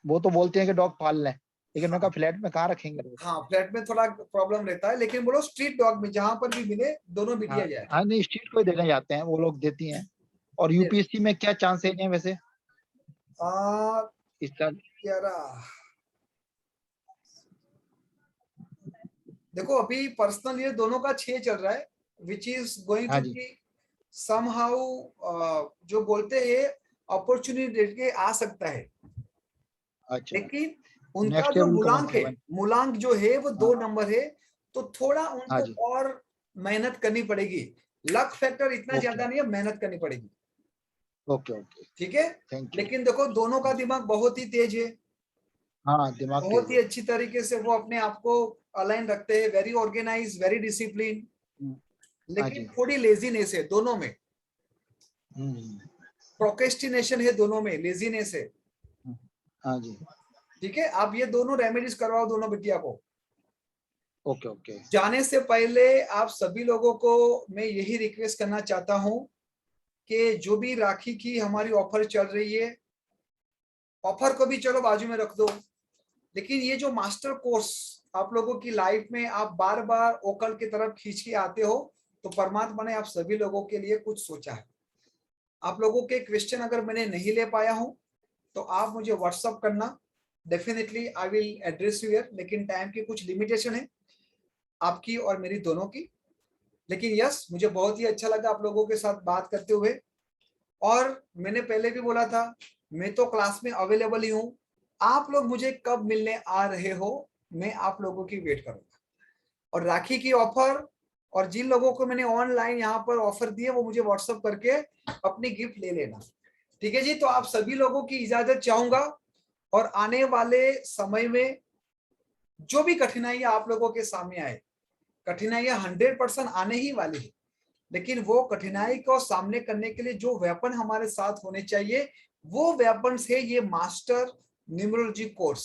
वो तो बोलते हैं कि डॉग पाल लें, लेकिन मैं कहा फ्लैट में कहाँ रखेंगे लोग। हाँ, फ्लैट में थोड़ा प्रॉब्लम रहता है, लेकिन बोलो स्ट्रीट डॉग में जहां पर भी मिले दोनों बिटिया हाँ जाए। हाँ, नहीं स्ट्रीट को ही देने जाते हैं, वो लोग देती हैं। और यूपीएससी में क्या चांसेस हैं वैसे इस साल? देखो अभी पर्सनल ये दोनों का 6 चल रहा है, विच इज गोइंग हाँ टू जी, बी समहाउ, जो बोलते हैं अपॉर्चुनिटी के आ सकता है। अच्छा, लेकिन उनका नेक्स्ट जो ईयर विल कम मूलांक है, 7। मूलांक जो है वो 2 नंबर है, तो थोड़ा हाँ उनको जी, और मेहनत करनी पड़ेगी। लक फैक्टर इतना ओके ज्यादा नहीं है, मेहनत करनी पड़ेगी, ओके ओके, ठीक है। Thank you. लेकिन देखो दोनों का दिमाग बहुत ही तेज है, हाँ, दिमाग बहुत तेज ही है। अच्छी तरीके से वो अपने आप को अलाइन रखते हैं, वेरी ऑर्गेनाइज, वेरी डिसिप्लिन। हाँ लेकिन जी, थोड़ी लेजीनेस है दोनों में, प्रोक्रेस्टिनेशन है दोनों में, लेजीनेस है, हाँ जी, ठीक है। आप ये दोनों रेमेडीज करवाओ दोनों बिटिया को। Okay okay. जाने से पहले आप सभी लोगों को मैं यही रिक्वेस्ट करना चाहता हूं कि जो भी राखी की हमारी ऑफर चल रही है, ऑफर को भी चलो बाजू में रख दो, लेकिन ये जो मास्टर कोर्स आप लोगों की लाइफ में आप बार बार ओकल की तरफ खींच के आते हो, तो परमात्मा ने आप सभी लोगों के लिए कुछ सोचा है। आप लोगों के क्वेश्चन अगर मैंने नहीं ले पाया हूं तो आप मुझे व्हाट्सअप करना, definitely I will address you here. लेकिन टाइम की कुछ लिमिटेशन है आपकी और मेरी दोनों की। लेकिन यस, मुझे बहुत ही अच्छा लगा आप लोगों के साथ बात करते हुए। और मैंने पहले भी बोला था, मैं तो क्लास में अवेलेबल ही हूँ, आप लोग मुझे कब मिलने आ रहे हो, मैं आप लोगों की वेट करूंगा। और राखी की ऑफर और जिन लोगों को मैंने ऑनलाइन यहाँ पर ऑफर दिए वो मुझे व्हाट्सएप करके अपनी गिफ्ट ले लेना। ठीक है जी, तो आप सभी लोगों की इजाजत चाहूंगा और आने वाले समय में जो भी कठिनाइयां आप लोगों के सामने आए, कठिनाइयां 100% आने ही वाली है, लेकिन वो कठिनाई को सामने करने के लिए जो वेपन हमारे साथ होने चाहिए वो वेपन है ये मास्टर न्यूमरोलॉजी कोर्स,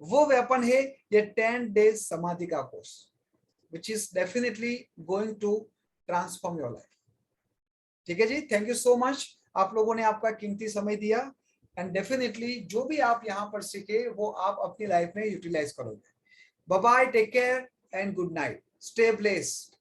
वो वेपन है ये 10 डेज समाधि का course, which is definitely going to transform your life। ठीक है जी, थैंक यू सो मच, आप लोगों ने आपका कीमती समय दिया एंड डेफिनेटली जो भी आप यहाँ पर सीखे वो आप अपनी लाइफ में यूटिलाइज करोगे। Bye bye, take care and good night, stay blessed.